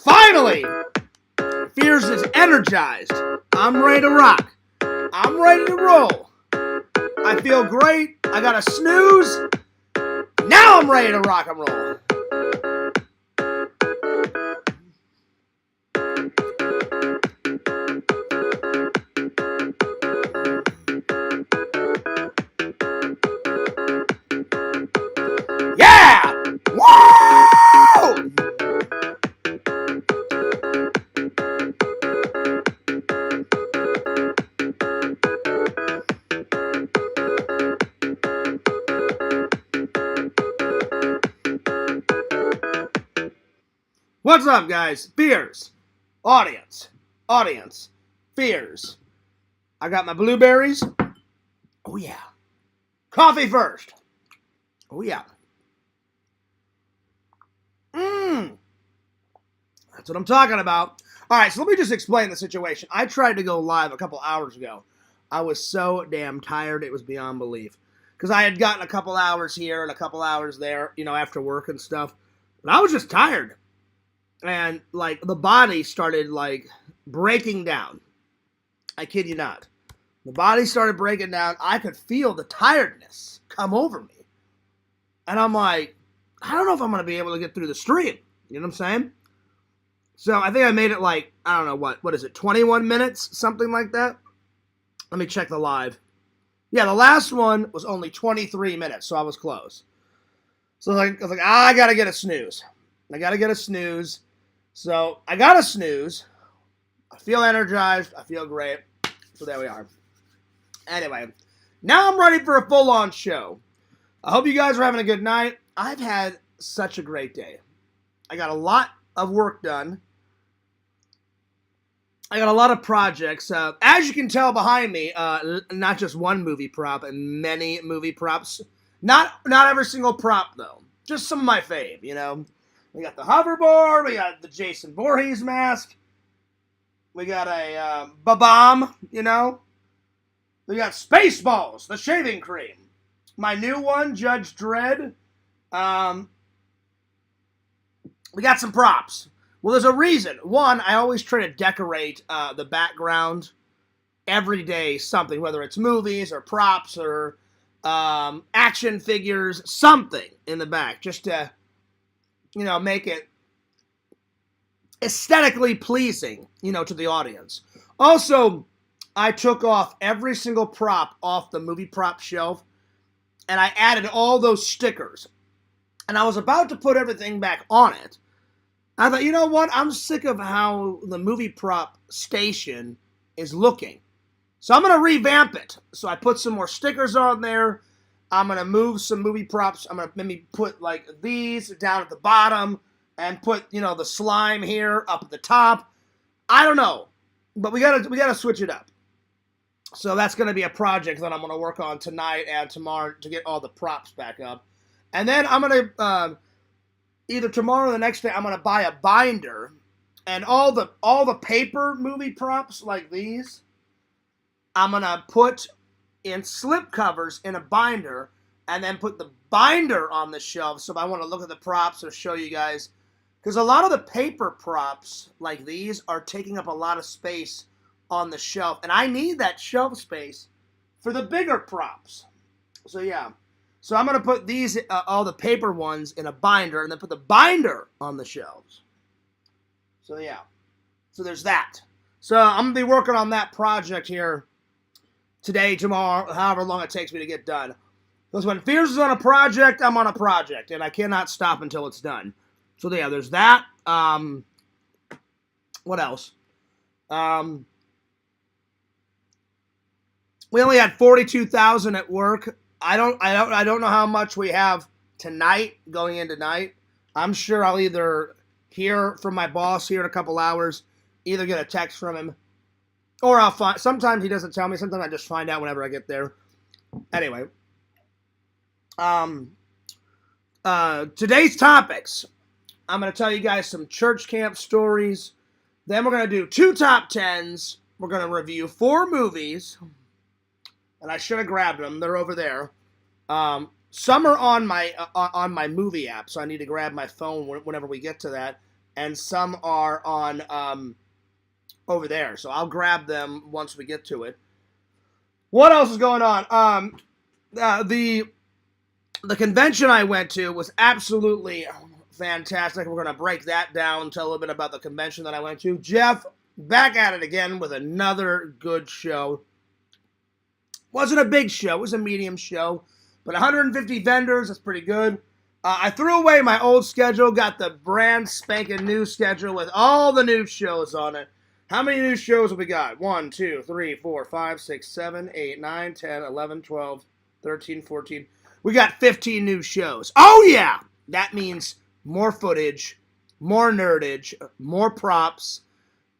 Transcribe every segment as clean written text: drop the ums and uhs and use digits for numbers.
Finally, Fears is energized. I'm ready to rock. I'm ready to roll. I feel great. I got a snooze. Now I'm ready to rock and roll. Yeah! Woo! What's up, guys? Fears. Audience. Fears. I got my blueberries. Oh, yeah. Coffee first. Oh, yeah. That's what I'm talking about. All right, so let me just explain the situation. I tried to go live a couple hours ago. I was so damn tired, it was beyond belief. Because I had gotten a couple hours here and a couple hours there, after work and stuff. But I was just tired. And, the body started, breaking down. I kid you not. The body started breaking down. I could feel the tiredness come over me. And I'm like, I don't know if I'm going to be able to get through the stream. You know what I'm saying? So I think I made it I don't know, what is it, 21 minutes? Something like that? Let me check the live. Yeah, the last one was only 23 minutes, so I was close. So I was like, I got to get a snooze. So I got a snooze. I feel energized. I feel great. So there we are. Anyway, now I'm ready for a full-on show. I hope you guys are having a good night. I've had such a great day. I got a lot of work done. I got a lot of projects. As you can tell behind me, not just one movie prop, and many movie props. Not every single prop, though. Just some of my fave, We got the hoverboard. We got the Jason Voorhees mask. We got a bomb, We got Spaceballs, the shaving cream. My new one, Judge Dredd. We got some props. Well, there's a reason. One, I always try to decorate the background every day, something, whether it's movies or props or action figures, something in the back, just to, make it aesthetically pleasing, to the audience. Also, I took off every single prop off the movie prop shelf, and I added all those stickers. And I was about to put everything back on it. I thought, you know what? I'm sick of how the movie prop station is looking. So I'm going to revamp it. So I put some more stickers on there. I'm going to move some movie props. I'm going to maybe put these down at the bottom and put, the slime here up at the top. I don't know. But we gotta switch it up. So that's going to be a project that I'm going to work on tonight and tomorrow to get all the props back up. And then I'm going to, either tomorrow or the next day, I'm going to buy a binder. And all the paper movie props like these, I'm going to put in slip covers in a binder and then put the binder on the shelf. So if I want to look at the props or show you guys. Because a lot of the paper props like these are taking up a lot of space on the shelf. And I need that shelf space for the bigger props. So yeah. So I'm going to put these, all the paper ones in a binder and then put the binder on the shelves. So yeah. So there's that. So I'm going to be working on that project here today, tomorrow, however long it takes me to get done. Because when Fears is on a project, I'm on a project. And I cannot stop until it's done. So yeah, there's that. What else? We only had 42,000 at work. I don't know how much we have tonight, going in tonight. I'm sure I'll either hear from my boss here in a couple hours, either get a text from him, or I'll find. Sometimes he doesn't tell me. Sometimes I just find out whenever I get there. Anyway, today's topics. I'm going to tell you guys some church camp stories. Then we're going to do 2 top 10s. We're going to review 4 movies. And I should have grabbed them. They're over there. Some are on my movie app, so I need to grab my phone whenever we get to that, and some are on over there. So I'll grab them once we get to it. What else is going on? The convention I went to was absolutely fantastic. We're going to break that down, tell a little bit about the convention that I went to. Jeff, back at it again with another good show. Wasn't a big show, it was a medium show, but 150 vendors, that's pretty good. I threw away my old schedule, got the brand spanking new schedule with all the new shows on it. How many new shows have we got? 1, 2, 3, 4, 5, 6, 7, 8, 9, 10, 11, 12, 13, 14. We got 15 new shows. Oh yeah! That means more footage, more nerdage, more props,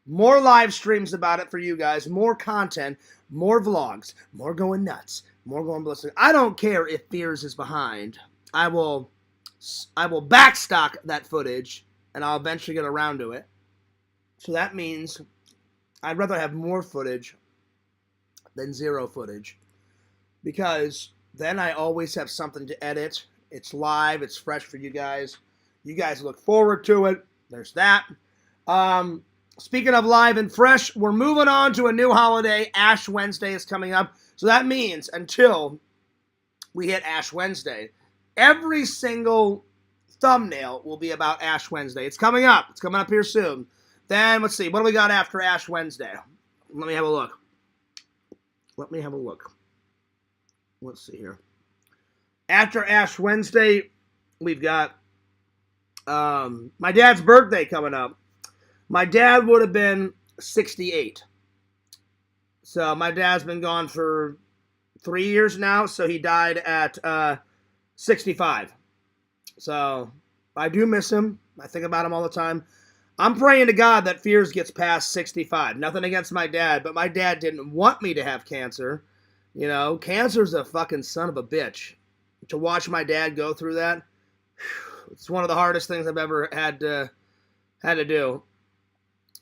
more live streams about it for you guys, more content, more vlogs, more going nuts, more going ballistic. I don't care if Fears is behind. I will backstock that footage, and I'll eventually get around to it. So that means I'd rather have more footage than zero footage, because then I always have something to edit. It's live, it's fresh for you guys. You guys look forward to it. There's that. Speaking of live and fresh, we're moving on to a new holiday. Ash Wednesday is coming up. So that means until we hit Ash Wednesday, every single thumbnail will be about Ash Wednesday. It's coming up. It's coming up here soon. Then, let's see. What do we got after Ash Wednesday? Let me have a look. Let's see here. After Ash Wednesday, we've got my dad's birthday coming up. My dad would have been 68. So my dad's been gone for 3 years now, so he died at 65. So I do miss him. I think about him all the time. I'm praying to God that Fears gets past 65. Nothing against my dad, but my dad didn't want me to have cancer. You know, cancer's a fucking son of a bitch. To watch my dad go through that, it's one of the hardest things I've ever had to do.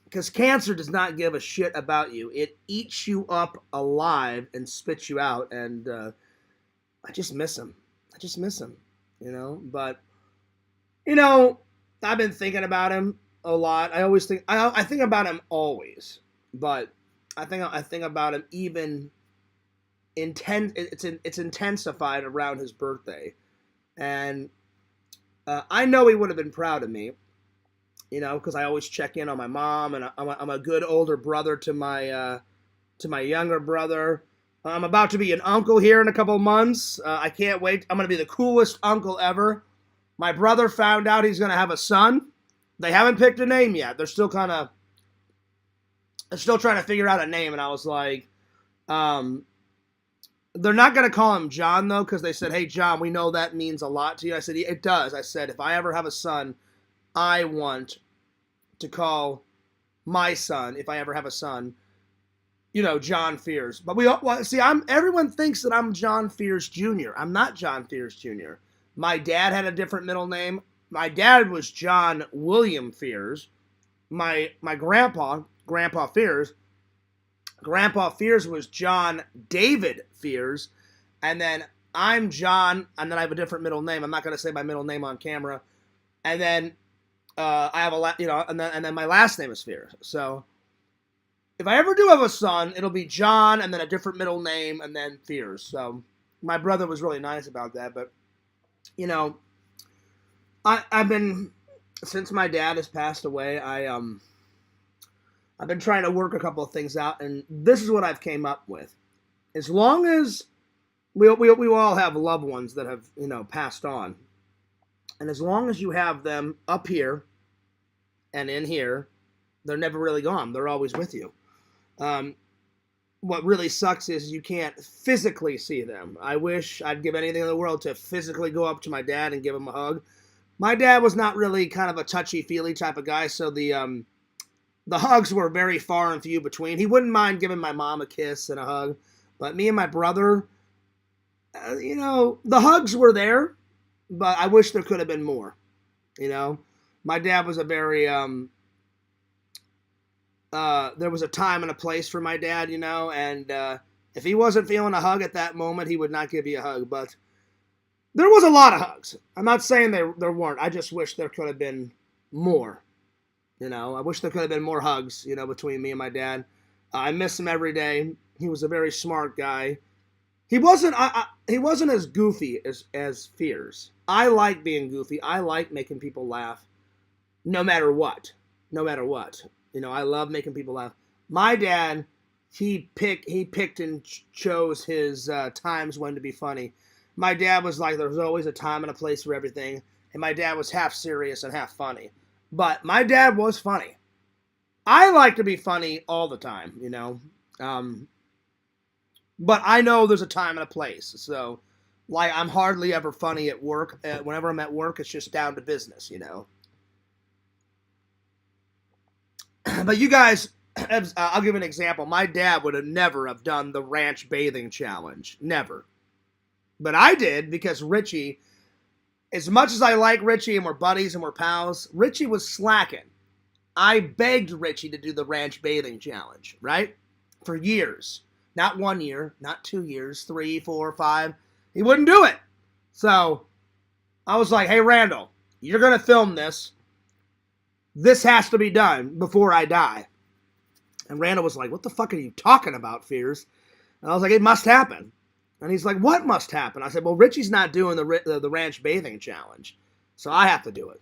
Because cancer does not give a shit about you. It eats you up alive and spits you out. And I just miss him. You know? But, you know, I've been thinking about him a lot. I always think, I think about him always. But I think about him even it's intensified around his birthday. And I know he would have been proud of me. You know, because I always check in on my mom, and I'm a good older brother to my younger brother. I'm about to be an uncle here in a couple months. I can't wait. I'm going to be the coolest uncle ever. My brother found out he's going to have a son. They haven't picked a name yet. They're still trying to figure out a name, and I was like, they're not going to call him John, though, because they said, hey, John, we know that means a lot to you. I said, it does. I said, if I ever have a son, I want to call my son, if I ever have a son, you know, John Fears. But everyone thinks that I'm John Fears Jr. I'm not John Fears Jr. My dad had a different middle name. My dad was John William Fears. My grandpa Fears was John David Fears. And then I'm John, and then I have a different middle name. I'm not going to say my middle name on camera. And then I have and then my last name is Fears. So if I ever do have a son, it'll be John, and then a different middle name, and then Fears. So my brother was really nice about that. But you know, I've been, since my dad has passed away, I've been trying to work a couple of things out, and this is what I've came up with. As long as we all have loved ones that have, you know, passed on, and as long as you have them up here and in here, they're never really gone. They're always with you. What really sucks is you can't physically see them. I wish I'd give anything in the world to physically go up to my dad and give him a hug. My dad was not really kind of a touchy-feely type of guy, so the hugs were very far and few between. He wouldn't mind giving my mom a kiss and a hug, but me and my brother, you know, the hugs were there, but I wish there could have been more. You know, my dad was a very there was a time and a place for my dad, you know, and if he wasn't feeling a hug at that moment, he would not give you a hug. But There was a lot of hugs. I'm not saying there weren't. I just wish there could have been more. I wish there could have been more hugs, between me and my dad. I miss him every day. He was a very smart guy. He wasn't as goofy as Fears. I like being goofy. I like making people laugh, no matter what. No matter what. I love making people laugh. My dad, he picked and chose his times when to be funny. My dad was like, there was always a time and a place for everything, and my dad was half serious and half funny. But my dad was funny. I like to be funny all the time, but I know there's a time and a place. So, like, I'm hardly ever funny at work. Whenever I'm at work, it's just down to business, But you guys, I'll give an example. My dad would have never have done the ranch bathing challenge. Never. But I did because Richie, as much as I like Richie and we're buddies and we're pals, Richie was slacking. I begged Richie to do the ranch bathing challenge, right? For years. Not 1 year, not 2 years, 3, 4, 5. He wouldn't do it. So I was like, hey, Randall, you're going to film this. This has to be done before I die. And Randall was like, what the fuck are you talking about, Fears? And I was like, it must happen. And he's like, what must happen? I said, well, Richie's not doing the ranch bathing challenge, so I have to do it.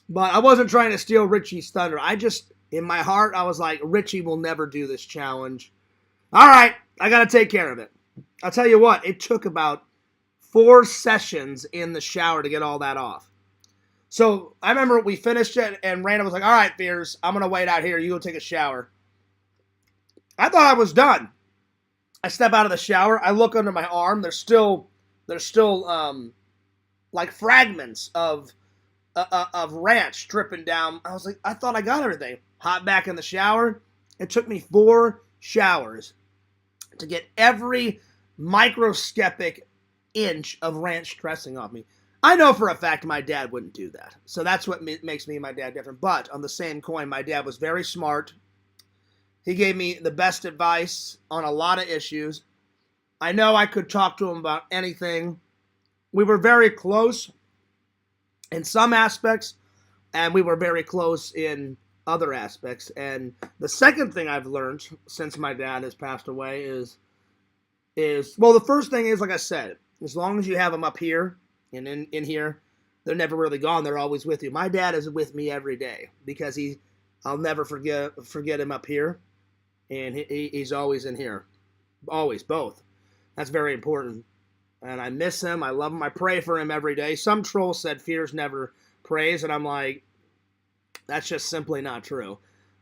But I wasn't trying to steal Richie's thunder. I just, in my heart, I was like, Richie will never do this challenge. All right, I got to take care of it. I'll tell you what, it took about 4 sessions in the shower to get all that off. So I remember we finished it, and Randall was like, all right, Fears, I'm going to wait out here. You go take a shower. I thought I was done. I step out of the shower. I look under my arm. There's still like fragments of ranch dripping down. I was like, I thought I got everything. Hop back in the shower. It took me 4 showers to get every microscopic inch of ranch dressing off me. I know for a fact my dad wouldn't do that. So that's what makes me and my dad different. But on the same coin, my dad was very smart. He gave me the best advice on a lot of issues. I know I could talk to him about anything. We were very close in some aspects, and we were very close in other aspects. And the second thing I've learned since my dad has passed away is well, the first thing is, like I said, as long as you have them up here and in here, they're never really gone. They're always with you. My dad is with me every day because I'll never forget him up here, and he's always in here. Always, both. That's very important. And I miss him. I love him. I pray for him every day. Some troll said Fears never prays, and I'm like, that's just simply not true.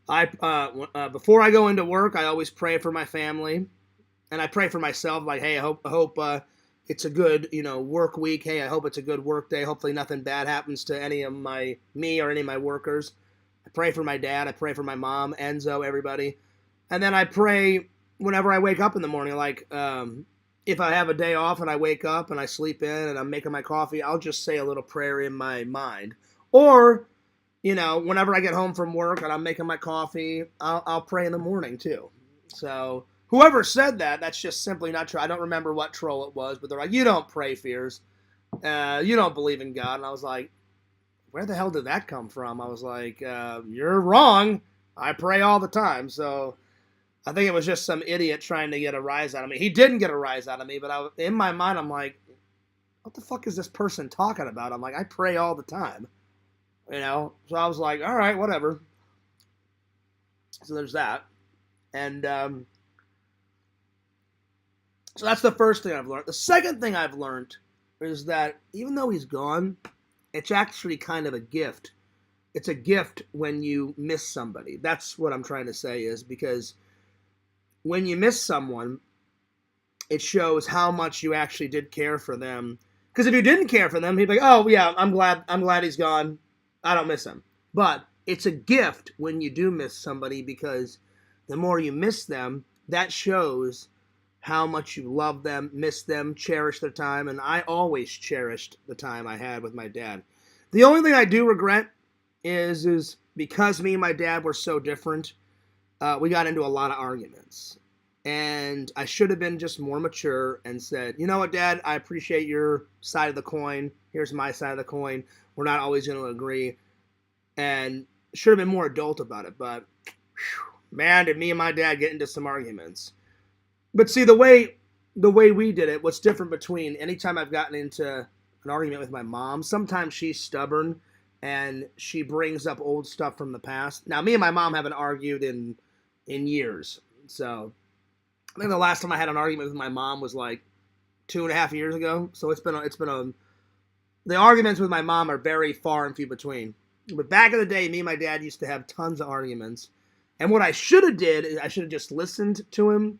Before I go into work, I always pray for my family, and I pray for myself. Like, hey, I hope it's a good work week. Hey, I hope it's a good work day. Hopefully, nothing bad happens to me or any of my workers. I pray for my dad. I pray for my mom, Enzo, everybody, and then I pray whenever I wake up in the morning. Like, if I have a day off and I wake up and I sleep in and I'm making my coffee, I'll just say a little prayer in my mind. Or, whenever I get home from work and I'm making my coffee, I'll pray in the morning too. So whoever said that, that's just simply not true. I don't remember what troll it was, but they're like, you don't pray, Fears. You don't believe in God. And I was like, where the hell did that come from? I was like, you're wrong. I pray all the time. So I think it was just some idiot trying to get a rise out of me. He didn't get a rise out of me, but in my mind, I'm like, what the fuck is this person talking about? I'm like, I pray all the time. So I was like, all right, whatever. So there's that. And so that's the first thing I've learned. The second thing I've learned is that even though he's gone, it's actually kind of a gift. It's a gift when you miss somebody. That's what I'm trying to say, is because when you miss someone, it shows how much you actually did care for them. Because if you didn't care for them, he'd be like, oh yeah, I'm glad he's gone. I don't miss him. But it's a gift when you do miss somebody, because the more you miss them, that shows how much you love them, miss them, cherish their time. And I always cherished the time I had with my dad. The only thing I do regret is because me and my dad were so different, we got into a lot of arguments. And I should have been just more mature and said, you know what, Dad, I appreciate your side of the coin. Here's my side of the coin. We're not always going to agree. And should have been more adult about it. But, man, did me and my dad get into some arguments. But see, the way we did it, what's different between anytime I've gotten into an argument with my mom, sometimes she's stubborn and she brings up old stuff from the past. Now, me and my mom haven't argued in years. So I think the last time I had an argument with my mom was like 2.5 years ago. So the arguments with my mom are very far and few between. But back in the day, me and my dad used to have tons of arguments. And what I should have did is I should have just listened to him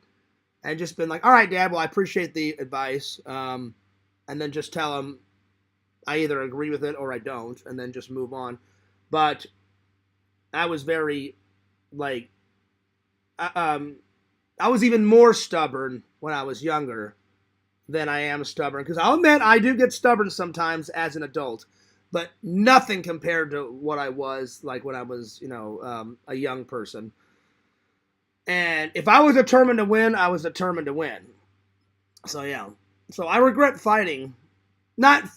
and just been like, all right, Dad, well, I appreciate the advice. And then just tell him I either agree with it or I don't, and then just move on. But I was very, like, I was even more stubborn when I was younger than I am stubborn. Because I'll admit, I do get stubborn sometimes as an adult. But nothing compared to what I was like when I was, a young person. And if I was determined to win, I was determined to win. So, yeah. So I regret fighting. Not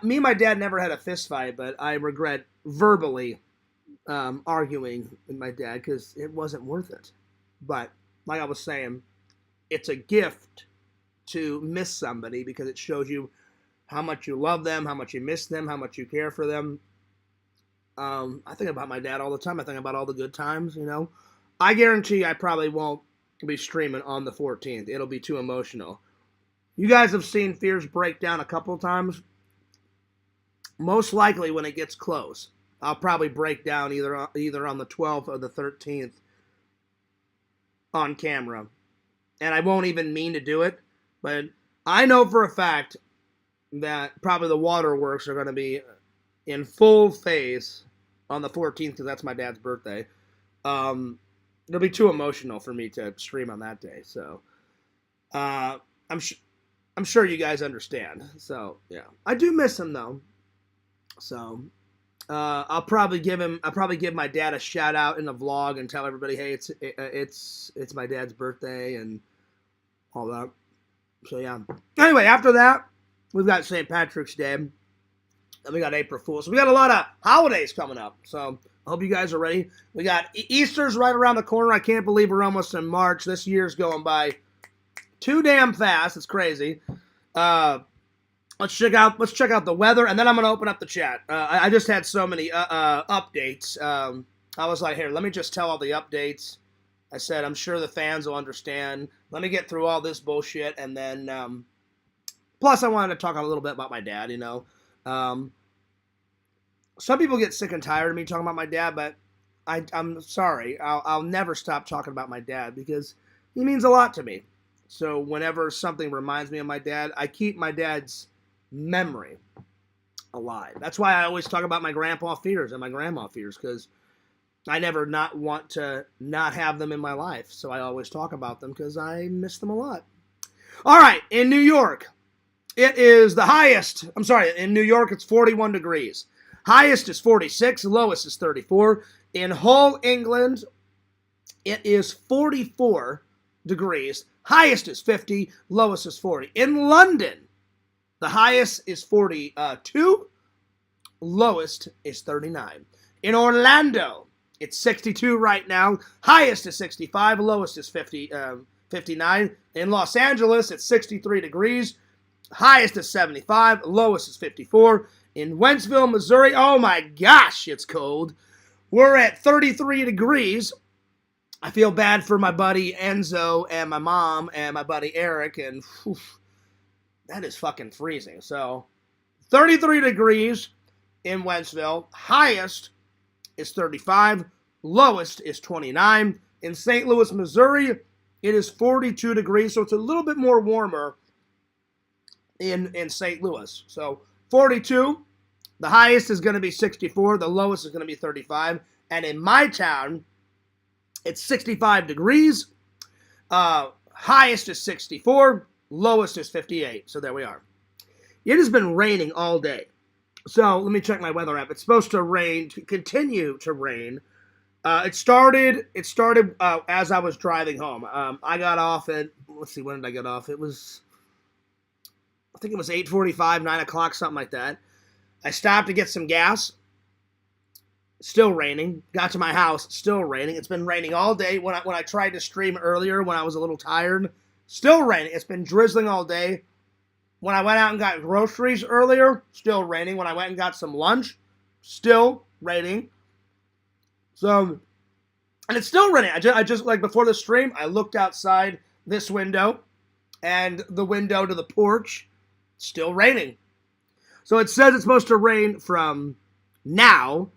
me and my dad never had a fist fight, but I regret verbally arguing with my dad because it wasn't worth it. But like I was saying, it's a gift to miss somebody because it shows you how much you love them, how much you miss them, how much you care for them. I think about my dad all the time. I think about all the good times, I guarantee I probably won't be streaming on the 14th. It'll be too emotional. You guys have seen Fears break down a couple of times. Most likely when it gets close, I'll probably break down either on the 12th or the 13th on camera. And I won't even mean to do it, but I know for a fact that probably the waterworks are going to be in full phase on the 14th because that's my dad's birthday. It'll be too emotional for me to stream on that day. So I'm sure you guys understand. So yeah, I do miss him though. So I'll probably give my dad a shout out in the vlog and tell everybody, hey, it's my dad's birthday and all that. So yeah. Anyway, after that, we've got St. Patrick's Day. And we got April Fool's. So we got a lot of holidays coming up. So I hope you guys are ready. We got Easter's right around the corner. I can't believe we're almost in March. This year's going by too damn fast. It's crazy. Let's check out the weather, and then I'm gonna open up the chat. I just had so many updates. I was like, here, let me just tell all the updates. I said, I'm sure the fans will understand. Let me get through all this bullshit, and then plus I wanted to talk a little bit about my dad. Some people get sick and tired of me talking about my dad, but I'm sorry. I'll never stop talking about my dad because he means a lot to me. So whenever something reminds me of my dad, I keep my dad's memory alive. That's why I always talk about my grandpa fears and my grandma fears, because I never not want to not have them in my life. So I always talk about them because I miss them a lot. All right, in New York, it is the highest. I'm sorry, in New York, it's 41 degrees. Highest is 46, lowest is 34. In Hull, England, it is 44 degrees. Highest is 50, lowest is 40. In London, the highest is 42, lowest is 39. In Orlando, it's 62 right now. Highest is 65, lowest is 59. In Los Angeles, it's 63 degrees. Highest is 75, lowest is 54. In Wentzville, Missouri, oh my gosh, it's cold. We're at 33 degrees. I feel bad for my buddy Enzo and my mom and my buddy Eric, and whew, that is fucking freezing. So, 33 degrees in Wentzville. Highest is 35. Lowest is 29. In St. Louis, Missouri, it is 42 degrees, so it's a little bit more warmer in St. Louis. So, 42. The highest is going to be 64. The lowest is going to be 35. And in my town, it's 65 degrees. Highest is 64. Lowest is 58. So there we are. It has been raining all day. So let me check my weather app. It's supposed to rain, to continue to rain It started as I was driving home. I got off at, let's see, when did I get off? I think it was 8:45, 9 o'clock, something like that. I stopped to get some gas. Still raining. Got to my house. Still raining. It's been raining all day. When I tried to stream earlier, when I was a little tired, still raining. It's been drizzling all day. When I went out and got groceries earlier, still raining. When I went and got some lunch, still raining. So, and it's still raining. I just like before the stream, I looked outside this window and the window to the porch, still raining. So it says it's supposed to rain from now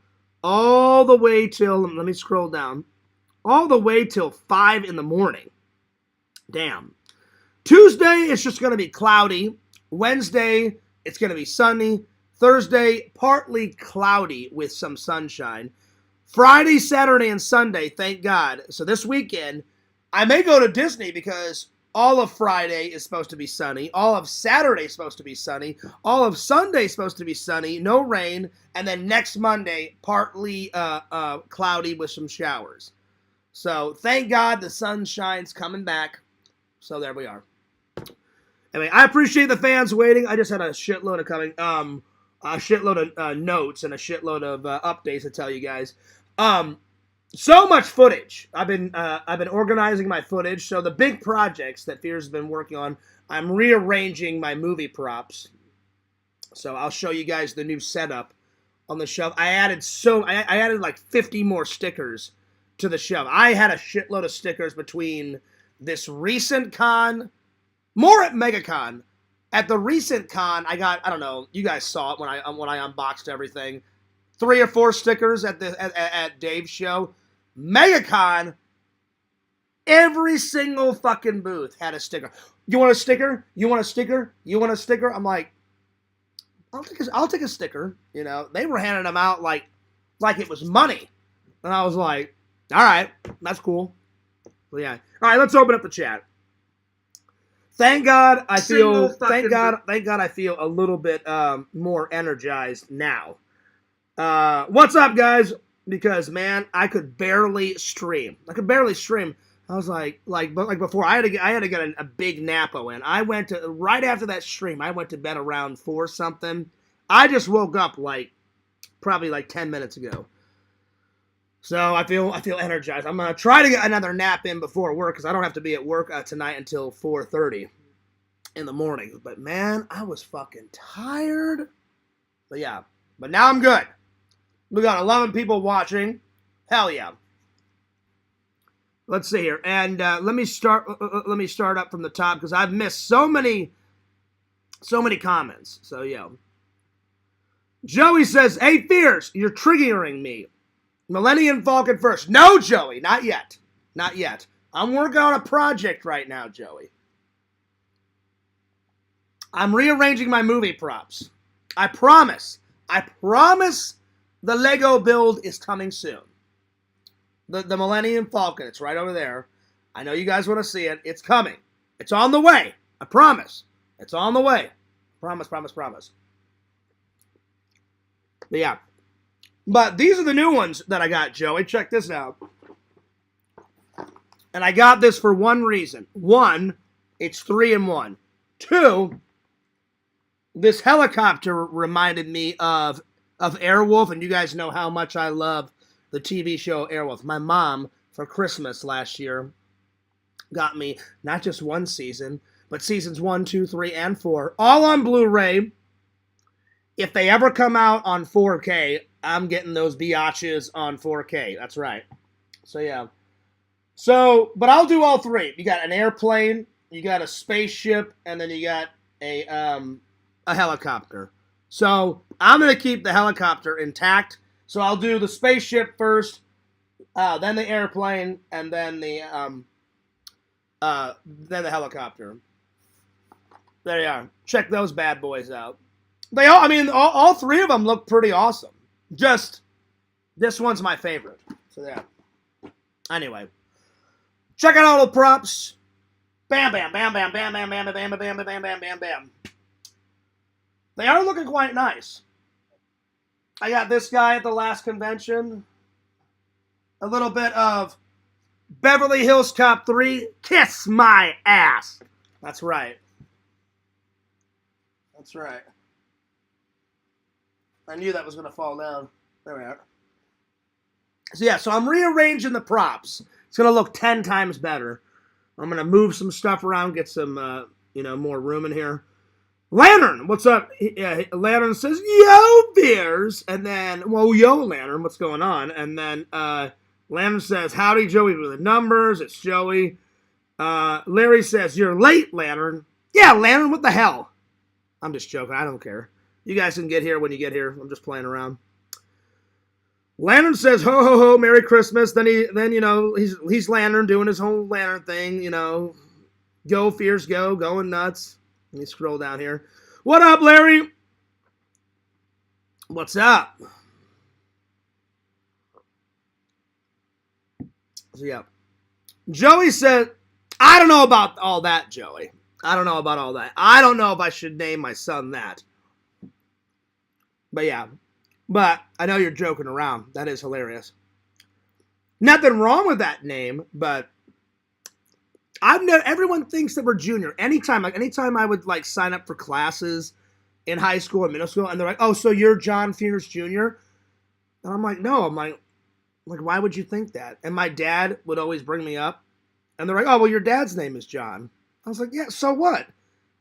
all the way till, let me scroll down, all the way till 5 in the morning. Damn. Tuesday, it's just going to be cloudy. Wednesday, it's going to be sunny. Thursday, partly cloudy with some sunshine. Friday, Saturday, and Sunday, thank God. So this weekend, I may go to Disney because all of Friday is supposed to be sunny. All of Saturday is supposed to be sunny. All of Sunday is supposed to be sunny. No rain. And then next Monday, partly cloudy with some showers. So thank God the sunshine's coming back. So there we are. Anyway, I appreciate the fans waiting. I just had a shitload of coming, a shitload of notes and a shitload of updates to tell you guys. So much footage. I've been organizing my footage. So the big projects that Fears has been working on, I'm rearranging my movie props. So I'll show you guys the new setup on the shelf. I added like 50 more stickers to the shelf. I had a shitload of stickers between this recent con, more at MegaCon. At the recent con, I got, I don't know, you guys saw it when I unboxed everything. 3 or 4 stickers at Dave's show. MegaCon, every single fucking booth had a sticker. You want a sticker? You want a sticker? You want a sticker? I'm like, I'll take a sticker. You know, they were handing them out like it was money. And I was like, all right, that's cool. So yeah. All right, let's open up the chat. Thank God I feel I feel a little bit more energized now. What's up, guys? Because man, I could barely stream. I was like before I had to get a big nap in. I went to right after that stream. I went to bed around 4 something. I just woke up probably 10 minutes ago. So I feel energized. I'm gonna try to get another nap in before work because I don't have to be at work tonight until 4:30 in the morning. But man, I was fucking tired. But yeah, but now I'm good. We got 11 people watching. Hell yeah. Let's see here, and let me start up from the top because I've missed so many comments. So yeah. Joey says, "Hey Fierce, you're triggering me. Millennium Falcon first." No, Joey, not yet. Not yet. I'm working on a project right now, Joey. I'm rearranging my movie props. I promise the Lego build is coming soon. The Millennium Falcon, it's right over there. I know you guys want to see it. It's coming. It's on the way. I promise. It's on the way. Promise. But yeah. But these are the new ones that I got, Joey. Check this out. And I got this for one reason. 1, it's 3-in-1. 2, this helicopter reminded me of Airwolf, and you guys know how much I love the TV show Airwolf. My mom, for Christmas last year, got me not just one season, but seasons 1, 2, 3, and 4, all on Blu-ray. If they ever come out on 4K, I'm getting those biatches on 4K. That's right. So, yeah. So, but I'll do all 3. You got an airplane, you got a spaceship, and then you got a helicopter. So, I'm going to keep the helicopter intact. So, I'll do the spaceship first, then the airplane, and then the helicopter. There you are. Check those bad boys out. All 3 of them look pretty awesome. Just, this one's my favorite. So, yeah. Anyway. Check out all the props. Bam, bam, bam, bam, bam, bam, bam, bam, bam, bam, bam, bam, bam, bam, bam. They are looking quite nice. I got this guy at the last convention. a little bit of Beverly Hills Cop 3, Kiss My Ass. That's right. That's right. I knew that was going to fall down. There we are. So yeah, so I'm rearranging the props. It's going to look 10 times better. I'm going to move some stuff around, get some, more room in here. Lantern, what's up? Lantern says, yo, Beers. And then, well, yo, Lantern, what's going on? And then Lantern says, howdy, Joey, with the numbers. It's Joey. Larry says, you're late, Lantern. Yeah, Lantern, what the hell? I'm just joking. I don't care. You guys can get here when you get here. I'm just playing around. Lantern says, ho, ho, ho, Merry Christmas. Then he's Lantern doing his whole Lantern thing, Go, Fears, go, going nuts. Let me scroll down here. What up, Larry? What's up? So, yeah. Joey said, I don't know about all that, Joey. I don't know about all that. I don't know if I should name my son that. But, yeah. But I know you're joking around. That is hilarious. Nothing wrong with that name, but everyone thinks that we're junior. Anytime I would sign up for classes in high school and middle school, and they're like, oh, so you're John Fears Jr.? And I'm like, no. I'm like, why would you think that? And my dad would always bring me up, and they're like, oh, well, your dad's name is John. I was like, yeah, so what?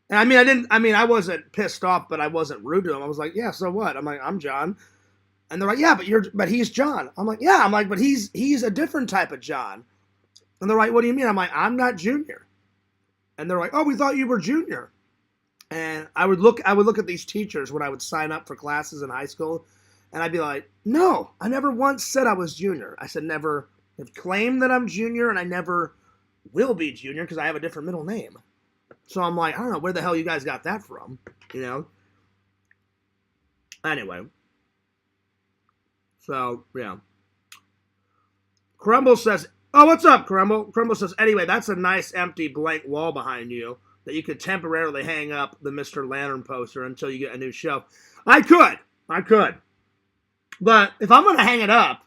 And I wasn't pissed off, but I wasn't rude to him. I was like, yeah, so what? I'm like, I'm John. And they're like, yeah, but he's John. I'm like, yeah. I'm like, but he's a different type of John. And they're like, what do you mean? I'm like, I'm not Junior. And they're like, oh, we thought you were Junior. And I would look at these teachers when I would sign up for classes in high school, and I'd be like, no, I never once said I was Junior. I said never have claimed that I'm Junior, and I never will be Junior because I have a different middle name. So I'm like, I don't know where the hell you guys got that from, Anyway. So, yeah. Crumble says, oh, what's up, Crumble? Crumble says, anyway, that's a nice empty blank wall behind you that you could temporarily hang up the Mr. Lantern poster until you get a new shelf. I could. But if I'm going to hang it up,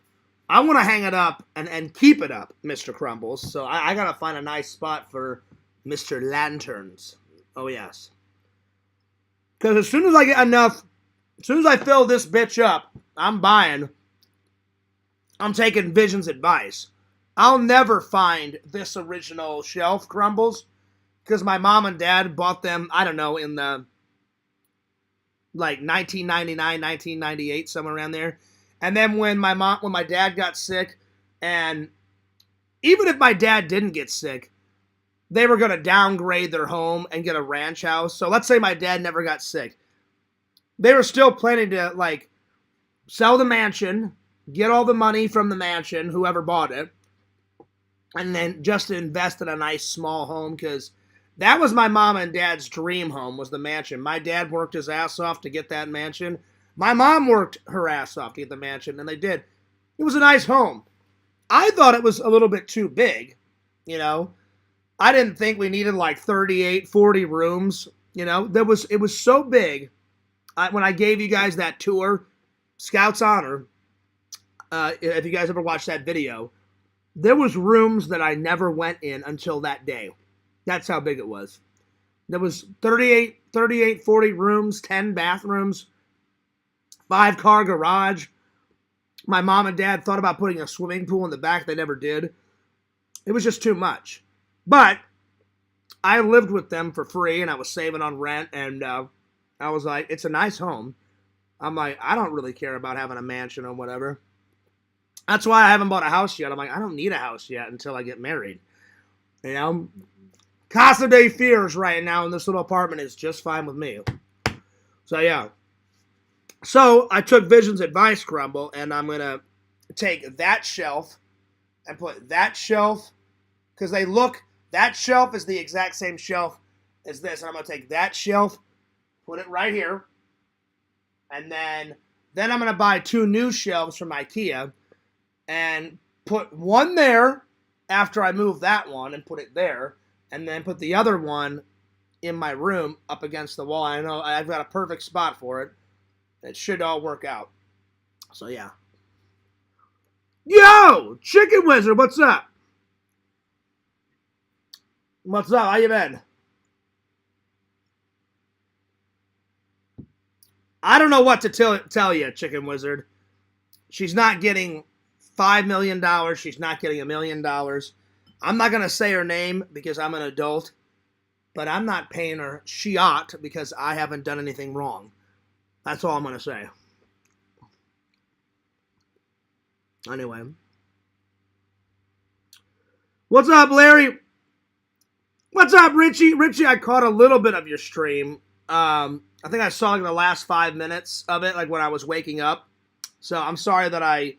I want to hang it up and keep it up, Mr. Crumbles. So I got to find a nice spot for Mr. Lanterns. Oh, yes. Because as soon as I get enough, as soon as I fill this bitch up, I'm taking Vision's advice. I'll never find this original shelf, Crumbles, because my mom and dad bought them, I don't know, in the 1999, 1998, somewhere around there. And then when my dad got sick, and even if my dad didn't get sick, they were going to downgrade their home and get a ranch house. So let's say my dad never got sick. They were still planning to, sell the mansion, get all the money from the mansion, whoever bought it, and then just invest in a nice small home, because that was my mom and dad's dream home, was the mansion. My dad worked his ass off to get that mansion. My mom worked her ass off to get the mansion, and they did. It was a nice home. I thought it was a little bit too big, I didn't think we needed 38, 40 rooms, It was so big. When I gave you guys that tour, Scout's Honor, if you guys ever watched that video, there was rooms that I never went in until that day. That's how big it was. There was 38, 40 rooms, 10 bathrooms, 5-car garage. My mom and dad thought about putting a swimming pool in the back. They never did. It was just too much. But I lived with them for free, and I was saving on rent, and I was like, it's a nice home. I'm like, I don't really care about having a mansion or whatever. That's why I haven't bought a house yet. I'm like, I don't need a house yet until I get married. Casa de Fears right now in this little apartment is just fine with me. So, yeah. So, I took Vision's advice, Crumble, and I'm going to take that shelf and put that shelf, because that shelf is the exact same shelf as this. And I'm going to take that shelf, put it right here, and then I'm going to buy 2 new shelves from IKEA and put one there after I move that one and put it there, and then put the other one in my room up against the wall. I know I've got a perfect spot for it. It should all work out. So, yeah. Yo, Chicken Wizard, what's up? What's up? How you been? I don't know what to tell you, Chicken Wizard. She's not getting $5 million. She's not getting $1 million. I'm not going to say her name because I'm an adult, but I'm not paying her shiat because I haven't done anything wrong. That's all I'm going to say. Anyway. What's up, Larry? What's up, Richie? Richie, I caught a little bit of your stream. I think I saw like the last 5 minutes of it, like when I was waking up. So I'm sorry that I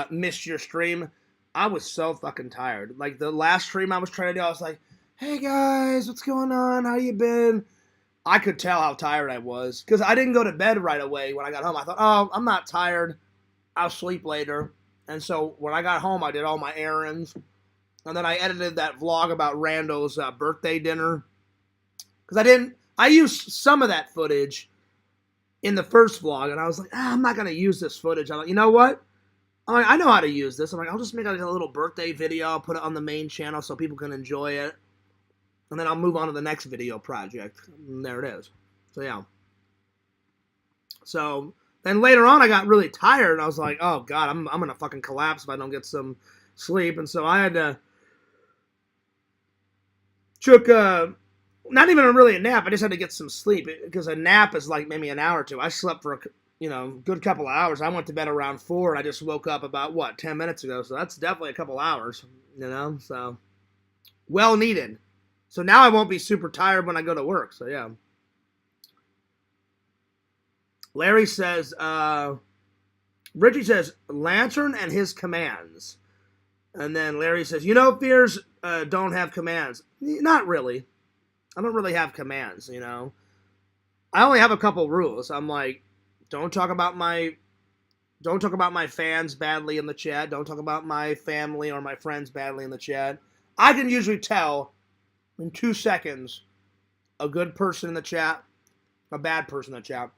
missed your stream. I was so fucking tired. Like the last stream I was trying to do, I was like, hey guys, what's going on? How you been? I could tell how tired I was because I didn't go to bed right away when I got home. I thought, oh, I'm not tired. I'll sleep later. And so when I got home, I did all my errands. And then I edited that vlog about Randall's birthday dinner. Because I used some of that footage in the first vlog. And I was like, I'm not going to use this footage. I'm like, you know what? I know how to use this. I'm like, I'll just make like a little birthday video. I'll put it on the main channel so people can enjoy it. And then I'll move on to the next video project. And there it is. So, yeah. So, then later on, I got really tired. And I was like, oh, God, I'm going to fucking collapse if I don't get some sleep. And so I had to took not even really a nap. I just had to get some sleep because a nap is like maybe an hour or two. I slept for a good couple of hours. I went to bed around 4 and I just woke up about 10 minutes ago. So that's definitely a couple hours, so well needed. So now I won't be super tired when I go to work. So yeah. Larry says, Richie says, Lantern and his commands. And then Larry says, fears don't have commands. Not really. I don't really have commands, I only have a couple rules. I'm like, don't talk about my fans badly in the chat. Don't talk about my family or my friends badly in the chat. I can usually tell in 2 seconds a good person in the chat, a bad person in the chat.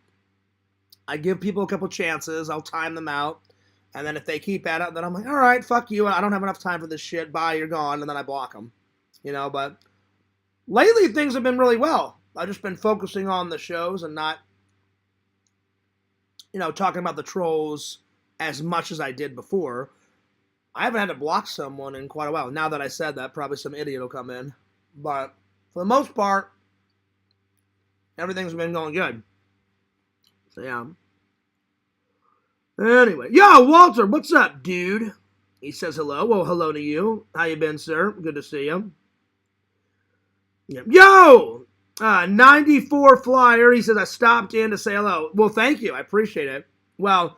I give people a couple chances. I'll time them out. And then if they keep at it, then I'm like, all right, fuck you. I don't have enough time for this shit. Bye, you're gone. And then I block them. But lately things have been really well. I've just been focusing on the shows and not, talking about the trolls as much as I did before. I haven't had to block someone in quite a while. Now that I said that, probably some idiot will come in. But for the most part, everything's been going good. So, yeah. Anyway, yo, Walter, what's up, dude? He says hello. Well, hello to you. How you been, sir? Good to see you. Yo, 94 Flyer. He says, I stopped in to say hello. Well, thank you. I appreciate it. Well,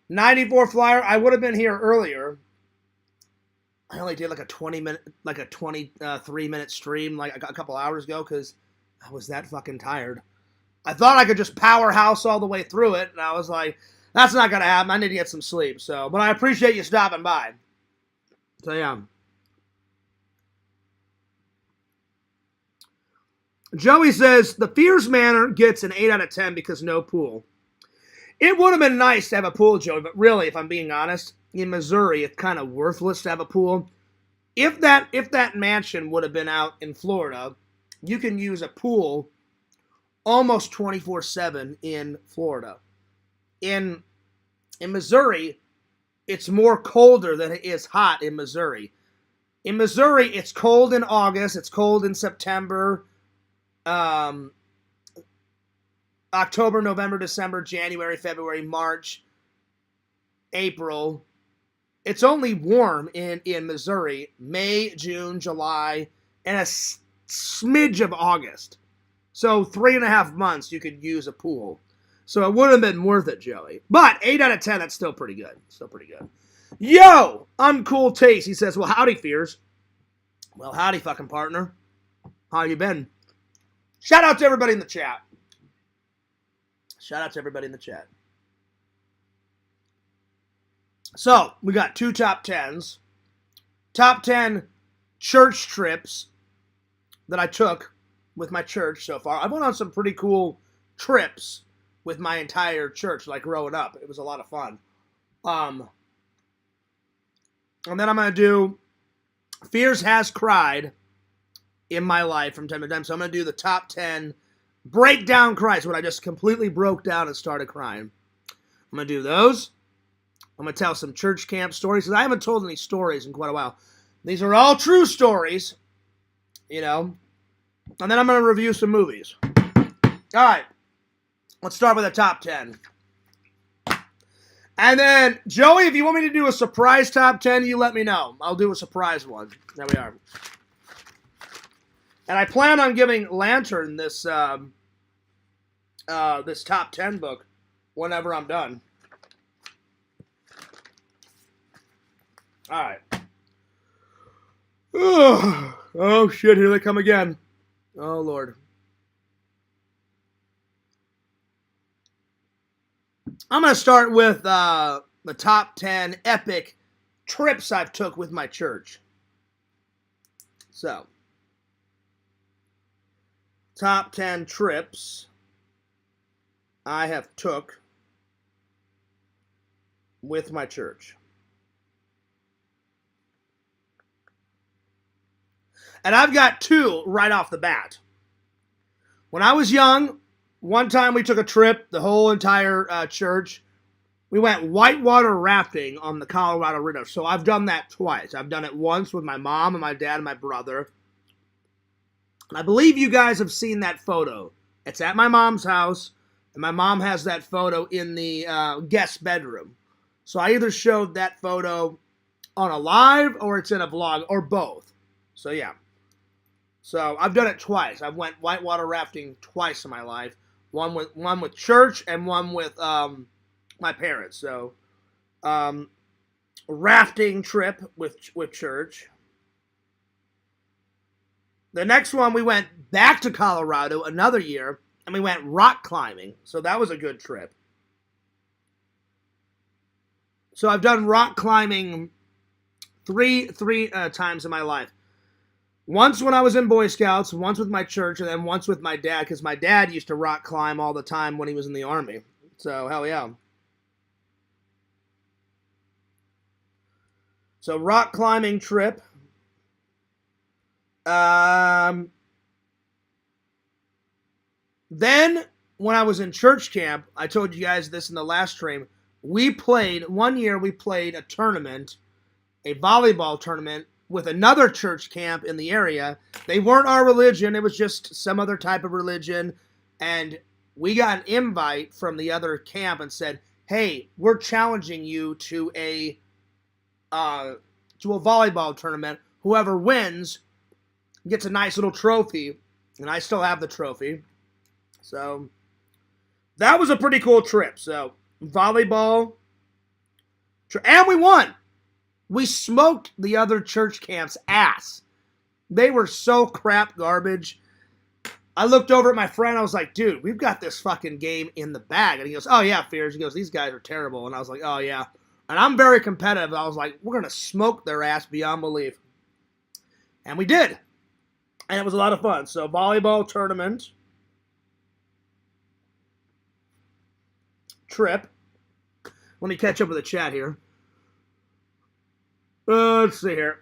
94 Flyer, I would have been here earlier. I only did like a 23-minute stream like a couple hours ago because I was that fucking tired. I thought I could just powerhouse all the way through it, and I was like, that's not going to happen. I need to get some sleep. So, but I appreciate you stopping by. So, yeah. Joey says, the Fears Manor gets an 8 out of 10 because no pool. It would have been nice to have a pool, Joey, but really, if I'm being honest, in Missouri, it's kind of worthless to have a pool. If that mansion would have been out in Florida, you can use a pool almost 24/7 in Florida. In Missouri, it's more colder than it is hot in Missouri. In Missouri, it's cold in August, it's cold in September, October, November, December, January, February, March, April. It's only warm in Missouri, May, June, July, and a smidge of August. So 3.5 months you could use a pool. So it would have been worth it, Joey. But 8 out of 10, that's still pretty good. Still pretty good. Yo! Uncool Taste. He says, well, howdy, Fears. Well, howdy, fucking partner. How you been? Shout out to everybody in the chat. Shout out to everybody in the chat. So, we got 2 top 10s. Top 10 church trips that I took with my church so far. I went on some pretty cool trips with my entire church, like growing up. It was a lot of fun. And then I'm going to do Fears Has Cried in my life from time to time. So I'm going to do the top 10 breakdown cries when I just completely broke down and started crying. I'm going to do those. I'm going to tell some church camp stories because I haven't told any stories in quite a while. These are all true stories, you know. And then I'm going to review some movies. All right. Let's start with the top 10. And then, Joey, if you want me to do a surprise top 10, you let me know. I'll do a surprise one. There we are. And I plan on giving Lantern this this top 10 book whenever I'm done. All right. Oh, shit, here they come again. Oh, Lord. I'm going to start with the top 10 epic trips I've took with my church. So, top 10 trips I have took with my church. And I've got two right off the bat. When I was young, one time we took a trip, the whole entire church. We went whitewater rafting on the Colorado River. So I've done that twice. I've done it once with my mom and my dad and my brother. And I believe you guys have seen that photo. It's at my mom's house, and my mom has that photo in the guest bedroom. So I either showed that photo on a live or it's in a vlog or both. So yeah. So I've done it twice. I've went whitewater rafting twice in my life. One with church and one with my parents. So rafting trip with church. The next one we went back to Colorado another year and we went rock climbing. So that was a good trip. So I've done rock climbing three times in my life. Once when I was in Boy Scouts, once with my church, and then once with my dad, because my dad used to rock climb all the time when he was in the Army. So, hell yeah. So, rock climbing trip. Then, when I was in church camp, I told you guys this in the last stream, one year we played a tournament, a volleyball tournament, with another church camp in the area. They weren't our religion. It was just some other type of religion. And we got an invite from the other camp and said, hey, we're challenging you to a volleyball tournament. Whoever wins gets a nice little trophy. And I still have the trophy. So that was a pretty cool trip. So volleyball. And we won. We smoked the other church camp's ass. They were so crap garbage. I looked over at my friend. I was like, dude, we've got this fucking game in the bag. And he goes, oh, yeah, Fears. He goes, these guys are terrible. And I was like, oh, yeah. And I'm very competitive. I was like, we're going to smoke their ass beyond belief. And we did. And it was a lot of fun. So, volleyball tournament. Trip. Let me catch up with the chat here. Let's see here.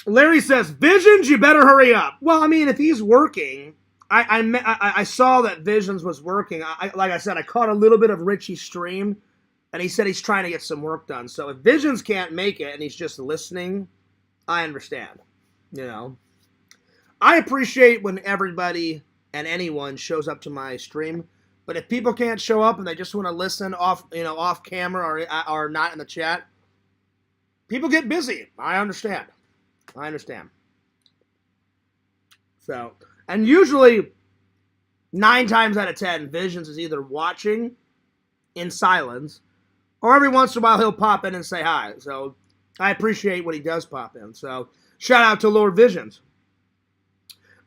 Larry says, Visions, you better hurry up. Well, I mean, if he's working, I saw that Visions was working. Like I said, I caught a little bit of Richie's stream, and he said he's trying to get some work done. So if Visions can't make it and he's just listening, I understand. You know, I appreciate when everybody and anyone shows up to my stream. But if people can't show up and they just want to listen off camera or not in the chat, people get busy. I understand. So, and usually 9 times out of 10, Visions is either watching in silence or every once in a while he'll pop in and say hi. So I appreciate when he does pop in. So shout out to Lord Visions.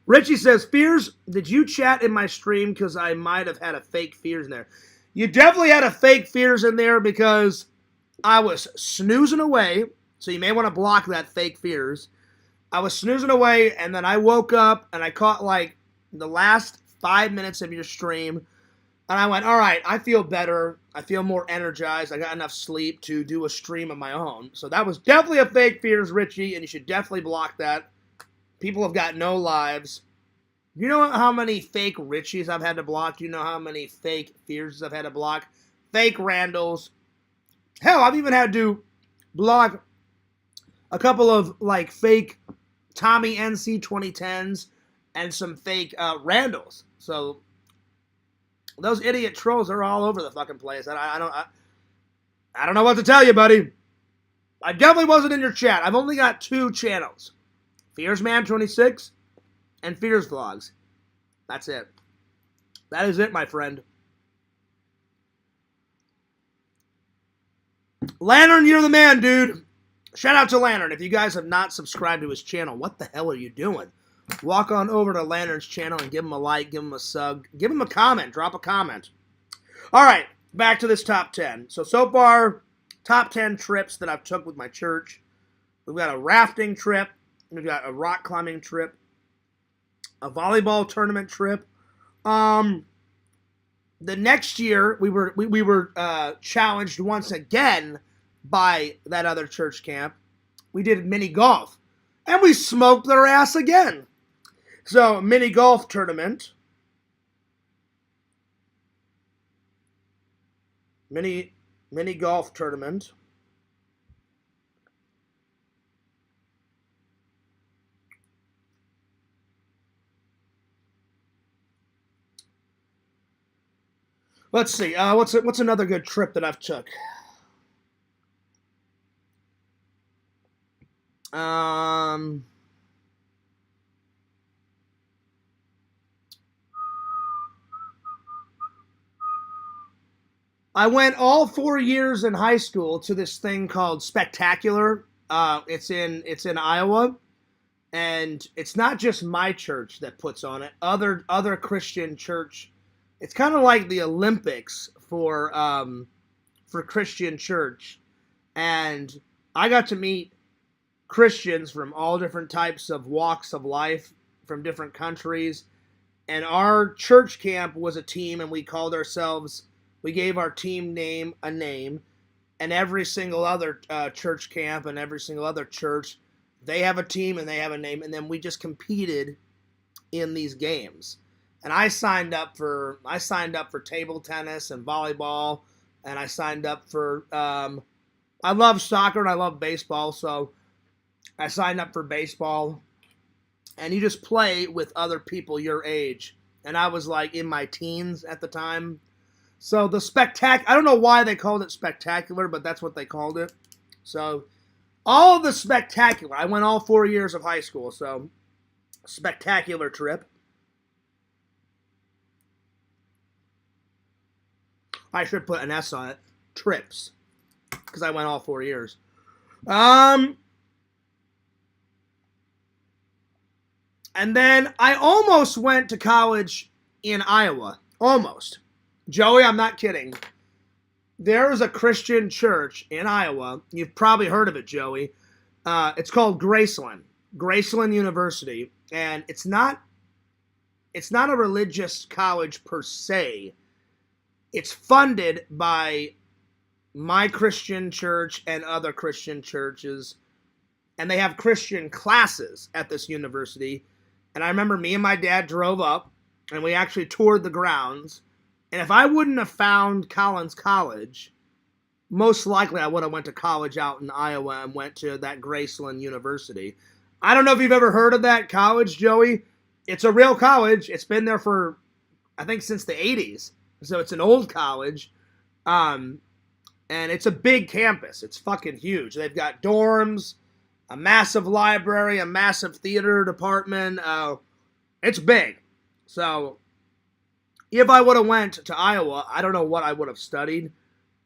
Richie says, Fears, did you chat in my stream because I might have had a fake Fears in there? You definitely had a fake Fears in there because I was snoozing away, so you may want to block that fake Fears. I was snoozing away, and then I woke up, and I caught, like, the last 5 minutes of your stream, And I went, all right, I feel better. I feel more energized. I got enough sleep to do a stream of my own. So that was definitely a fake Fears Richie, and you should definitely block that. People have got no lives. You know how many fake Richies I've had to block? You know how many fake Fears I've had to block? Fake Randalls. Hell, I've even had to block a couple of like fake Tommy NC 2010s and some fake Randalls. So those idiot trolls are all over the fucking place. I don't know what to tell you, buddy. I definitely wasn't in your chat. I've only got 2 channels. FearsMan26 and Fears Vlogs. That's it. That is it, my friend. Lantern, you're the man, dude. Shout out to Lantern. If you guys have not subscribed to his channel, what the hell are you doing? Walk on over to Lantern's channel and give him a like, give him a sub, give him a comment, drop a comment. All right, back to this top 10. So far, top 10 trips that I've took with my church. We've got a rafting trip. We've got a rock climbing trip. A volleyball tournament trip. The next year, we were challenged once again by that other church camp. We did mini golf. And we smoked their ass again. So, mini golf tournament. Mini golf tournament. Let's see. What's another good trip that I've took? I went all 4 years in high school to this thing called Spectacular. It's in Iowa, and it's not just my church that puts on it. Other Christian church. It's kind of like the Olympics for Christian church, and I got to meet Christians from all different types of walks of life, from different countries, and our church camp was a team, and we gave our team name a name, and every single other church camp and every single other church, they have a team and they have a name, and then we just competed in these games. And I signed up for table tennis and volleyball, and I signed up for I love soccer and I love baseball, so I signed up for baseball. And you just play with other people your age. And I was like in my teens at the time. So I don't know why they called it Spectacular, but that's what they called it. So all the Spectacular. I went all 4 years of high school, so Spectacular trip. I should put an S on it. Trips. Because I went all 4 years. And then I almost went to college in Iowa. Almost. Joey, I'm not kidding. There is a Christian church in Iowa. You've probably heard of it, Joey. It's called Graceland. Graceland University. And it's not a religious college per se. It's funded by my Christian church and other Christian churches. And they have Christian classes at this university. And I remember me and my dad drove up, and we actually toured the grounds. And if I wouldn't have found Collins College, most likely I would have went to college out in Iowa and went to that Graceland University. I don't know if you've ever heard of that college, Joey. It's a real college. It's been there for, I think, since the 80s. So it's an old college. And it's a big campus. It's fucking huge. They've got dorms, a massive library, a massive theater department. It's big. So if I would have went to Iowa, I don't know what I would have studied.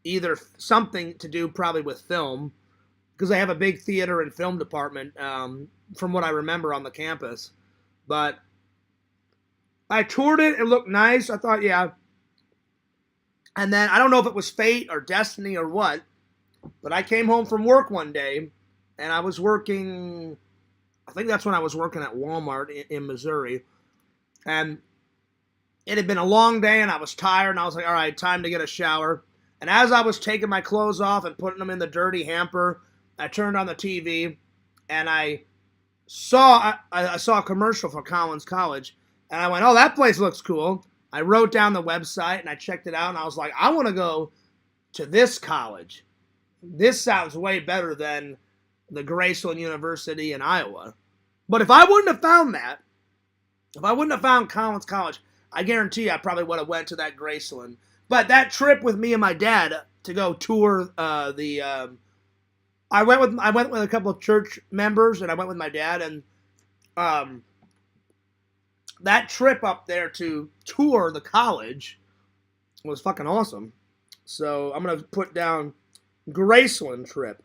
Either something to do probably with film, because they have a big theater and film department, from what I remember on the campus. But I toured it. It looked nice. I thought, yeah. And then I don't know if it was fate or destiny or what, but I came home from work one day, and I was working, I think that's when I was working at Walmart in Missouri. And it had been a long day and I was tired and I was like, all right, time to get a shower. And as I was taking my clothes off and putting them in the dirty hamper, I turned on the TV and I saw a commercial for Collins College. And I went, oh, that place looks cool. I wrote down the website and I checked it out and I was like, I want to go to this college. This sounds way better than the Graceland University in Iowa. But if I wouldn't have found that, if I wouldn't have found Collins College, I guarantee you I probably would have went to that Graceland. But that trip with me and my dad to go tour I went with a couple of church members and I went with my dad, and that trip up there to tour the college was fucking awesome. So I'm gonna put down Graceland trip.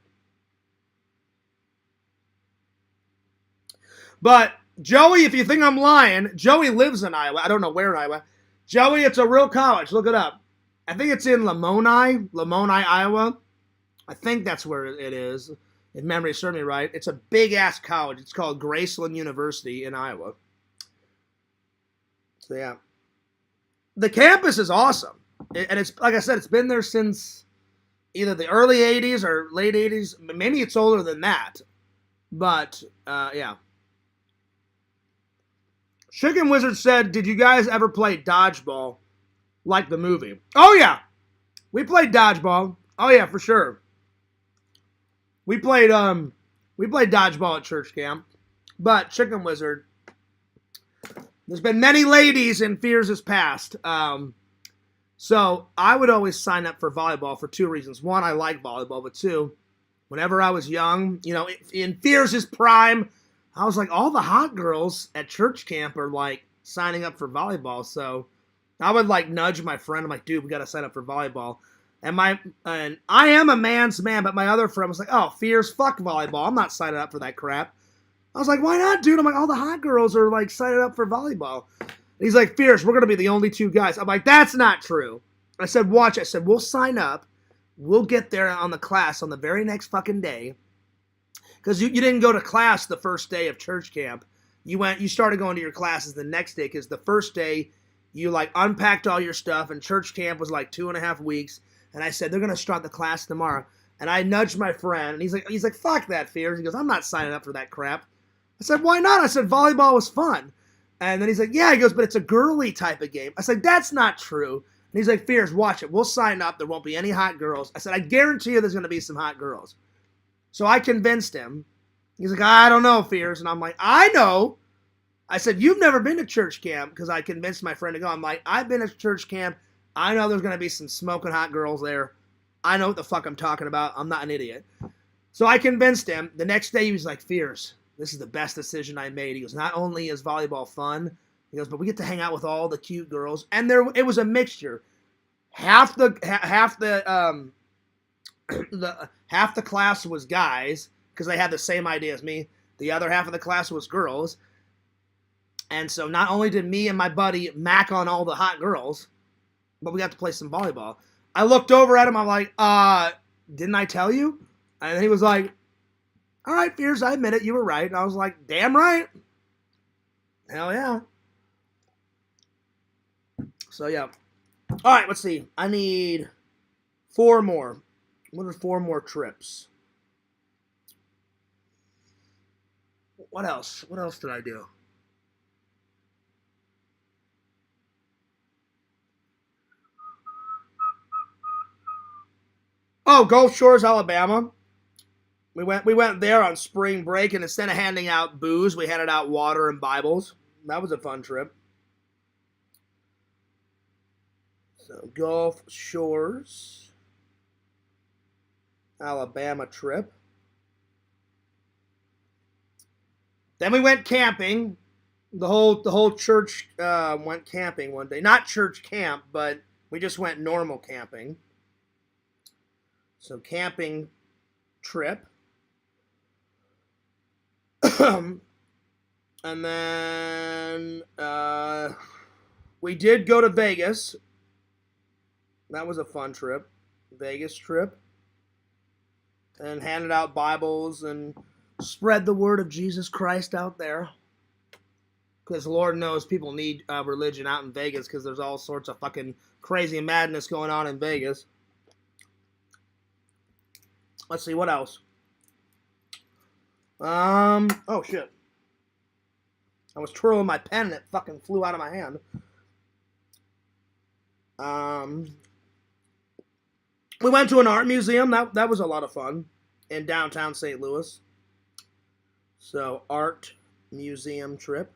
But Joey, if you think I'm lying, Joey lives in Iowa. I don't know where in Iowa. Joey, it's a real college. Look it up. I think it's in Lamoni, Iowa. I think that's where it is, if memory serves me right. It's a big-ass college. It's called Graceland University in Iowa. So, yeah. The campus is awesome. And it's, like I said, it's been there since either the early 80s or late 80s. Maybe it's older than that. But, yeah. Chicken Wizard said, did you guys ever play dodgeball like the movie? Oh, yeah. We played dodgeball. Oh, yeah, for sure. We played dodgeball at church camp. But Chicken Wizard, there's been many ladies in Fears' past. So I would always sign up for volleyball for two reasons. One, I like volleyball. But two, whenever I was young, in Fears' prime, I was like, all the hot girls at church camp are like signing up for volleyball. So I would like nudge my friend. I'm like, dude, we got to sign up for volleyball. And I am a man's man, but my other friend was like, oh, Fears, fuck volleyball. I'm not signing up for that crap. I was like, why not, dude? I'm like, all the hot girls are like signing up for volleyball. And he's like, Fears, we're going to be the only two guys. I'm like, that's not true. I said, watch. I said, we'll sign up. We'll get there on the class on the very next fucking day. Because you didn't go to class the first day of church camp. You started going to your classes the next day, because the first day you like unpacked all your stuff, and church camp was like 2.5 weeks. And I said, they're going to start the class tomorrow. And I nudged my friend, and he's like, fuck that, Fears. He goes, I'm not signing up for that crap. I said, why not? I said, volleyball was fun. And then he's like, yeah. He goes, but it's a girly type of game. I said, that's not true. And he's like, Fears, watch it. We'll sign up. There won't be any hot girls. I said, I guarantee you there's going to be some hot girls. So I convinced him. He's like, I don't know, Fears. And I'm like, I know. I said, you've never been to church camp, because I convinced my friend to go. I'm like, I've been to church camp. I know there's going to be some smoking hot girls there. I know what the fuck I'm talking about. I'm not an idiot. So I convinced him. The next day he was like, Fears, this is the best decision I made. He goes, not only is volleyball fun, he goes, but we get to hang out with all the cute girls. And it was a mixture. Half the class was guys, because they had the same idea as me. The other half of the class was girls. And so not only did me and my buddy mac on all the hot girls, but we got to play some volleyball. I looked over at him. I'm like, didn't I tell you? And he was like, all right, Fears, I admit it. You were right. And I was like, damn right. Hell yeah. So, yeah. All right, let's see. I need 4 more. What are 4 more trips? What else? What else did I do? Oh, Gulf Shores, Alabama. We went there on spring break, and instead of handing out booze, we handed out water and Bibles. That was a fun trip. So, Gulf Shores, Alabama trip. Then we went camping. The whole church went camping one day. Not church camp, but we just went normal camping. So, camping trip. And then we did go to Vegas. That was a fun trip. Vegas trip. And handed out Bibles and spread the word of Jesus Christ out there. because Lord knows people need religion out in Vegas because there's all sorts of fucking crazy madness going on in Vegas. Let's see, what else? Oh shit. I was twirling my pen and it fucking flew out of my hand. We went to an art museum. That was a lot of fun in downtown St. Louis. So, art museum trip.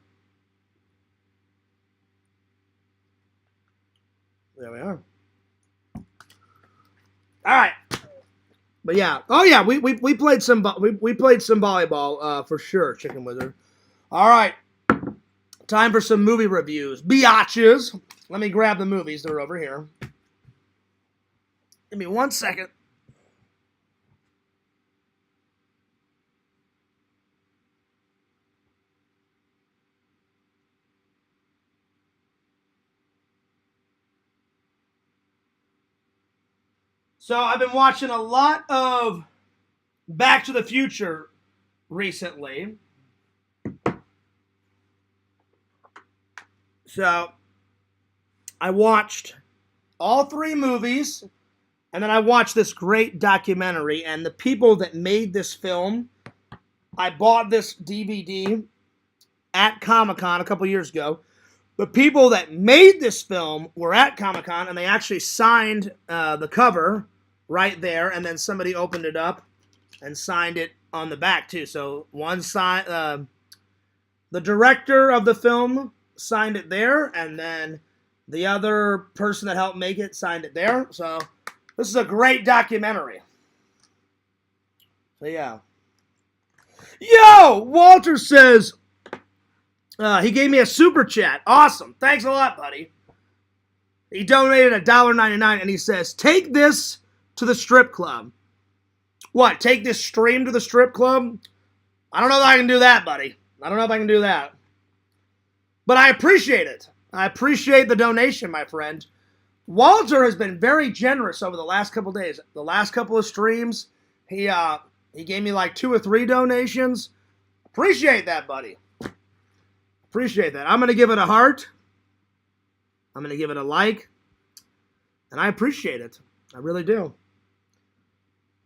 There we are. All right. But yeah. Oh yeah, we played some volleyball for sure, Chicken Wizard. All right. Time for some movie reviews. Biatches. Let me grab the movies. They're over here. Give me 1 second. So I've been watching a lot of Back to the Future recently. So I watched all 3 movies, and then I watched this great documentary, and the people that made this film, I bought this DVD at Comic-Con a couple years ago. The people that made this film were at Comic-Con, and they actually signed the cover right there, and then somebody opened it up and signed it on the back too. So one side, the director of the film signed it there, and then the other person that helped make it signed it there. So this is a great documentary. So yeah. Yo, Walter says he gave me a super chat. Awesome. Thanks a lot, buddy. He donated $1.99, and he says, take this to the strip club. What? Take this stream to the strip club? I don't know if I can do that, buddy. I don't know if I can do that. But I appreciate it. I appreciate the donation, my friend. Walter has been very generous over the last couple days. The last couple of streams, he gave me like 2 or 3 donations. Appreciate that, buddy. Appreciate that. I'm going to give it a heart. I'm going to give it a like. And I appreciate it. I really do.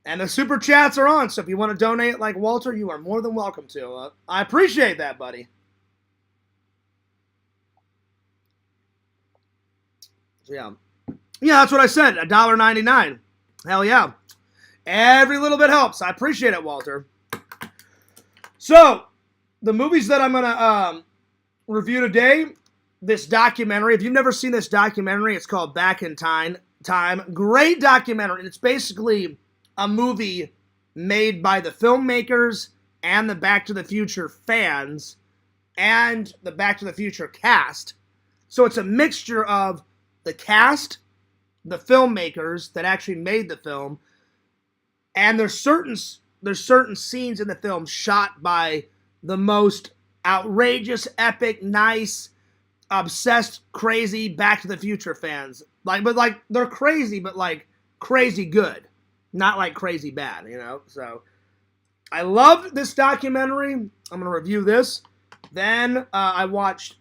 And the super chats are on, so if you want to donate like Walter, you are more than welcome to. I appreciate that, buddy. So yeah. Yeah, that's what I said. $1.99. Hell yeah. Every little bit helps. I appreciate it, Walter. So, the movies that I'm going to review today, this documentary. If you've never seen this documentary, it's called Back in Time. Great documentary. It's basically a movie made by the filmmakers and the Back to the Future fans and the Back to the Future cast. So it's a mixture of the cast, the filmmakers that actually made the film, and there's certain scenes in the film shot by the most outrageous, epic, nice, obsessed, crazy Back to the Future fans. But they're crazy, but like crazy good. Not like crazy bad, you know? So, I loved this documentary. I'm going to review this. Then, I watched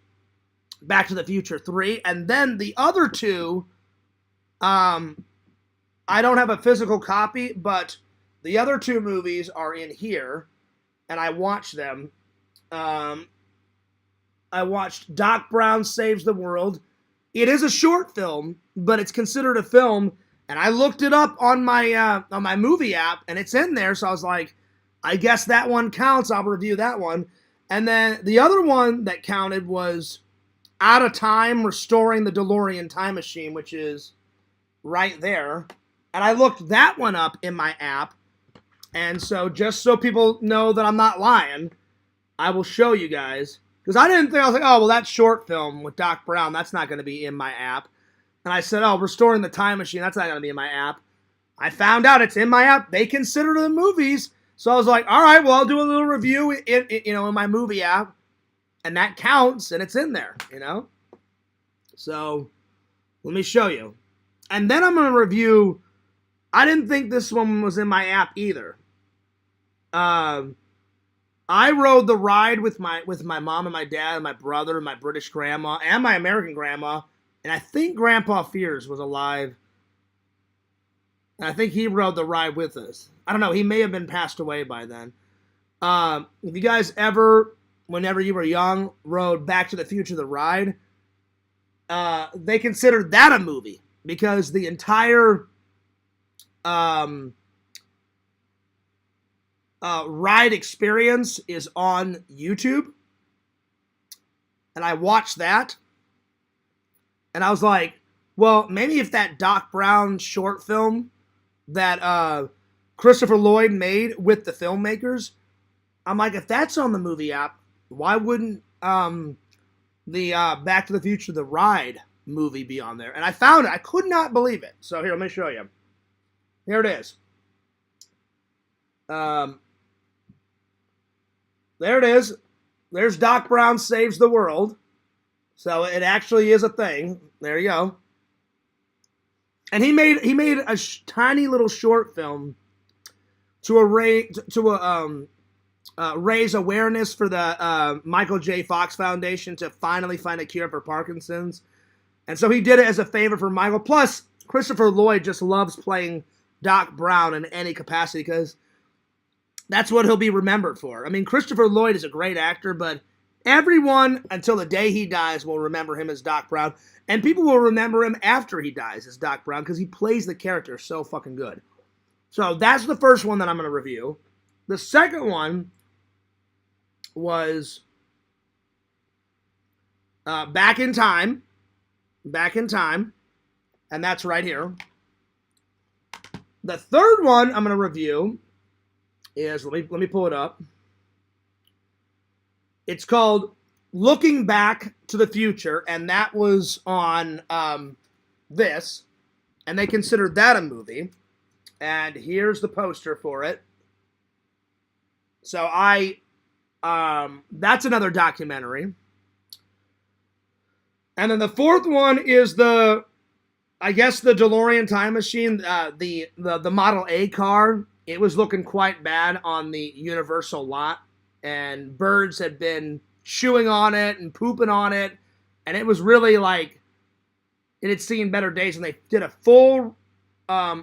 Back to the Future 3. And then the other 2, I don't have a physical copy, but the other 2 movies are in here. And I watched them. I watched Doc Brown Saves the World. It is a short film, but it's considered a film. And I looked it up on my movie app, and it's in there. So I was like, I guess that one counts. I'll review that one. And then the other one that counted was Out of Time, Restoring the DeLorean Time Machine, which is right there. And I looked that one up in my app. And so just so people know that I'm not lying, I will show you guys. Because I was like, oh, well, that short film with Doc Brown, that's not going to be in my app. And I said, oh, Restoring the Time Machine, that's not going to be in my app. I found out it's in my app. They consider them movies. So I was like, all right, well, I'll do a little review in my movie app. And that counts, and it's in there, you know? So, let me show you. And then I'm going to review, I didn't think this one was in my app either. I I rode the ride with my mom and my dad and my brother and my British grandma and my American grandma, and I think Grandpa Fears was alive. And I think he rode the ride with us. I don't know. He may have been passed away by then. If you guys ever, whenever you were young, rode Back to the Future the ride, they considered that a movie because the entire ride experience is on YouTube. And I watched that. And I was like, well, maybe if that Doc Brown short film that Christopher Lloyd made with the filmmakers, I'm like, if that's on the movie app, why wouldn't the Back to the Future the ride movie be on there? And I found it. I could not believe it. So here, let me show you. Here it is. There it is. There's Doc Brown Saves the World. So it actually is a thing. There you go. And he made a tiny little short film to raise awareness for the Michael J. Fox Foundation to finally find a cure for Parkinson's. And so he did it as a favor for Michael. Plus, Christopher Lloyd just loves playing Doc Brown in any capacity because that's what he'll be remembered for. I mean, Christopher Lloyd is a great actor, but everyone, until the day he dies, will remember him as Doc Brown. And people will remember him after he dies as Doc Brown because he plays the character so fucking good. So that's the first one that I'm going to review. The second one was Back in Time. Back in Time. And that's right here. The third one I'm going to review is, let me pull it up. It's called Looking Back to the Future, and that was on this, and they considered that a movie. And here's the poster for it. So that's another documentary. And then the fourth one is the DeLorean time machine, the Model A car. It was looking quite bad on the Universal lot, and birds had been chewing on it and pooping on it, and it was really like it had seen better days, and they did a full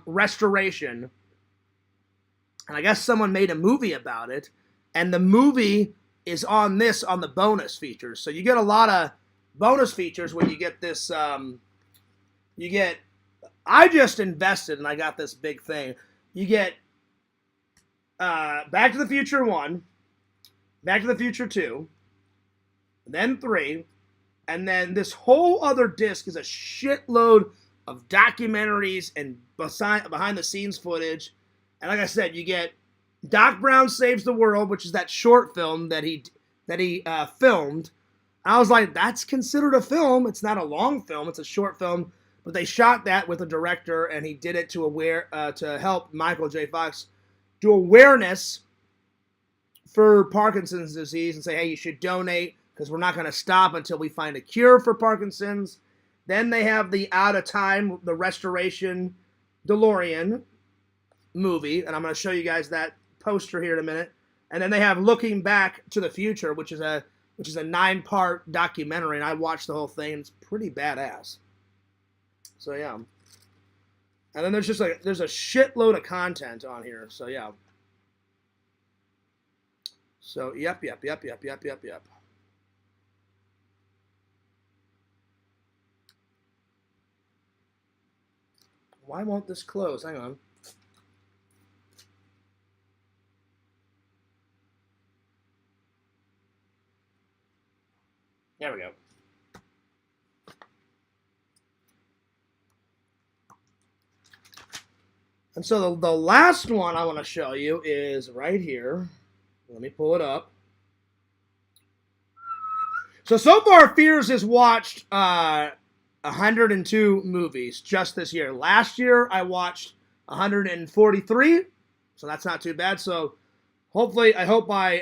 restoration, and I guess someone made a movie about it, and the movie is on the bonus features. So you get a lot of bonus features when you get this. I just invested and I got this big thing. You get Back to the Future 1, Back to the Future 2, then 3, and then this whole other disc is a shitload of documentaries and behind-the-scenes footage. And like I said, you get Doc Brown Saves the World, which is that short film that he filmed. I was like, that's considered a film. It's not a long film. It's a short film. But they shot that with a director, and he did it to help Michael J. Fox do awareness for Parkinson's disease and say, hey, you should donate because we're not going to stop until we find a cure for Parkinson's. Then they have the Out of Time, the Restoration DeLorean movie, and I'm going to show you guys that poster here in a minute. And then they have Looking Back to the Future, which is a 9-part documentary, and I watched the whole thing, and it's pretty badass. So yeah. And then there's a shitload of content on here. So yeah. So yep. Why won't this close? Hang on. There we go. And so the last one I want to show you is right here. Let me pull it up. So far, Fears has watched 102 movies just this year. Last year, I watched 143, so that's not too bad. So hopefully, I hope by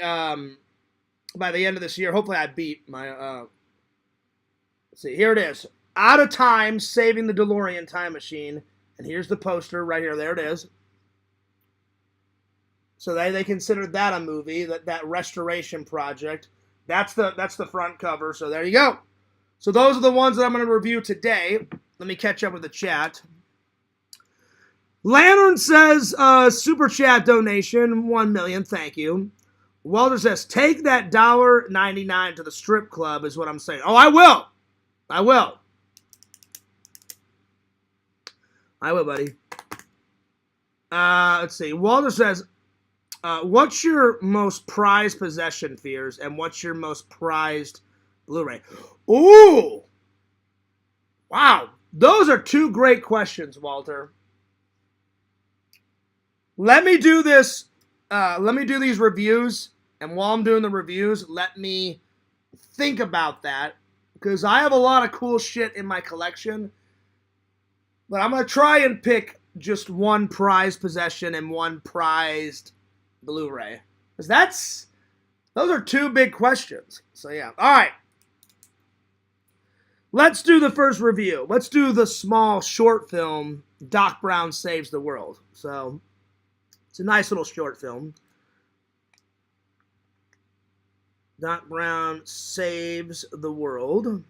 the end of this year, hopefully I beat my, let's see, here it is. Out of Time, Saving the DeLorean Time Machine. And here's the poster right here. There it is. So they considered that a movie, that restoration project. That's the front cover. So there you go. So those are the ones that I'm going to review today. Let me catch up with the chat. Lantern says, super chat donation, 1 million, thank you. Walter says, take that $1.99 to the strip club is what I'm saying. Oh, I will. I will. I will, buddy. Let's see. Walter says, what's your most prized possession, Fears, and what's your most prized Blu-ray? Ooh! Wow. Those are two great questions, Walter. Let me do this. Let me do these reviews, and while I'm doing the reviews, let me think about that, because I have a lot of cool shit in my collection, but I'm going to try and pick just one prized possession and one prized Blu-ray, because those are two big questions. So yeah. All right. Let's do the first review. Let's do the small short film, Doc Brown Saves the World. So it's a nice little short film. Doc Brown Saves the World.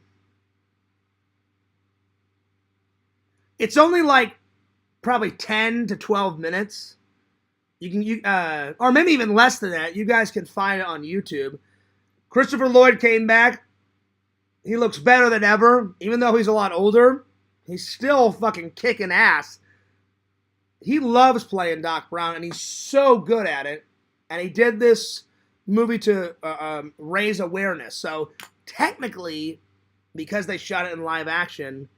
It's only like probably 10 to 12 minutes. Or maybe even less than that. You guys can find it on YouTube. Christopher Lloyd came back. He looks better than ever. Even though he's a lot older, he's still fucking kicking ass. He loves playing Doc Brown, and he's so good at it. And he did this movie to raise awareness. So technically, because they shot it in live action,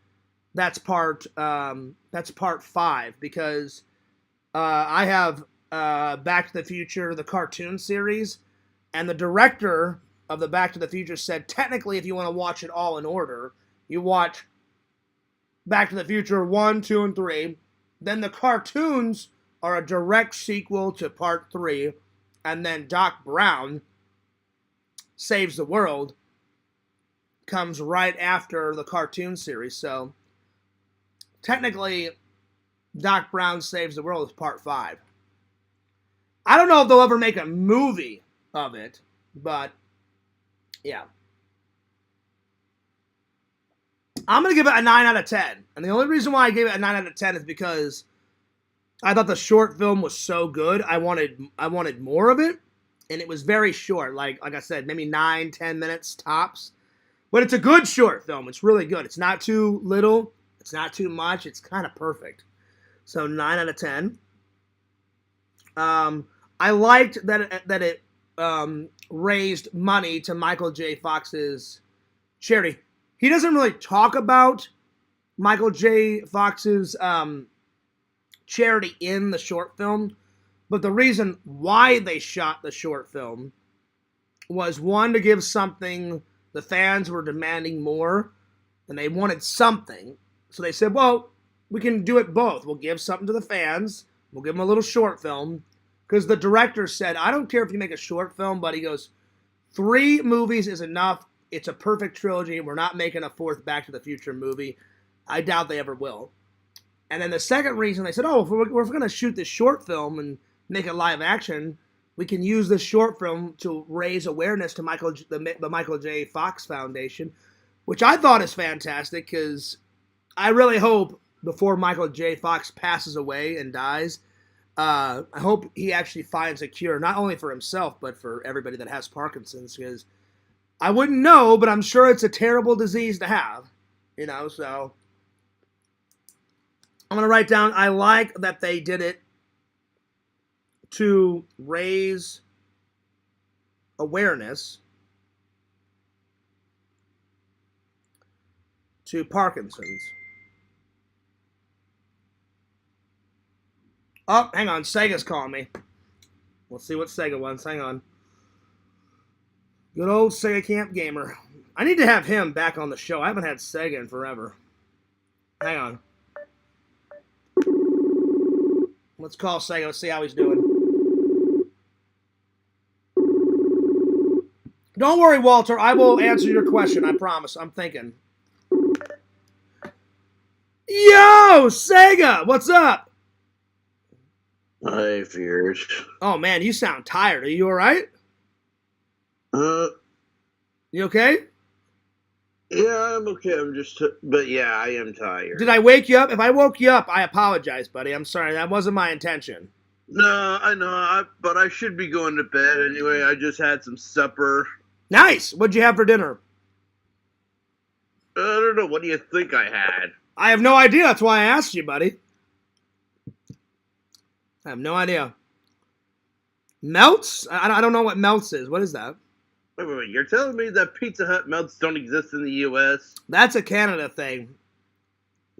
that's part 5. Because I have Back to the Future, the cartoon series, and the director of the Back to the Future said, technically, if you want to watch it all in order, you watch Back to the Future 1, 2, and 3. Then the cartoons are a direct sequel to part 3. And then Doc Brown Saves the World comes right after the cartoon series. So, technically, Doc Brown Saves the World is part 5. I don't know if they'll ever make a movie of it, but yeah. I'm going to give it a 9 out of 10. And the only reason why I gave it a 9 out of 10 is because I thought the short film was so good. I wanted more of it. And it was very short. Like I said, maybe 9-10 minutes tops. But it's a good short film. It's really good. It's not too little. It's not too much. It's kind of perfect. So 9 out of 10. I liked that it raised money to Michael J. Fox's charity. He doesn't really talk about Michael J. Fox's charity in the short film, but the reason why they shot the short film was, one, to give something. The fans were demanding more, and they wanted something. So they said, well, we can do it both. We'll give something to the fans. We'll give them a little short film. Because the director said, I don't care if you make a short film, but he goes, 3 movies is enough. It's a perfect trilogy. We're not making a 4th Back to the Future movie. I doubt they ever will. And then the second reason, they said, oh, if we're going to shoot this short film and make it live action, we can use this short film to raise awareness to the Michael J. Fox Foundation, which I thought is fantastic, because I really hope before Michael J. Fox passes away and dies, I hope he actually finds a cure, not only for himself, but for everybody that has Parkinson's, because I wouldn't know, but I'm sure it's a terrible disease to have, so I'm going to write down, I like that they did it to raise awareness to Parkinson's. Oh, hang on. Sega's calling me. We'll see what Sega wants. Hang on. Good old Sega Camp Gamer. I need to have him back on the show. I haven't had Sega in forever. Hang on. Let's call Sega. Let's see how he's doing. Don't worry, Walter. I will answer your question. I promise. I'm thinking. Yo, Sega! What's up? Hi, Fears. Oh man, you sound tired. Are you all right? Uh, You okay? yeah, I'm okay. But yeah, I am Did tired. I wake you up? If I woke you up, I apologize, buddy. I'm sorry. That wasn't my intention. No, I know, but I should be going to bed anyway. I just had some supper. Nice. What'd you have for dinner? I don't know. What do you think I had? I have no idea. That's why I asked you, buddy. I have no idea. Melts? I don't know what melts is. What is that? Wait. You're telling me that Pizza Hut melts don't exist in the U.S.? That's a Canada thing.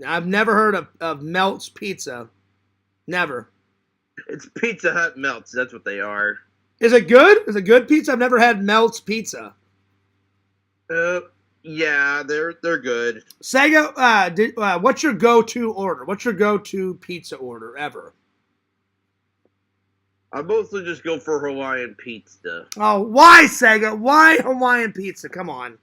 I've never heard of Melts Pizza. Never. It's Pizza Hut melts. That's what they are. Is it good? Is it good pizza? I've never had Melts Pizza. Uh, yeah, they're good. Sega, what's your go-to order? What's your go-to pizza order ever? I mostly just go for Hawaiian pizza. Oh, why, Sega? Why Hawaiian pizza? Come on.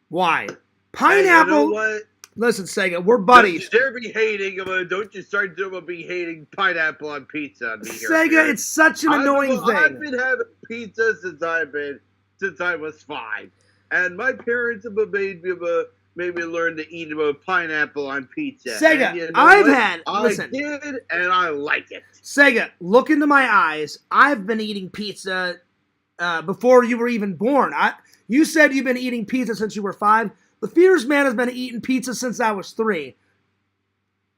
Why? Pineapple. Hey, you know what? Listen, Sega, we're buddies. Don't you dare be hating. Don't you start doing be hating pineapple on pizza on me here. Sega, it's such an annoying thing. I've been having pizza since I was 5, and my parents have made me learn to eat pineapple on pizza. Sega, and you know I did, and I like it. Sega, look into my eyes. I've been eating pizza before you were even born. You said you've been eating pizza since you were 5. The Fears man has been eating pizza since I was 3.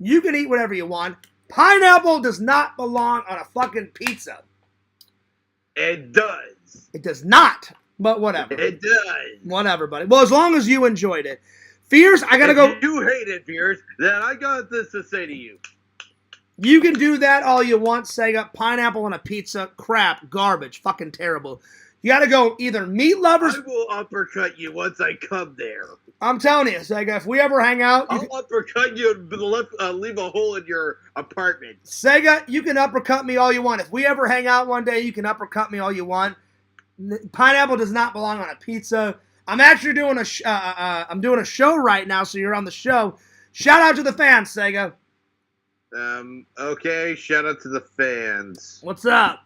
You can eat whatever you want. Pineapple does not belong on a fucking pizza. It does. It does not. But whatever. It does. Whatever, buddy. Well, as long as you enjoyed it. Fears, I gotta go. If you hate it, Fears, then I got this to say to you. You can do that all you want, Sega. Pineapple on a pizza, crap, garbage, fucking terrible. You gotta go either meat lovers. I will uppercut you once I come there. I'm telling you, Sega, if we ever hang out... I'll uppercut you and leave a hole in your apartment. Sega, you can uppercut me all you want. If we ever hang out one day, you can uppercut me all you want. Pineapple does not belong on a pizza. I'm actually doing I'm doing a show right now, so you're on the show. Shout out to the fans, Sega. Okay, shout out to the fans. What's up?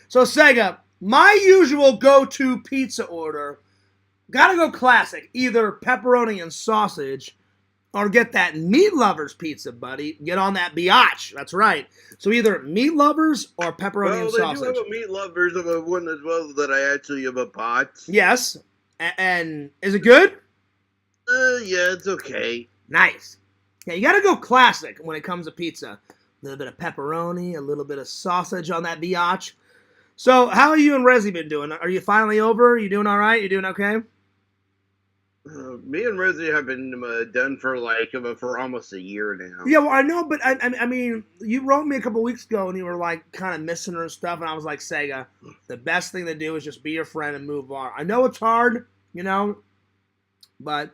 So, Sega, my usual go-to pizza order, gotta go classic. Either pepperoni and sausage, or get that meat lovers pizza, buddy. Get on that biatch. That's right. So either meat lovers or pepperoni and sausage. Well, they do have a meat lovers of a one as well that I actually have a pot. Yes. And is it good? Yeah, it's okay. Nice. Yeah, you gotta go classic when it comes to pizza. A little bit of pepperoni, a little bit of sausage on that biatch. So, how are you and Resi been doing? Are you finally over? You doing all right? You doing okay? Me and Resi have been done for almost a year now. Yeah, well, I know, but I mean, you wrote me a couple weeks ago and you were like kind of missing her and stuff, and I was like, Sega, the best thing to do is just be your friend and move on. I know it's hard, but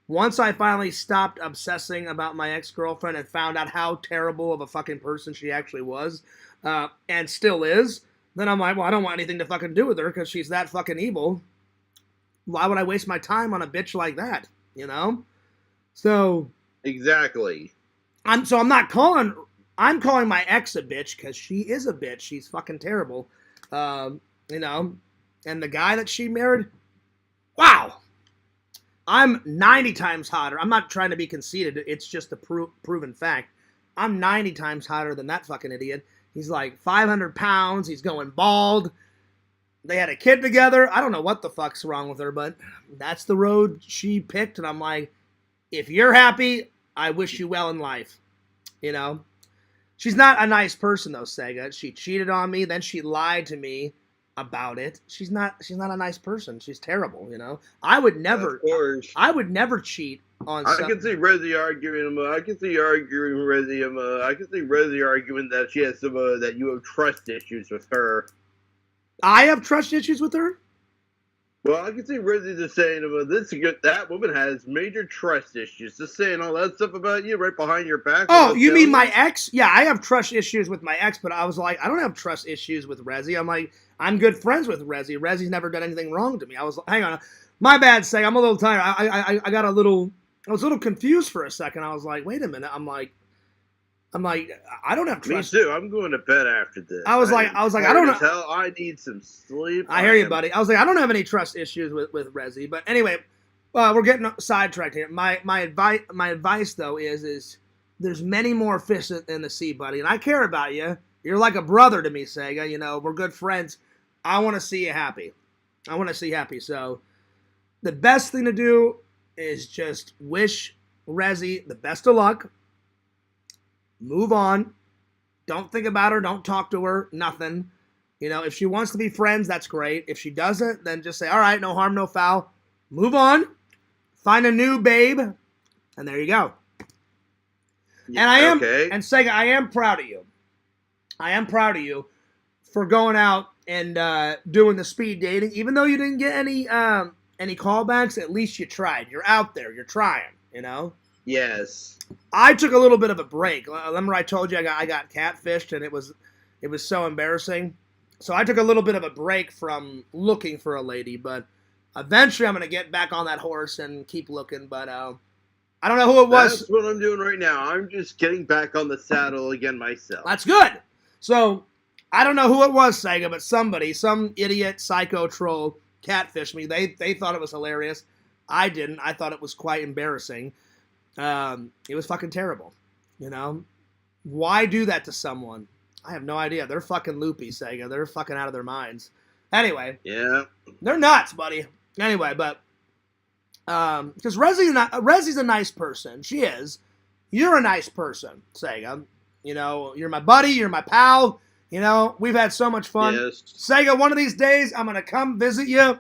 once I finally stopped obsessing about my ex-girlfriend and found out how terrible of a fucking person she actually was, and still is, then I'm like, well, I don't want anything to fucking do with her because she's that fucking evil. Why would I waste my time on a bitch like that? So exactly. I'm calling my ex a bitch because she is a bitch. She's fucking terrible. And the guy that she married, wow. I'm 90 times hotter. I'm not trying to be conceited. It's just a proven fact. I'm 90 times hotter than that fucking idiot. He's like 500 pounds. He's going bald. They had a kid together. I don't know what the fuck's wrong with her, but that's the road she picked. And I'm like, if you're happy, I wish you well in life. She's not a nice person though, Sega. She cheated on me. Then she lied to me about it. She's not a nice person. She's terrible. I would never. Of course. I would never cheat on. I can see Resi arguing. I can see Resi arguing that she has some that you have trust issues with her. I have trust issues with her? Well, I can see Rizzy just saying that woman has major trust issues. Just saying all that stuff about you right behind your back. Oh, you mean my ex? Yeah, I have trust issues with my ex, but I was like, I don't have trust issues with Rezzy. I'm like, I'm good friends with Rezzy. Rezzy's never done anything wrong to me. I was like, hang on. My bad, Say. I'm a little tired. I was a little confused for a second. I was like, wait a minute. I'm like, I'm like, I don't have trust. Me too. I'm going to bed after this. I was like, I don't know. Hell, I need some sleep. I hear you, buddy. I was like, I don't have any trust issues with Resi, but anyway, we're getting sidetracked here. My advice though is there's many more fish in the sea, buddy, and I care about you. You're like a brother to me, Sega. You know, we're good friends. I want to see you happy. So the best thing to do is just wish Resi the best of luck. Move on. Don't think about her. Don't talk to her. Nothing. You know, if she wants to be friends, that's great. If she doesn't, then just say, all right, no harm, no foul. Move on. Find a new babe. And there you go. Yeah, and and Sega, I am proud of you. I am proud of you for going out and doing the speed dating. Even though you didn't get any callbacks, at least you tried. You're out there. You're trying, you know? Yes. I took a little bit of a break. Remember I told you I got catfished and it was so embarrassing. So I took a little bit of a break from looking for a lady, but eventually I'm going to get back on that horse and keep looking, but I don't know who it was. That's what I'm doing right now. I'm just getting back on the saddle again myself. That's good. So I don't know who it was, Sega, but somebody, some idiot psycho troll catfished me. They thought it was hilarious. I didn't. I thought it was quite embarrassing. It was fucking terrible, you know? Why do that to someone? I have no idea. They're fucking loopy, Sega. They're fucking out of their minds. Anyway. Yeah. They're nuts, buddy. Anyway, but, because Resi's a nice person. She is. You're a nice person, Sega. You know, you're my buddy. You're my pal. You know, we've had so much fun. Yes. Sega, one of these days, I'm going to come visit you.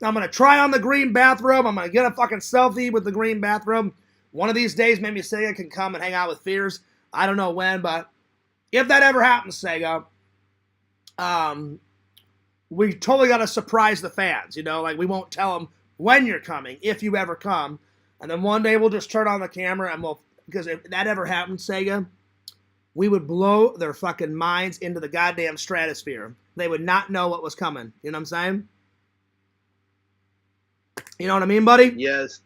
I'm going to try on the green bathrobe. I'm going to get a fucking selfie with the green bathrobe. One of these days, maybe Sega can come and hang out with Fears. I don't know when, but if that ever happens, Sega, we totally got to surprise the fans. You know, like we won't tell them when you're coming, if you ever come. And then one day we'll just turn on the camera and because if that ever happens, Sega, we would blow their fucking minds into the goddamn stratosphere. They would not know what was coming. You know what I'm saying? You know what I mean, buddy? Yes.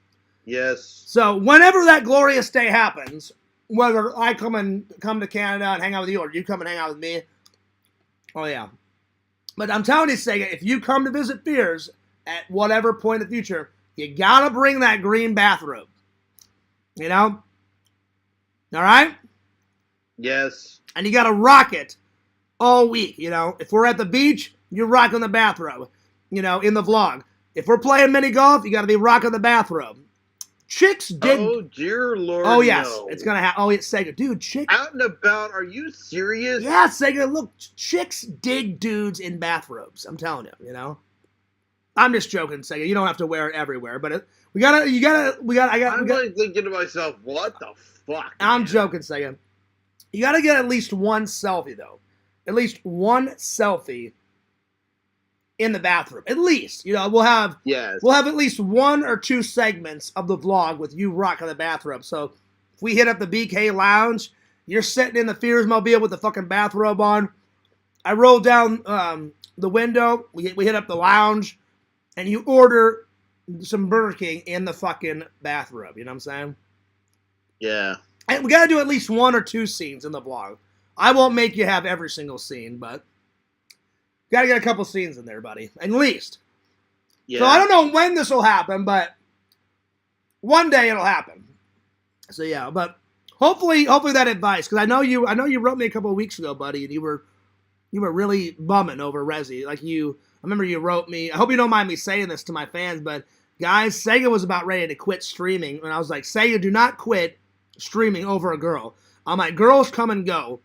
Yes. So whenever that glorious day happens, whether I come to Canada and hang out with you or you come and hang out with me, oh yeah. But I'm telling you, Sega, if you come to visit Fears at whatever point in the future, you gotta bring that green bathrobe. You know? All right? Yes. And you gotta rock it all week, you know? If we're at the beach, you're rocking the bathrobe, you know, in the vlog. If we're playing mini golf, you gotta be rocking the bathrobe. Chicks dig. Oh dear Lord! Oh yes, no. it's gonna happen. Oh, it's Sega, dude. Chicks out and about. Are you serious? Yeah, Sega. Look, chicks dig dudes in bathrobes. I'm telling you. You know. I'm just joking, Sega. You don't have to wear it everywhere, but I got. I'm like thinking to myself, what the fuck? I'm joking, Sega. You got to get at least one selfie though. At least one selfie in the bathroom. At least, you know, we'll have at least one or two segments of the vlog with you rocking the bathrobe. So if we hit up the BK Lounge, you're sitting in the Fears Mobile with the fucking bathrobe on. I roll down the window. We hit up the lounge, and you order some Burger King in the fucking bathrobe. You know what I'm saying? Yeah. And we got to do at least one or two scenes in the vlog. I won't make you have every single scene, but got to get a couple scenes in there, buddy. At least. Yeah. So I don't know when this will happen, but one day it'll happen. So yeah, but hopefully that advice, because I know you wrote me a couple of weeks ago, buddy, and you were really bumming over Resi. Like I remember you wrote me. I hope you don't mind me saying this to my fans, but guys, Sega was about ready to quit streaming, and I was like, Sega, do not quit streaming over a girl. I'm like, girls come and go.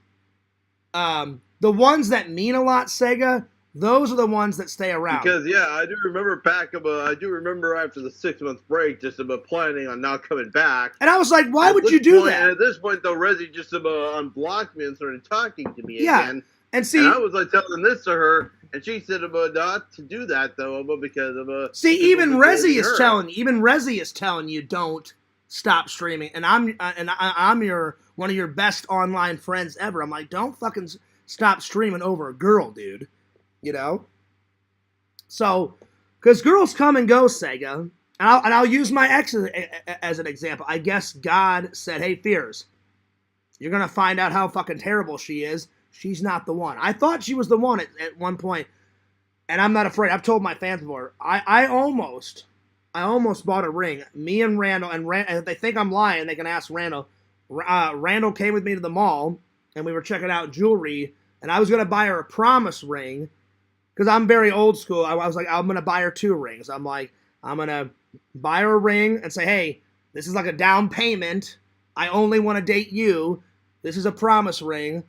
The ones that mean a lot, Sega, those are the ones that stay around. Because I do remember after the 6-month break, just about planning on not coming back. And I was like, why would you do that? At this point, though, Resi just about unblocked me and started talking to me again. And see, and I was like telling this to her, and she said about not to do that though, but because of even Resi is telling you don't stop streaming, and I'm one of your best online friends ever. I'm like, don't fucking stop streaming over a girl, dude. You know? So, because girls come and go, Sega, and I'll use my ex as an example. I guess God said, hey, Fears, You're going to find out how fucking terrible she is. She's not the one. I thought she was the one at one point, and I'm not afraid. I've told my fans before. I almost bought a ring. Me and Randall, and if they think I'm lying, they can ask Randall. Randall came with me to the mall, and we were checking out jewelry, and I was going to buy her a promise ring, because I'm very old school. I was like, I'm going to buy her 2 rings. I'm like, I'm going to buy her a ring and say, hey, this is like a down payment. I only want to date you. This is a promise ring.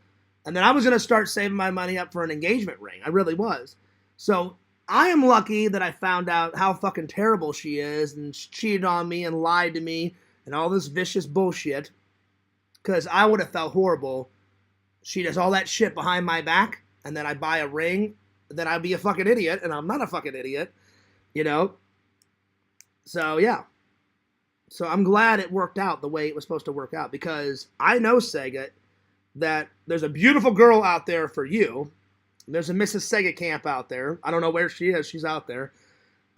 And then I was going to start saving my money up for an engagement ring. I really was. So I am lucky that I found out how fucking terrible she is and she cheated on me and lied to me and all this vicious bullshit. Because I would have felt horrible. She does all that shit behind my back, and then I buy a ring, then I'd be a fucking idiot, and I'm not a fucking idiot, you know? So, yeah. So I'm glad it worked out the way it was supposed to work out, because I know, Sega, that there's a beautiful girl out there for you. There's a Mrs. Sega Camp out there. I don't know where she is. She's out there.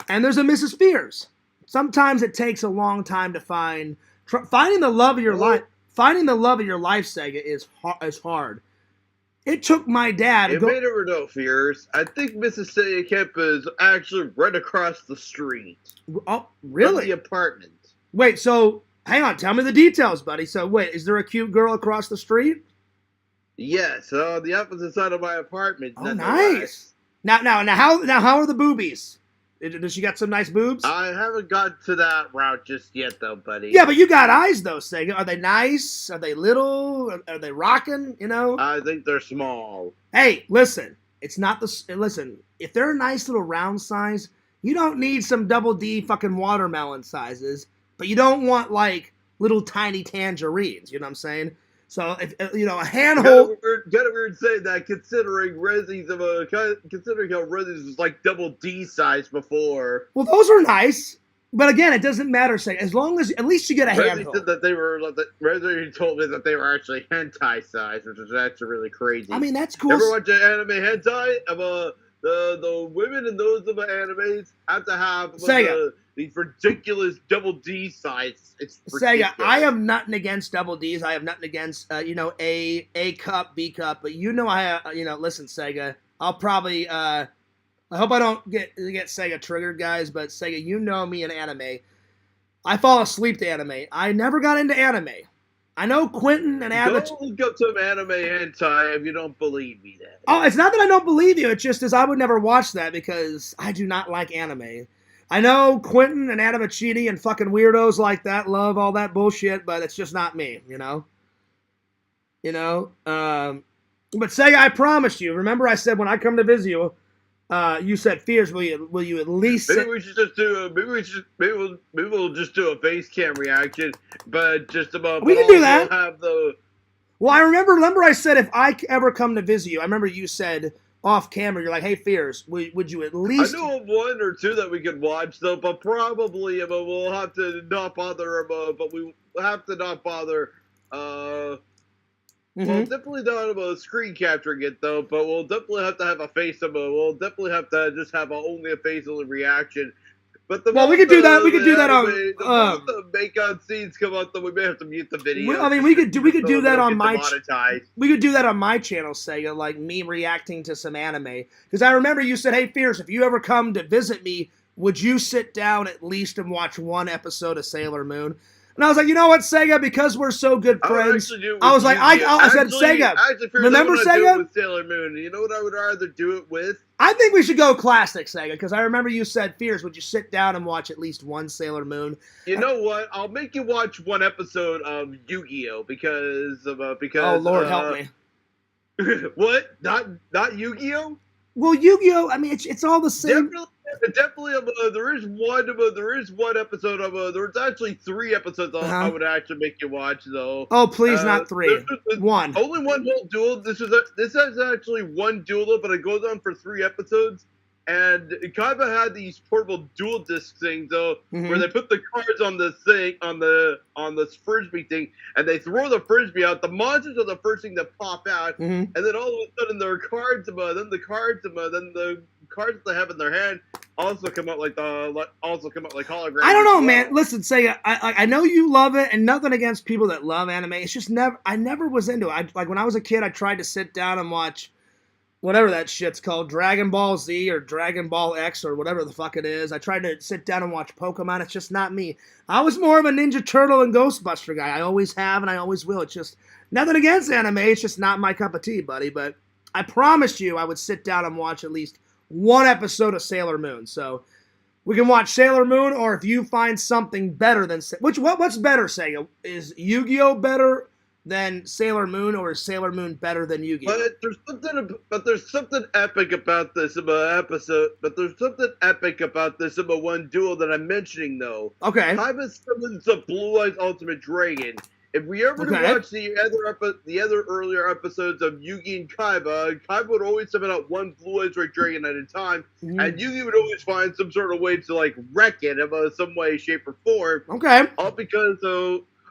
And there's a Mrs. Spears. Sometimes it takes a long time to find. Finding the love of your life. Finding the love of your life, Sega, is hard. It took my dad. You may never know, Fears. I think Mrs. Sega Camp is actually right across the street. Oh, really? From the apartment. Wait, so hang on. Tell me the details, buddy. So wait, is there a cute girl across the street? Yes, on the opposite side of my apartment. Oh, nice. Now, how are the boobies? Does she got some nice boobs? I haven't got to that route just yet, though, buddy. Yeah, but you got eyes, though, Sega. Are they nice? Are they little? Are they rocking? You know? I think they're small. Hey, listen. It's not the... Listen, if they're a nice little round size, you don't need some double D fucking watermelon sizes, but you don't want, like, little tiny tangerines. You know what I'm saying? So, if a handhold... Kind of weird saying that, considering how Rezzy's was like double D size before. Well, those are nice, but again, it doesn't matter. Say, as long as at least you get a handhold. Said that they were. Rezzy told me that they were actually hentai size, which is actually really crazy. I mean, that's cool. Ever watch an anime hentai? The women in those of the animes have to have these ridiculous double D size. It's ridiculous. Sega, I have nothing against double Ds. I have nothing against A cup, B cup. But listen, Sega, I'll probably I hope I don't get Sega triggered, guys. But Sega, you know me in anime. I fall asleep to anime. I never got into anime. I know Quentin and Avatar. Don't look up some anime hentai if you don't believe me. Then. Oh, it's not that I don't believe you. It's just as I would never watch that because I do not like anime. I know Quentin and Adamachidi and fucking weirdos like that love all that bullshit, but it's just not me, you know? But Sega, I promised you. Remember I said when I come to visit you, you said, Fears, will you at least... Maybe we should just do maybe we'll just do a face cam reaction, but just about... We can do that. Well, I remember I said if I ever come to visit you, I remember you said... off camera, you're like, hey, Fears, would you at least... I know of 1 or 2 that we could watch, though, but probably we'll have to not bother but we have to not bother, well, definitely not about screen capturing it, though, but we'll definitely have to have a face of we'll definitely have to just have only a face-only reaction. But we could do that. We could do that on. The make-on scenes come out, though we may have to mute the video. I mean, we could do that on my. We could do that on my channel, Sega, like me reacting to some anime. Because I remember you said, "Hey, Fierce, if you ever come to visit me, would you sit down at least and watch 1 episode of Sailor Moon?" And I was like, you know what, Sega? Because we're so good friends, I said, Sega. Remember Sega? With Sailor Moon, you know what I would rather do it with? I think we should go classic, Sega, because I remember you said, Fierce, would you sit down and watch at least 1 Sailor Moon? You know what? I'll make you watch 1 episode of Yu-Gi-Oh! because. Oh, Lord, help me. What? Not Yu-Gi-Oh? Well, Yu-Gi-Oh! I mean, it's all the same. Definitely, there is one episode of there's actually 3 episodes I would actually make you watch though. Oh, please, not 3. 1. Only 1 whole duel. This is actually 1 duel, but it goes on for 3 episodes. And Kaiba had these portable dual disc things though, where they put the cards on the thing on the frisbee thing, and they throw the frisbee out. The monsters are the first thing that pop out, and then all of a sudden there are cards, then the cards they have in their hand also come out like holograms. I don't know, as well. man. Listen, Sega, I know you love it, and nothing against people that love anime. It's just I never was into it. Like when I was a kid, I tried to sit down and watch whatever that shit's called, Dragon Ball Z or Dragon Ball X or whatever the fuck it is. I tried to sit down and watch Pokemon. It's just not me. I was more of a Ninja Turtle and Ghostbuster guy. I always have and I always will. It's just nothing against anime. It's just not my cup of tea, buddy. But I promised you I would sit down and watch at least one episode of Sailor Moon. So we can watch Sailor Moon, or if you find something better than what's better, Sega? Is Yu-Gi-Oh better than Sailor Moon, or is Sailor Moon better than Yu-Gi-Oh? But there's something epic about this episode. But there's something epic about this one duel that I'm mentioning, though. Okay. Kaiba summons the Blue Eyes Ultimate Dragon. If we ever watch the other earlier episodes of Yugi and Kaiba would always summon out one Blue Eyes Red Dragon at a time, and Yugi would always find some sort of way to like wreck it in some way, shape, or form. Okay. All because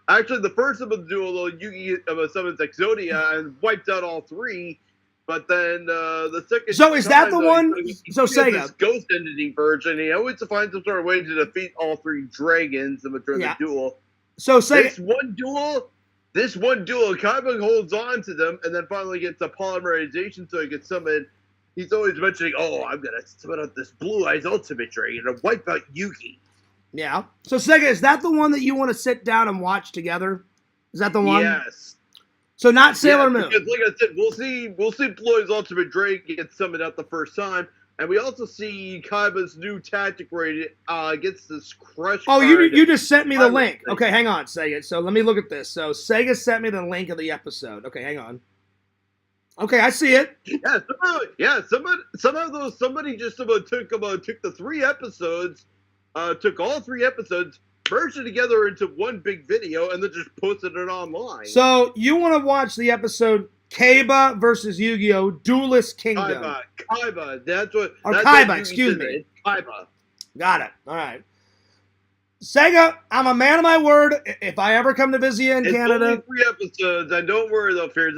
actually the first of the duel, though, Yugi summons Exodia and wipes out all three. But then the second. So is that the one? So Sega, this ghost entity version. He always finds some sort of way to defeat all three dragons during the duel. So say this one duel, Kaiba holds on to them and then finally gets a polymerization so he can summon. He's always mentioning, I'm going to summon out this Blue Eyes Ultimate Dragon and wipe out Yugi. Yeah. So Sega, is that the one that you want to sit down and watch together? Is that the one? Yes. So not Sailor Moon. Because like I said, we'll see Blue Eyes Ultimate Dragon get summoned out the first time. And we also see Kaiba's new tactic where he gets this crush. Oh, you just sent me the link. Okay, hang on, Sega. So let me look at this. So Sega sent me the link of the episode. Okay, hang on. Okay, I see it. Somebody just took the 3 episodes, took all 3 episodes, merged it together into one big video, and then just posted it online. So you want to watch the episode Kaiba versus Yu-Gi-Oh! Duelist Kingdom. Kaiba. That's what. Kaiba, excuse me. Kaiba. Got it. All right. Sega, I'm a man of my word. If I ever come to visit you in Canada. It's only 3 episodes, and don't worry though, Fears.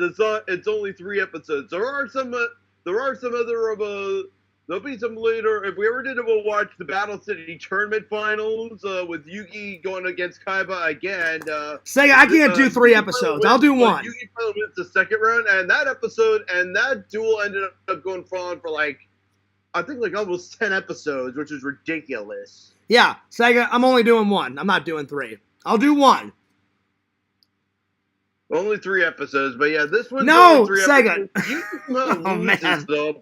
It's only 3 episodes. There are some other. There'll be some later. If we ever did, we'll watch the Battle City Tournament Finals with Yugi going against Kaiba again. Sega, I can't do 3 episodes. I'll do 1. Yugi finally wins the second round, and that episode and that duel ended up going on for I think almost 10 episodes, which is ridiculous. Yeah, Sega, I'm only doing 1. I'm not doing 3. I'll do 1. Only 3 episodes, but yeah, this one's no, only 3 Sega. Oh man!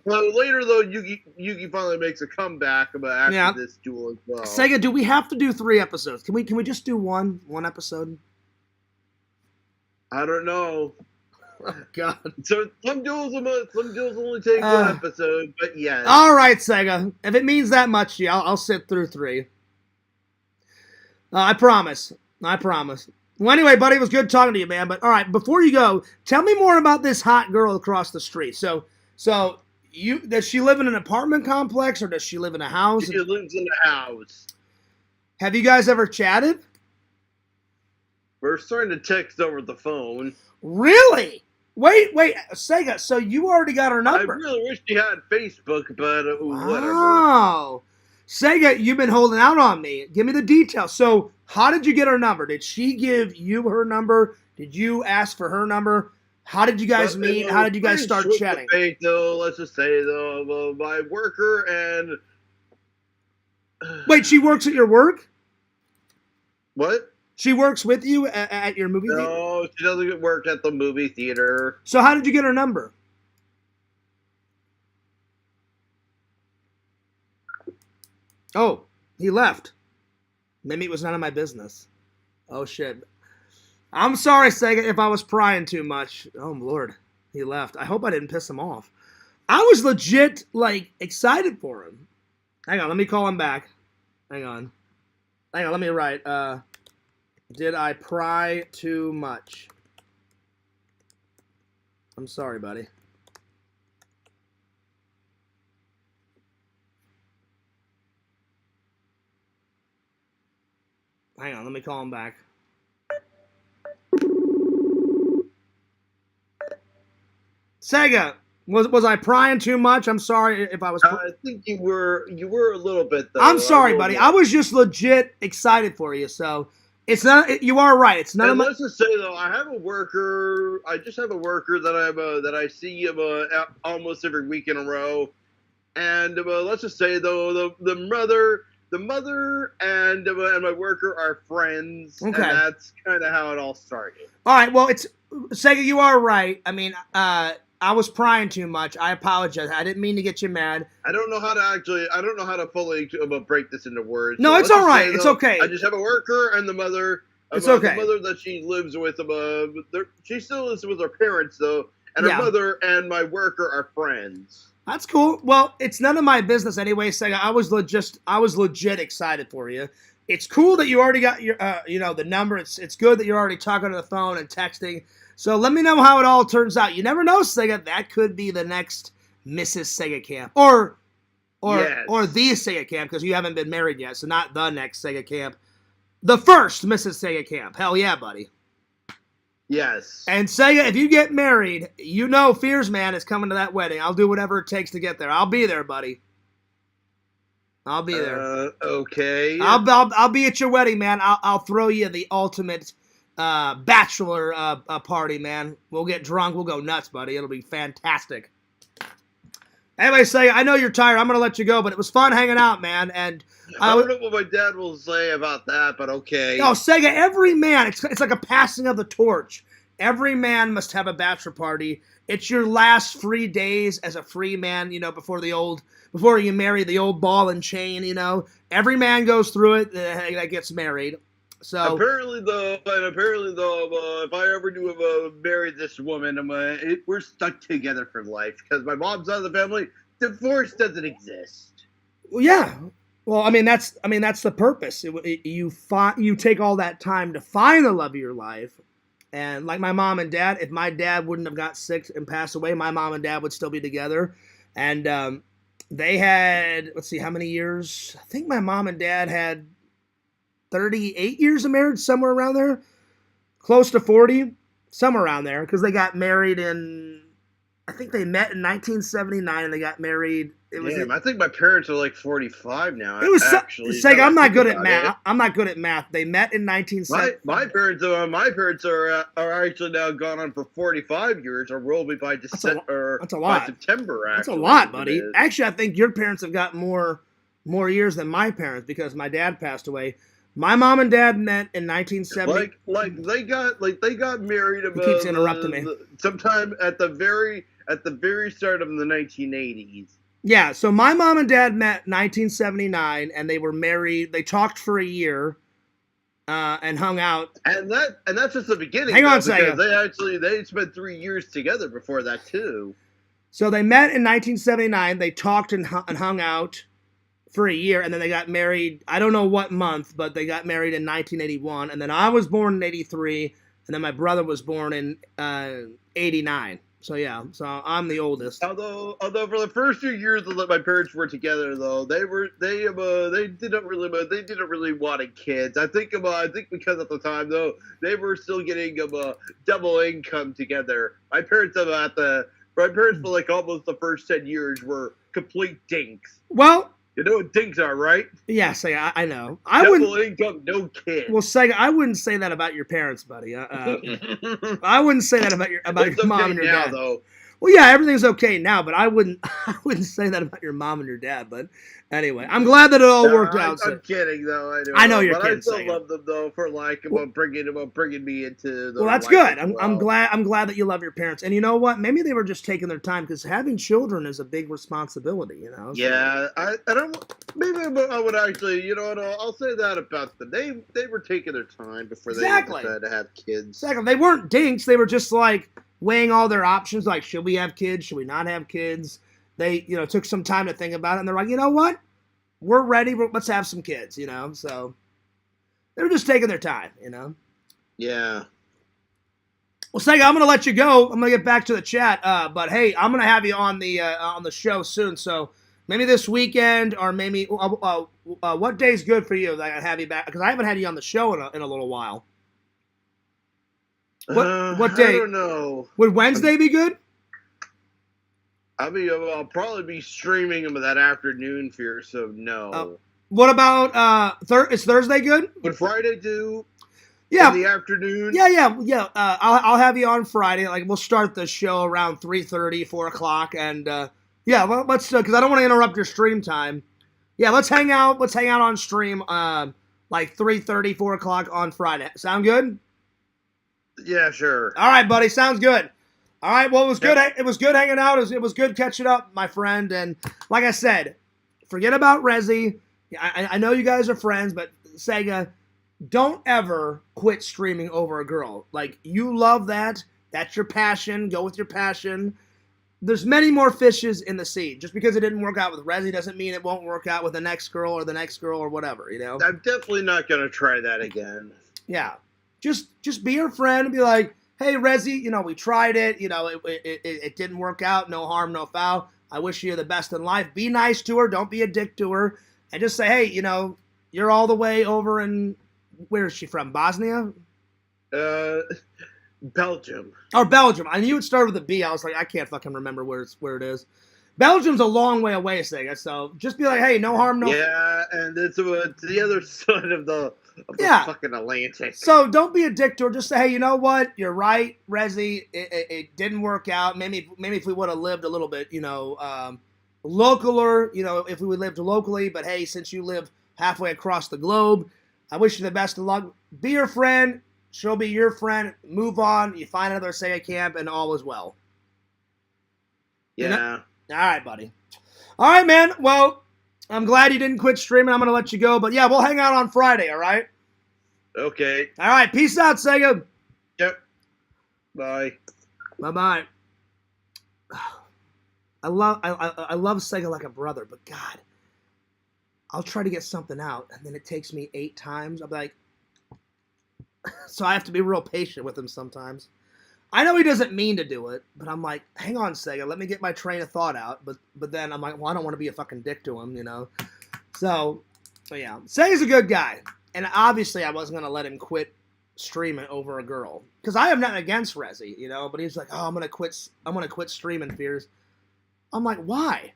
But later though, Yugi finally makes a comeback after this duel as well. Sega, do we have to do 3 episodes? Can we just do one episode? I don't know. Oh God. So some duels only take 1 episode, but yeah. All right, Sega. If it means that much to you, I'll sit through 3. I promise. Well, anyway, buddy, it was good talking to you, man. But all right, before you go, tell me more about this hot girl across the street. So does she live in an apartment complex or does she live in a house? She lives in a house. Have you guys ever chatted? We're starting to text over the phone. Really? Wait, Sega. So you already got her number? I really wish she had Facebook, but whatever. Oh, Sega, you've been holding out on me. Give me the details. So, how did you get her number? Did she give you her number? Did you ask for her number? How did you guys meet? How did you guys start chatting? Let's just say, my worker and... Wait, she works at your work? What? She works with you at your movie theater? No, she doesn't work at the movie theater. So, how did you get her number? Oh, he left. Maybe it was none of my business. Oh, shit. I'm sorry, Sega, if I was prying too much. Oh, Lord. He left. I hope I didn't piss him off. I was legit, excited for him. Hang on, let me call him back. Hang on, let me write. Did I pry too much? I'm sorry, buddy. Hang on, let me call him back. Sega, Was I prying too much? I'm sorry if I was. I think you were a little bit though. I'm sorry, buddy. I was just legit excited for you. So it's not. You are right. It's none of my. Let's just say though, I have a worker. I just have a worker that I see almost every week in a row, and let's just say though the mother and my worker are friends, Okay. And that's kind of how it all started. All right. Well, it's Sega. You are right. I mean, I was prying too much. I apologize. I didn't mean to get you mad. I don't know how to fully break this into words. No, so it's all right. It's okay. I just have a worker and the mother. It's okay. The mother that she lives with, she still lives with her parents though, and her mother and my worker are friends. That's cool. Well, it's none of my business anyway, Sega. I was legit excited for you. It's cool that you already got your, the number. It's good that you're already talking on the phone and texting. So let me know how it all turns out. You never know, Sega. That could be the next Mrs. Sega Camp, or the Sega Camp, because you haven't been married yet. So not the next Sega Camp, the first Mrs. Sega Camp. Hell yeah, buddy. Yes. And Sega, if you get married, you know Fears Man is coming to that wedding. I'll do whatever it takes to get there. I'll be there, buddy. I'll be there. Okay. I'll be at your wedding, man. I'll throw you the ultimate bachelor party, man. We'll get drunk. We'll go nuts, buddy. It'll be fantastic. Anyway, Sega, I know you're tired. I'm gonna let you go, but it was fun hanging out, man. And I don't know what my dad will say about that, but okay. Oh, Sega, every man, it's like a passing of the torch. Every man must have a bachelor party. It's your last free days as a free man, before you marry the old ball and chain, Every man goes through it that gets married. So apparently though, if I ever do marry this woman, we're stuck together for life because my mom's side of the family, divorce doesn't exist. Well, yeah. Well, I mean that's the purpose. You take all that time to find the love of your life, and like my mom and dad, if my dad wouldn't have got sick and passed away, my mom and dad would still be together, and they had, let's see, how many years? I think my mom and dad had 38 years of marriage, somewhere around there, close to 40, somewhere around there, because they got married I think they met in 1979 and they got married. I think my parents are like 45 now. It was actually. I'm not good at math. I'm not good at math. They met in 1970. My parents are actually now gone on for 45 years, or will be by December. That's a lot. By September, actually. That's a lot, buddy. Actually, I think your parents have got more years than my parents because my dad passed away. My mom and dad met in 1970. They got married. He keeps interrupting me. Sometime at the very start of the 1980s. Yeah, so my mom and dad met in 1979, and they were married. They talked for a year, and hung out. And that's just the beginning. Hang on a second. They spent 3 years together before that too. So they met in 1979. They talked and hung out for a year, and then they got married. I don't know what month, but they got married in 1981, and then I was born in 83, and then my brother was born in 89. So yeah, so I'm the oldest. Although for the first few years that my parents were together, though, they didn't really want kids. I think because at the time though they were still getting double income together. My parents for like almost the first 10 years were complete dinks. Well, you know what dinks are, right? Yes, I know. Double income, no kids. Well, Sega, I wouldn't say that about your parents, buddy. I wouldn't say that about your mom and your dad. Though. Well, yeah, everything's okay now, but I wouldn't say that about your mom and your dad. But anyway, I'm glad that it all worked out. I'm kidding, though. I know you're kidding. I still love them though for bringing me into the. Well, that's good. I'm glad that you love your parents, and you know what? Maybe they were just taking their time because having children is a big responsibility. So. Yeah, I don't. Maybe I would actually. I'll say that about them. They were taking their time before they decided to have kids. Exactly. They weren't dinks. They were just like weighing all their options. Like, should we have kids? Should we not have kids? They, took some time to think about it, and they're like, you know what? We're ready. Let's have some kids, So they were just taking their time, Yeah. Well, Sega, I'm gonna let you go. I'm gonna get back to the chat. But hey, I'm gonna have you on the show soon. So maybe this weekend, or maybe what day's good for you that I have you back? Because I haven't had you on the show in a little while. What day? I don't know. Would Wednesday be good? I mean, I'll probably be streaming them that afternoon, Fear, so no. What about is Thursday good? Would Friday do Yeah. in the afternoon? Yeah. I'll have you on Friday. Like, we'll start the show around 3:30, 4 o'clock, and well, let's because I don't want to interrupt your stream time. Yeah, let's hang out. Let's hang out on stream like 3:30, 4 o'clock on Friday. Sound good? Yeah, sure. All right, buddy. Sounds good. All right. Well, it was good. It was good hanging out. It was good catching up, my friend. And like I said, forget about Resi. I know you guys are friends, but Sega, don't ever quit streaming over a girl. Like, you love that. That's your passion. Go with your passion. There's many more fishes in the sea. Just because it didn't work out with Resi doesn't mean it won't work out with the next girl or the next girl or whatever, you know? I'm definitely not going to try that again. Yeah. Just be her friend and be like, hey, Resi, you know, we tried it. You know, it didn't work out. No harm, no foul. I wish you the best in life. Be nice to her. Don't be a dick to her. And just say, hey, you know, you're all the way over in, where is she from? Bosnia? Belgium. Or Belgium. I knew it started with a B. I was like, I can't fucking remember where it is. Belgium's a long way away, Sega. So just be like, hey, no harm, no. Yeah, and it's the other side of the fucking Atlantic. So don't be a dick to her. Just say, hey, you know what? You're right, Resi. It didn't work out. Maybe if we would have lived a little bit, you know, localer, you know, if we lived locally. But hey, since you live halfway across the globe, I wish you the best of luck. Be your friend. She'll be your friend. Move on. You find another Sega camp, and all is well. Yeah. You know? All right, buddy. All right, man. Well, I'm glad you didn't quit streaming. I'm going to let you go. But yeah, we'll hang out on Friday, all right? Okay. All right. Peace out, Sega. Yep. Bye. Bye-bye. I love Sega like a brother, but God, I'll try to get something out, and then it takes me 8 times. I'll be like, so I have to be real patient with him sometimes. I know he doesn't mean to do it, but I'm like, hang on, Sega, let me get my train of thought out. But then I'm like, well, I don't want to be a fucking dick to him, you know? So yeah. Sega's a good guy. And obviously I wasn't going to let him quit streaming over a girl. Because I have nothing against Resi, you know? But he's like, oh, I'm going to quit streaming, Fears. I'm like, why?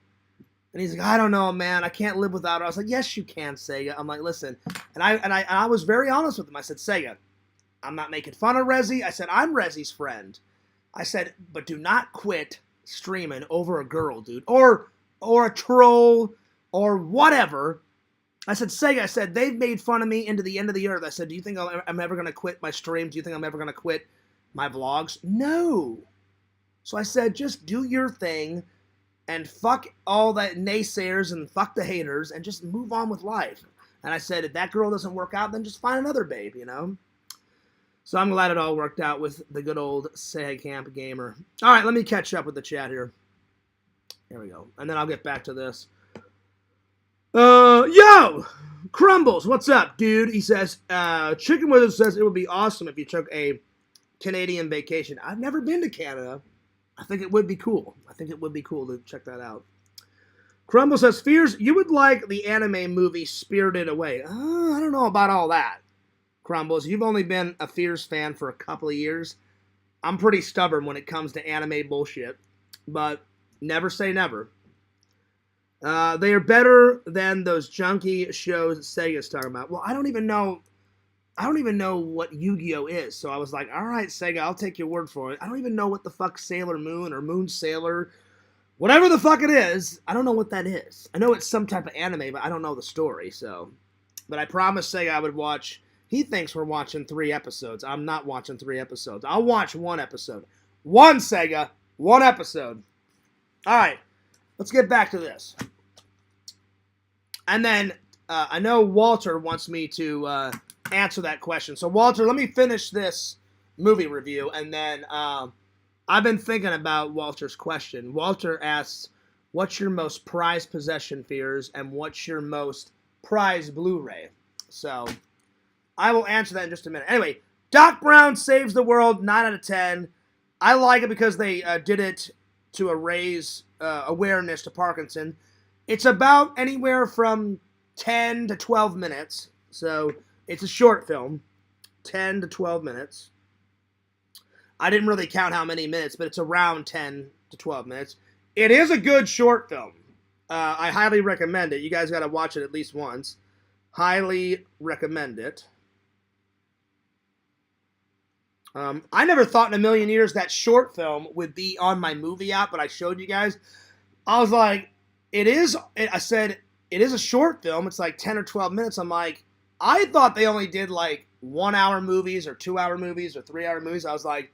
And he's like, I don't know, man. I can't live without her. I was like, yes, you can, Sega. I'm like, listen. And I was very honest with him. I said, Sega, I'm not making fun of Resi. I said, I'm Resi's friend. I said, but do not quit streaming over a girl, dude. Or a troll or whatever. I said, Sega, I said, they've made fun of me into the end of the earth. I said, do you think I'm ever going to quit my streams? Do you think I'm ever going to quit my vlogs? No. So I said, just do your thing and fuck all that naysayers and fuck the haters and just move on with life. And I said, if that girl doesn't work out, then just find another babe, you know? So I'm glad it all worked out with the good old Sega Camp Gamer. All right, let me catch up with the chat here. Here we go. And then I'll get back to this. Yo! Crumbles, what's up, dude? He says, Chicken Wizard says it would be awesome if you took a Canadian vacation. I've never been to Canada. I think it would be cool. I think it would be cool to check that out. Crumble says, Fears, you would like the anime movie Spirited Away. I don't know about all that. Crumbles, you've only been a Fears fan for a couple of years. I'm pretty stubborn when it comes to anime bullshit, but never say never. They are better than those junky shows Sega's talking about. Well, I don't even know what Yu-Gi-Oh is, so I was like, all right, Sega, I'll take your word for it. I don't even know what the fuck Sailor Moon or Moon Sailor, whatever the fuck it is, I don't know what that is. I know it's some type of anime, but I don't know the story, so. But I promised Sega I would watch. He thinks we're watching 3 episodes. I'm not watching 3 episodes. I'll watch 1 episode. One, Sega. 1 episode. All right. Let's get back to this. And then I know Walter wants me to answer that question. So, Walter, let me finish this movie review. And then I've been thinking about Walter's question. Walter asks, what's your most prized possession, Fears? And what's your most prized Blu-ray? So I will answer that in just a minute. Anyway, Doc Brown Saves the World, 9 out of 10. I like it because they did it to raise awareness to Parkinson. It's about anywhere from 10 to 12 minutes. So it's a short film, 10 to 12 minutes. I didn't really count how many minutes, but it's around 10 to 12 minutes. It is a good short film. I highly recommend it. You guys got to watch it at least once. Highly recommend it. I never thought in a million years that short film would be on my movie app, but I showed you guys. I was like, I said, it is a short film. It's like 10 or 12 minutes. I'm like, I thought they only did like 1 hour movies or 2 hour movies or 3 hour movies. I was like,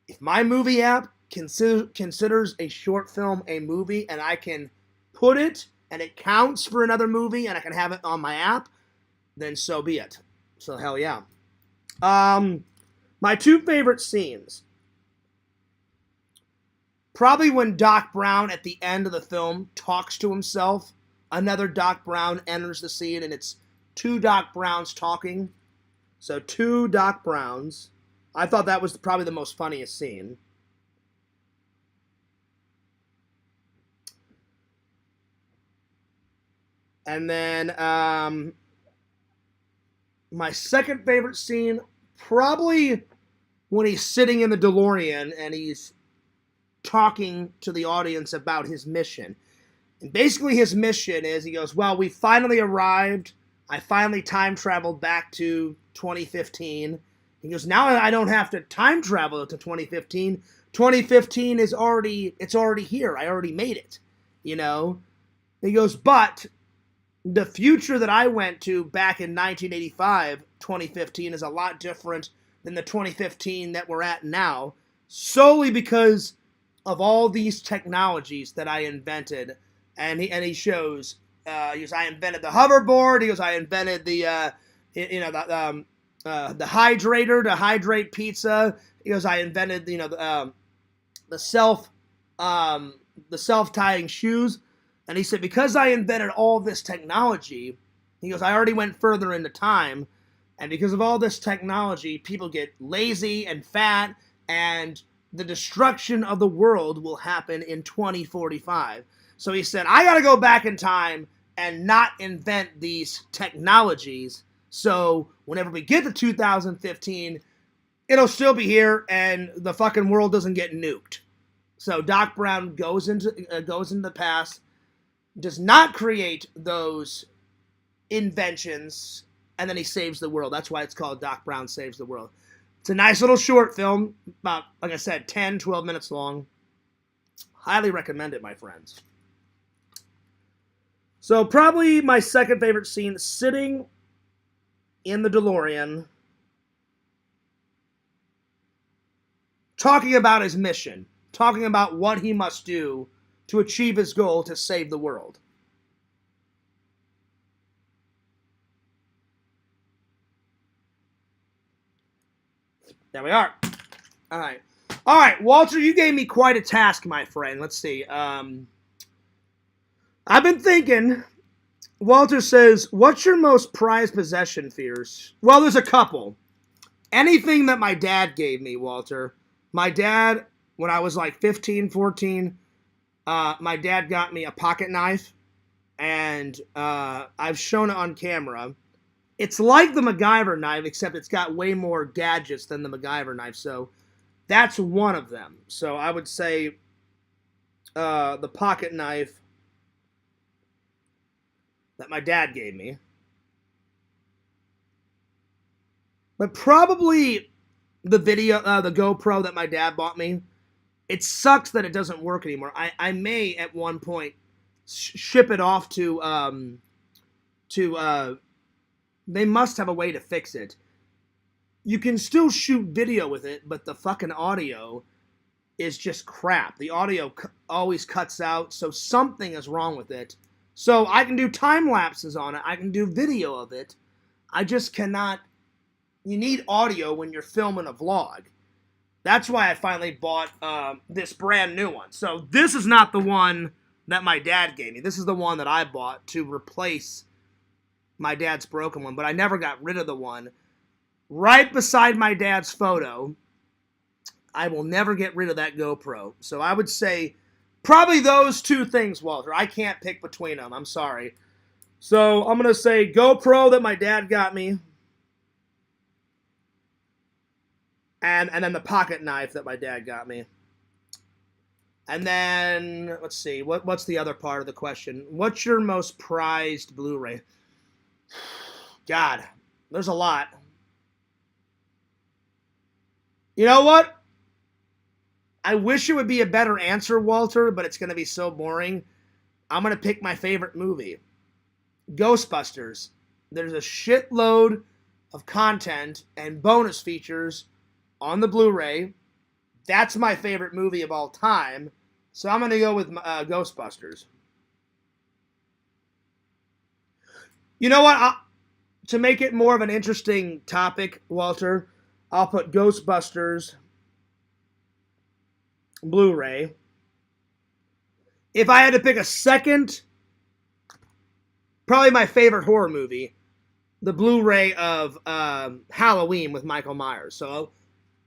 if my movie app considers a short film a movie and I can put it and it counts for another movie and I can have it on my app, then so be it. So hell yeah. My two favorite scenes. Probably when Doc Brown at the end of the film talks to himself. Another Doc Brown enters the scene and it's two Doc Browns talking. So two Doc Browns. I thought that was probably the most funniest scene. And then my second favorite scene, probably when he's sitting in the DeLorean and he's talking to the audience about his mission. And basically his mission is, he goes, well, we finally arrived. I finally time traveled back to 2015. He goes, now I don't have to time travel to 2015. 2015 is already here. I already made it, you know? He goes, but the future that I went to back in 1985, 2015, is a lot different than the 2015 that we're at now, solely because of all these technologies that I invented. And he shows, he goes, I invented the hoverboard. He goes, I invented the hydrator to hydrate pizza. He goes, I invented, the self-tying shoes. And he said, because I invented all this technology, he goes, I already went further into time. And because of all this technology, people get lazy and fat, and the destruction of the world will happen in 2045. So he said, I got to go back in time and not invent these technologies. So whenever we get to 2015, it'll still be here and the fucking world doesn't get nuked. So Doc Brown goes into the past, does not create those inventions, and then he saves the world. That's why it's called Doc Brown Saves the World. It's a nice little short film, about, like I said, 10, 12 minutes long. Highly recommend it, my friends. So probably my second favorite scene, sitting in the DeLorean, talking about his mission, talking about what he must do to achieve his goal to save the world. There we are. All right, Walter, you gave me quite a task, my friend. Let's see. I've been thinking. Walter says, what's your most prized possession, Fierce? Well, there's a couple. Anything that my dad gave me, Walter. My dad, when I was like 15, 14, my dad got me a pocket knife, and I've shown it on camera. It's like the MacGyver knife, except it's got way more gadgets than the MacGyver knife, so that's one of them. So I would say the pocket knife that my dad gave me. But probably the GoPro that my dad bought me. It sucks that it doesn't work anymore. I may at one point ship it off to they must have a way to fix it. You can still shoot video with it, but the fucking audio is just crap. The audio always cuts out, so something is wrong with it. So I can do time lapses on it. I can do video of it. I just cannot. You need audio when you're filming a vlog. That's why I finally bought this brand new one. So this is not the one that my dad gave me. This is the one that I bought to replace my dad's broken one. But I never got rid of the one right beside my dad's photo. I will never get rid of that GoPro. So I would say probably those two things, Walter. I can't pick between them. I'm sorry. So I'm going to say GoPro that my dad got me. And then the pocket knife that my dad got me. And then, let's see, what's the other part of the question? What's your most prized Blu-ray? God, there's a lot. You know what? I wish it would be a better answer, Walter, but it's going to be so boring. I'm going to pick my favorite movie, Ghostbusters. There's a shitload of content and bonus features on the Blu-ray. That's my favorite movie of all time. So I'm going to go with Ghostbusters. You know what? To make it more of an interesting topic, Walter, I'll put Ghostbusters Blu-ray. If I had to pick a second, probably my favorite horror movie, the Blu-ray of Halloween with Michael Myers. So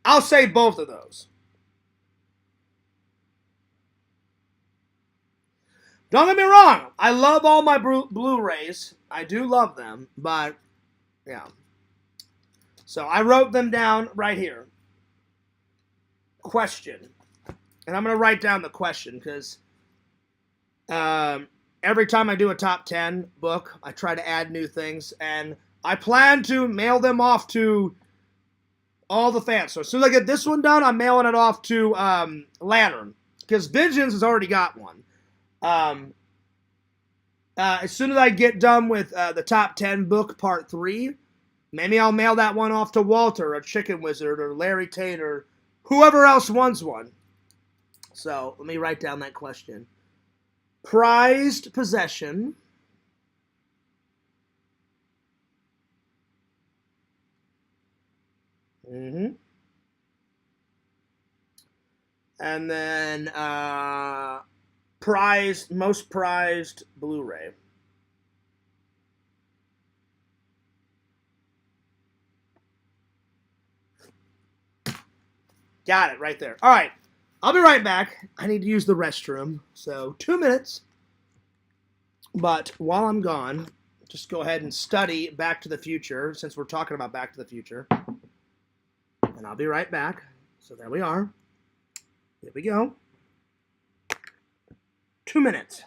I'll say both of those. Don't get me wrong. I love all my Blu-rays. I do love them, but yeah. So I wrote them down right here. Question. And I'm going to write down the question because every time I do a top 10 book, I try to add new things. And I plan to mail them off to all the fans. So as soon as I get this one done, I'm mailing it off to Lantern. Because Visions has already got one. As soon as I get done with the top 10 book part 3, maybe I'll mail that one off to Walter or Chicken Wizard or Larry Tate or whoever else wants one. So let me write down that question. Prized possession. And then most prized Blu-ray. Got it right there. All right. I'll be right back. I need to use the restroom. So 2 minutes. But while I'm gone, just go ahead and study Back to the Future since we're talking about Back to the Future. And I'll be right back. So there we are. Here we go. 2 minutes.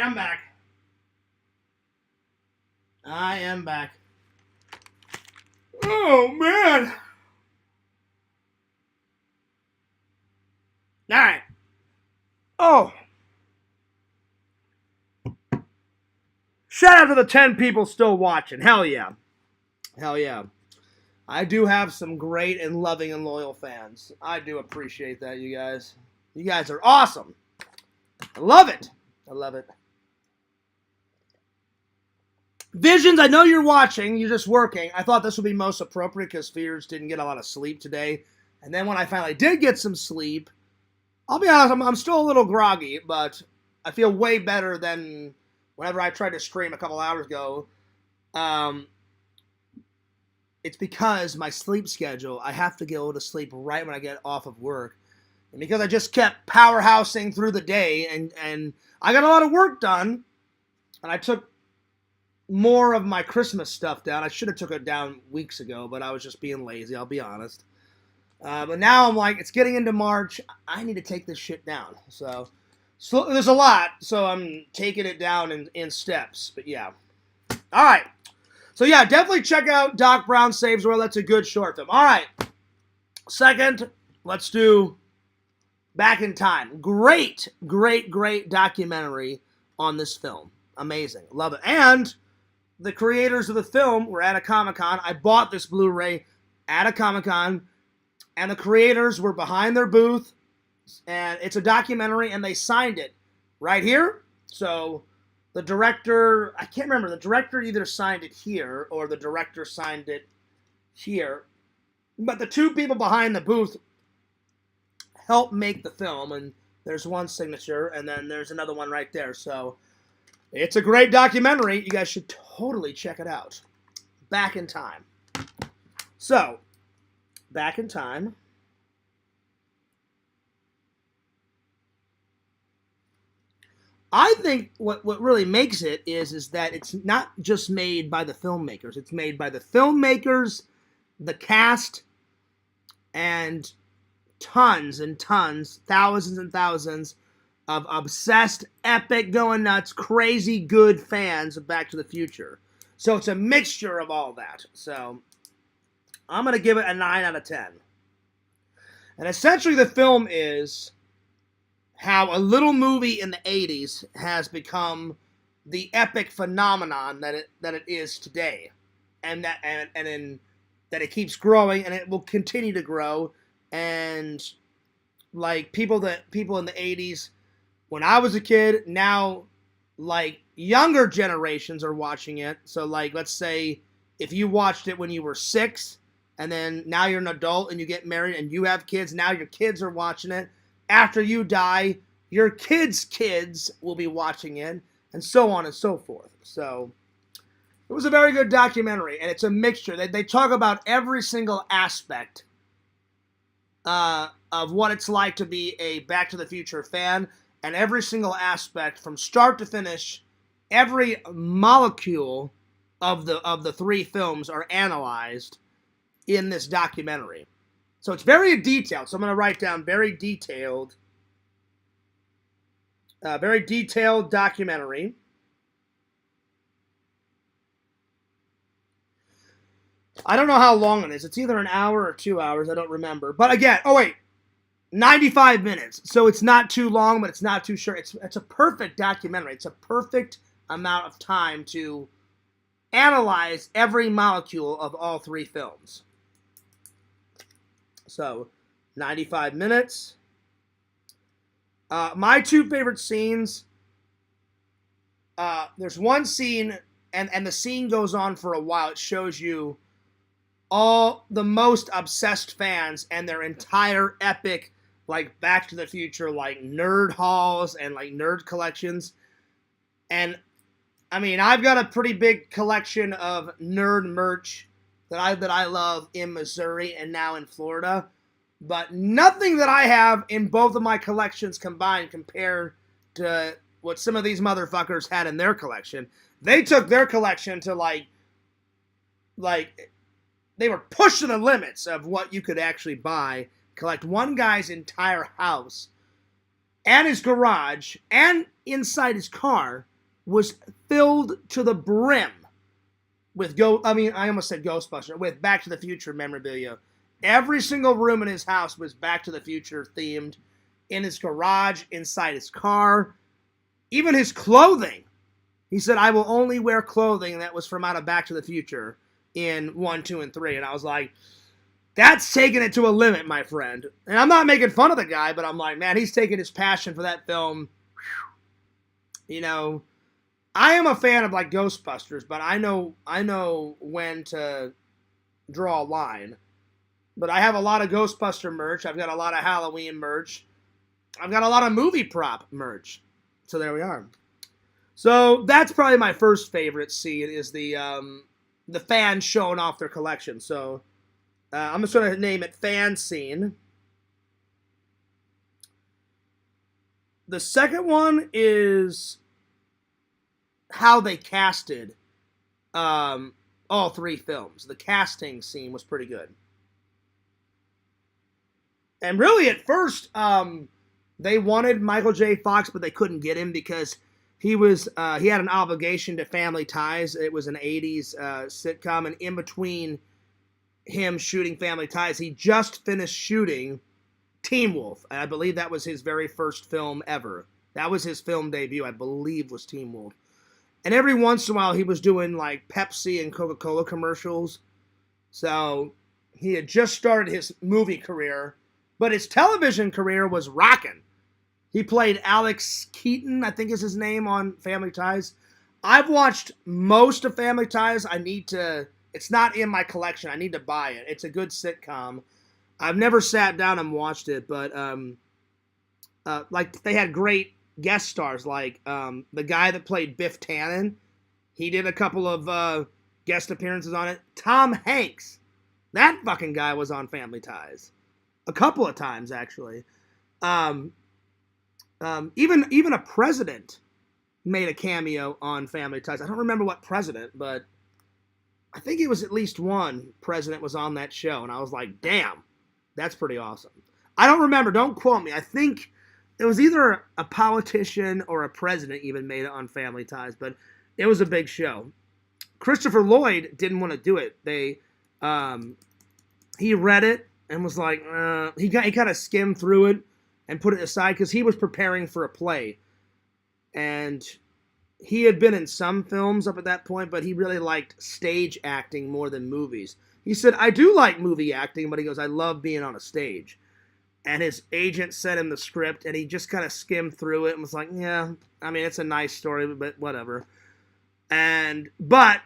right, I'm back. I am back. Oh, man. All right. Oh. Shout out to the 10 people still watching. Hell yeah. Hell yeah. I do have some great and loving and loyal fans. I do appreciate that, you guys. You guys are awesome. I love it. I love it. Visions, I know you're watching. You're just working. I thought this would be most appropriate because Fears didn't get a lot of sleep today. And then when I finally did get some sleep, I'll be honest, I'm still a little groggy, but I feel way better than whenever I tried to stream a couple hours ago. It's because my sleep schedule, I have to go to sleep right when I get off of work. And because I just kept powerhousing through the day, and I got a lot of work done, and I took more of my Christmas stuff down. I should have took it down weeks ago, but I was just being lazy, I'll be honest. But now I'm like, it's getting into March. I need to take this shit down. So there's a lot, so I'm taking it down in steps. But yeah. All right. So yeah, definitely check out Doc Brown Saves the World. That's a good short film. All right. Second, let's do Back in Time. Great, great, great documentary on this film. Amazing. Love it. And the creators of the film were at a Comic-Con. I bought this Blu-ray at a Comic-Con, and the creators were behind their booth, and it's a documentary, and they signed it right here. So the director, I can't remember, the director either signed it here or the director signed it here. But the two people behind the booth helped make the film, and there's one signature, and then there's another one right there. So it's a great documentary. You guys should totally check it out. Back in Time. So, Back in Time. I think what really makes it is that it's not just made by the filmmakers. It's made by the filmmakers, the cast, and tons and tons, thousands and thousands of obsessed, epic, going nuts, crazy good fans of Back to the Future. So it's a mixture of all that. So I'm going to give it a 9 out of 10. And essentially the film is how a little movie in the 80s has become the epic phenomenon that it is today. And that it keeps growing, and it will continue to grow. And like people in the 80s, when I was a kid, now like younger generations are watching it. So like, let's say if you watched it when you were 6, and then now you're an adult and you get married and you have kids, now your kids are watching it. After you die, your kids' kids will be watching it, and so on and so forth. So it was a very good documentary, and it's a mixture. They talk about every single aspect of what it's like to be a Back to the Future fan, and every single aspect from start to finish. Every molecule of the 3 films are analyzed in this documentary. So it's very detailed. So I'm going to write down very detailed documentary. I don't know how long it is. It's either an hour or 2 hours. I don't remember. But again, 95 minutes. So it's not too long, but it's not too short. It's a perfect documentary. It's a perfect amount of time to analyze every molecule of all 3 films. So 95 minutes. My 2 favorite scenes. There's one scene, and the scene goes on for a while. It shows you all the most obsessed fans and their entire epic, like, Back to the Future, like, nerd halls and, like, nerd collections. And, I mean, I've got a pretty big collection of nerd merch that I love in Missouri and now in Florida. But nothing that I have in both of my collections combined compared to what some of these motherfuckers had in their collection. They took their collection to, like they were pushing the limits of what you could actually buy. Collect one guy's entire house and his garage and inside his car was filled to the brim with I almost said Ghostbuster, with Back to the Future memorabilia. Every single room in his house was Back to the Future themed. In his garage, inside his car, even his clothing. He said, I will only wear clothing that was from out of Back to the Future in 1, 2, and 3. And I was like, that's taking it to a limit, my friend. And I'm not making fun of the guy, but I'm like, man, he's taking his passion for that film. You know, I am a fan of like Ghostbusters, but I know when to draw a line. But I have a lot of Ghostbuster merch. I've got a lot of Halloween merch. I've got a lot of movie prop merch. So there we are. So that's probably my first favorite scene is the fans showing off their collection. So I'm just going to name it fan scene. The second one is how they casted all 3 films. The casting scene was pretty good. And really at first, they wanted Michael J. Fox, but they couldn't get him because he had an obligation to Family Ties. It was an 80s sitcom, and in between him shooting Family Ties, he just finished shooting Teen Wolf. And I believe that was his very first film ever. That was his film debut, I believe, was Teen Wolf. And every once in a while, he was doing like Pepsi and Coca-Cola commercials. So he had just started his movie career, but his television career was rocking. He played Alex Keaton, I think is his name, on Family Ties. I've watched most of Family Ties. It's not in my collection. I need to buy it. It's a good sitcom. I've never sat down and watched it, but like they had great guest stars, like the guy that played Biff Tannen. He did a couple of guest appearances on it. Tom Hanks. That fucking guy was on Family Ties. A couple of times, actually. Even a president made a cameo on Family Ties. I don't remember what president, but I think it was at least one president was on that show, and I was like, damn, that's pretty awesome. I don't remember. Don't quote me. I think it was either a politician or a president even made it on Family Ties, but it was a big show. Christopher Lloyd didn't want to do it. He read it and was like, he kind of skimmed through it and put it aside because he was preparing for a play. And he had been in some films up at that point, but he really liked stage acting more than movies. He said, I do like movie acting, but he goes, I love being on a stage. And his agent sent him the script, and he just kind of skimmed through it and was like, yeah, I mean, it's a nice story, but whatever. But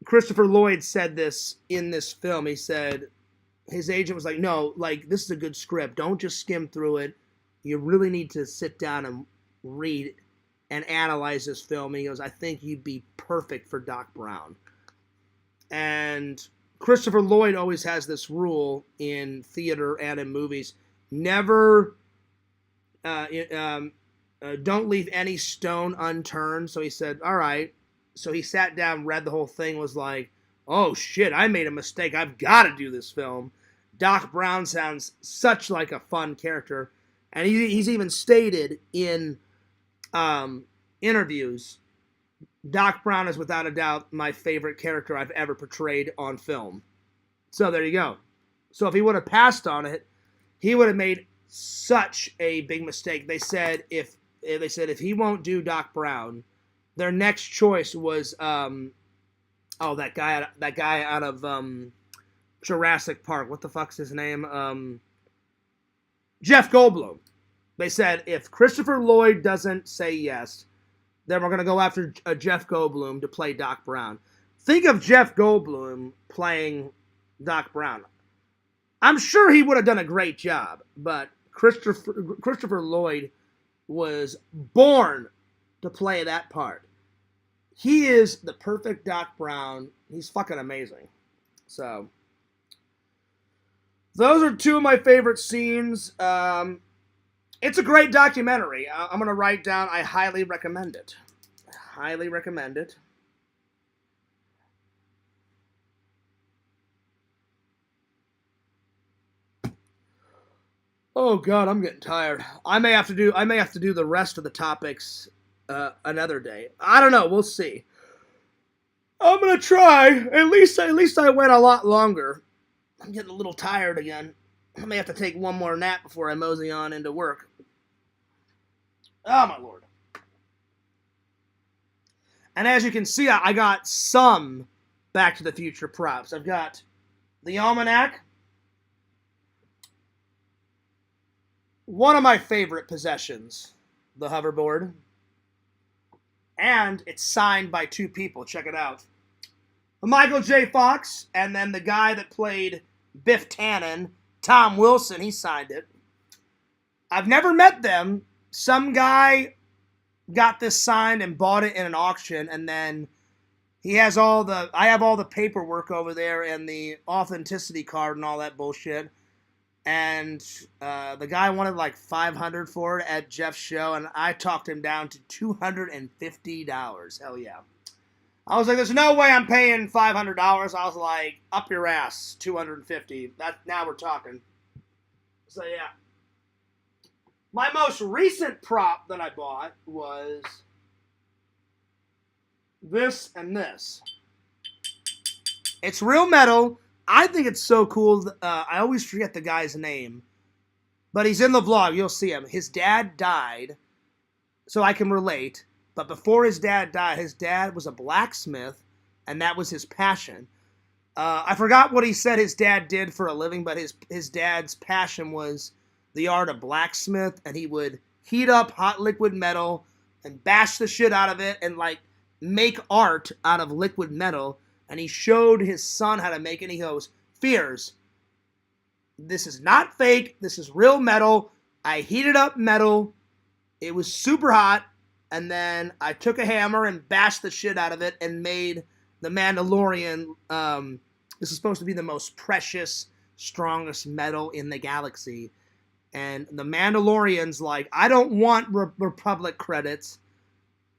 Christopher Lloyd said this in this film. He said, his agent was like, no, like, this is a good script. Don't just skim through it. You really need to sit down and read and analyze this film. And he goes, I think you'd be perfect for Doc Brown. And Christopher Lloyd always has this rule in theater and in movies. Never, don't leave any stone unturned. So he said, all right. So he sat down, read the whole thing, was like, oh shit, I made a mistake. I've got to do this film. Doc Brown sounds such like a fun character. And he's even stated in interviews, Doc Brown is without a doubt my favorite character I've ever portrayed on film. So there you go. So if he would have passed on it, he would have made such a big mistake. They said if he won't do Doc Brown, their next choice was that guy out of Jurassic Park. What the fuck's his name? Jeff Goldblum. They said if Christopher Lloyd doesn't say yes, then we're going to go after Jeff Goldblum to play Doc Brown. Think of Jeff Goldblum playing Doc Brown. I'm sure he would have done a great job, but Christopher Lloyd was born to play that part. He is the perfect Doc Brown. He's fucking amazing. So, those are two of my favorite scenes. It's a great documentary. I'm going to write down, I highly recommend it. Highly recommend it. Oh God, I'm getting tired. I may have to do the rest of the topics another day. I don't know. We'll see. I'm gonna try. At least I went a lot longer. I'm getting a little tired again. I may have to take one more nap before I mosey on into work. Oh my lord. And as you can see, I got some Back to the Future props. I've got the almanac. One of my favorite possessions, the hoverboard. And it's signed by two people. Check it out. Michael J. Fox, and then the guy that played Biff Tannen, Tom Wilson, he signed it. I've never met them. Some guy got this signed and bought it in an auction, and then I have all the paperwork over there and the authenticity card and all that bullshit. And the guy wanted like $500 for it at Jeff's show, and I talked him down to $250. Hell yeah. I was like, there's no way I'm paying $500. I was like, up your ass, $250. Now we're talking. So yeah. My most recent prop that I bought was this and this. It's real metal. I think it's so cool. I always forget the guy's name. But he's in the vlog. You'll see him. His dad died, so I can relate. But before his dad died, his dad was a blacksmith, and that was his passion. I forgot what he said his dad did for a living, but his dad's passion was the art of blacksmith, and he would heat up hot liquid metal and bash the shit out of it and, like, make art out of liquid metal. And he showed his son how to make it, and he goes, Fears, this is not fake, this is real metal. I heated up metal, it was super hot, and then I took a hammer and bashed the shit out of it and made the Mandalorian. This is supposed to be the most precious, strongest metal in the galaxy. And the Mandalorian's like, I don't want Republic credits.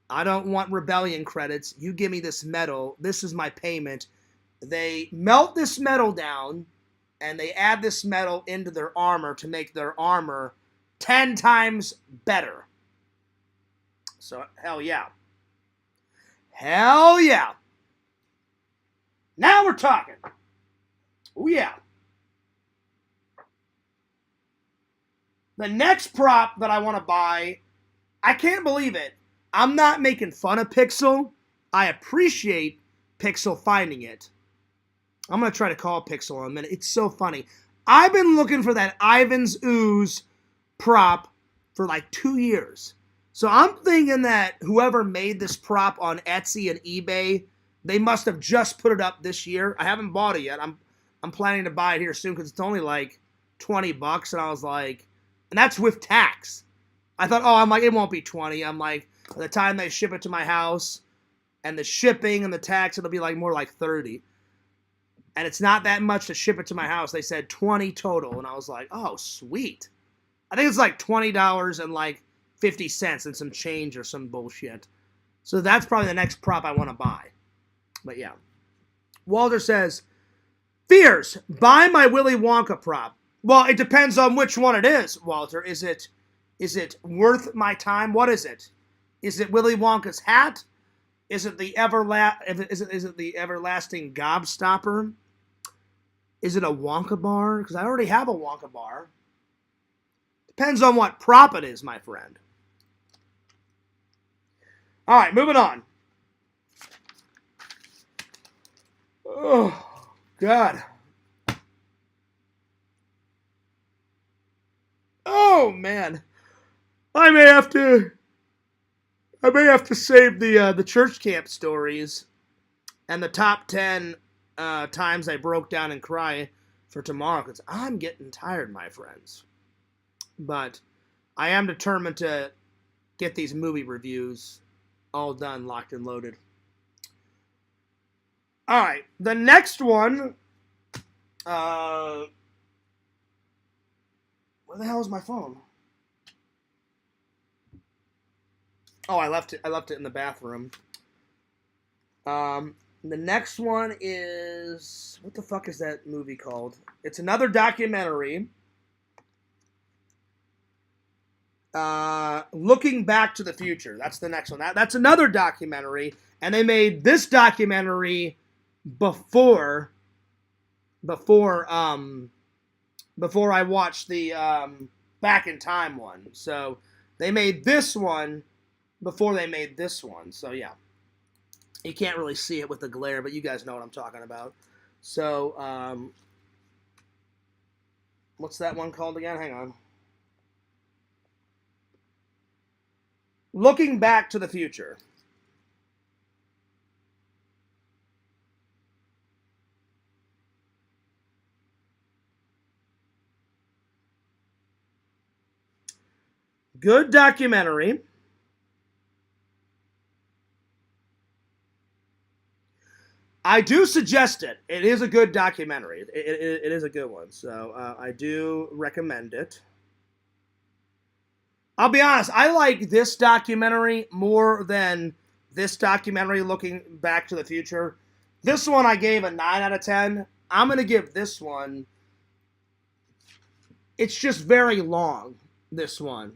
I don't want Rebellion credits. You give me this metal. This is my payment. They melt this metal down, and they add this metal into their armor to make their armor 10 times better. So, hell yeah. Hell yeah. Now we're talking. Oh yeah. The next prop that I want to buy, I can't believe it. I'm not making fun of Pixel. I appreciate Pixel finding it. I'm going to try to call Pixel in a minute. It's so funny. I've been looking for that Ivan's Ooze prop for like 2 years. So I'm thinking that whoever made this prop on Etsy and eBay, they must have just put it up this year. I haven't bought it yet. I'm planning to buy it here soon because it's only like $20. And I was like, and that's with tax. I thought, I'm like, it won't be 20. I'm like, by the time they ship it to my house and the shipping and the tax, it'll be like more like 30. And it's not that much to ship it to my house. They said 20 total. And I was like, oh, sweet. I think it's like $20 and like 50 cents and some change or some bullshit. So that's probably the next prop I want to buy. But yeah. Walter says, Fears, buy my Willy Wonka prop. Well, it depends on which one it is, Walter. Is it worth my time? What is it? Is it Willy Wonka's hat? Is it the everlasting gobstopper? Is it a Wonka bar? Because I already have a Wonka bar. Depends on what prop it is, my friend. All right, moving on. Oh, God. Oh, man. I may have to save the church camp stories and the top 10 times I broke down and cried for tomorrow because I'm getting tired, my friends. But I am determined to get these movie reviews all done, locked and loaded. All right, the next one. Where the hell is my phone? Oh, I left it in the bathroom. The next one is, what the fuck is that movie called? It's another documentary. Looking Back to the Future. That's the next one. That's another documentary, and they made this documentary before I watched the Back in Time one. So they made this one before they made this one. So yeah, you can't really see it with the glare, but you guys know what I'm talking about. So what's that one called again? Hang on. Looking Back to the Future. Good documentary. I do suggest it. It is a good documentary. It is a good one. So I do recommend it. I'll be honest, I like this documentary more than this documentary, Looking Back to the Future. This one I gave a 9 out of 10. I'm going to give this one, it's just very long, this one.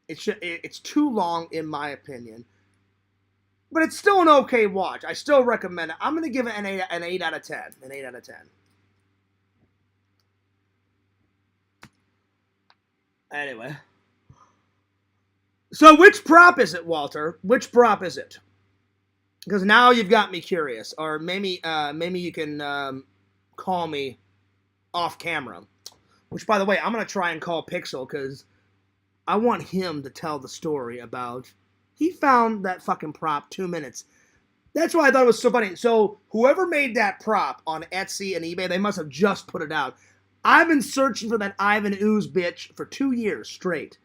It's too long in my opinion. But it's still an okay watch. I still recommend it. I'm going to give it an 8 out of 10. An 8 out of 10. Anyway. So which prop is it, Walter? Which prop is it? Because now you've got me curious. Or maybe you can call me off camera. Which, by the way, I'm going to try and call Pixel because I want him to tell the story about... He found that fucking prop 2 minutes. That's why I thought it was so funny. So whoever made that prop on Etsy and eBay, they must have just put it out. I've been searching for that Ivan Ooze bitch for 2 years straight.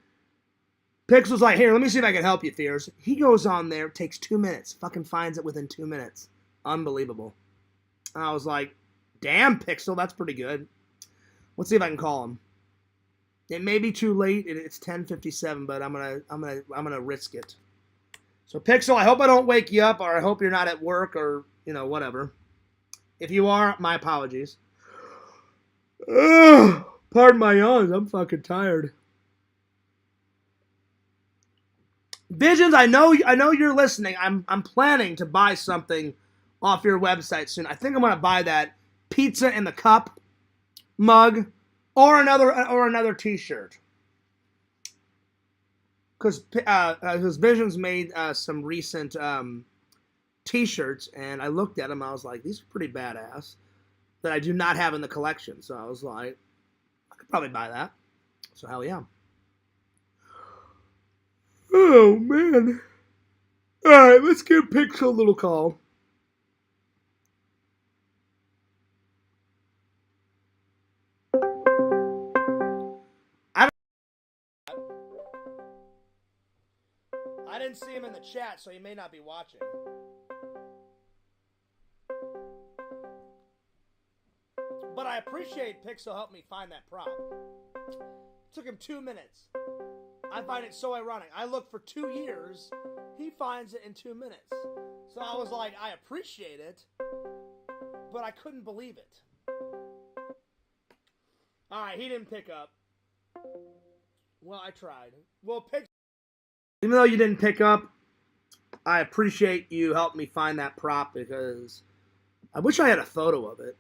Pixel's like, here, let me see if I can help you, Fears. He goes on there, takes 2 minutes, fucking finds it within 2 minutes. Unbelievable. And I was like, damn, Pixel, that's pretty good. Let's see if I can call him. It may be too late. It's 10:57, but I'm gonna risk it. So, Pixel, I hope I don't wake you up, or I hope you're not at work, or, whatever. If you are, my apologies. Ugh, pardon my yawns. I'm fucking tired. Visions, I know you're listening. I'm planning to buy something off your website soon. I think I'm gonna buy that pizza in the cup mug or another T-shirt. Because Visions made some recent T-shirts, and I looked at them. I was like, these are pretty badass. That I do not have in the collection. So I was like, I could probably buy that. So hell yeah. Oh man. All right, let's give Pixel a little call. I didn't see him in the chat, so he may not be watching. But I appreciate Pixel helped me find that prop. It took him 2 minutes. I find it so ironic. I looked for 2 years. He finds it in 2 minutes. So I was like, I appreciate it, but I couldn't believe it. Alright, he didn't pick up. Well, I tried. Well, Pixel, even though you didn't pick up, I appreciate you helping me find that prop because I wish I had a photo of it.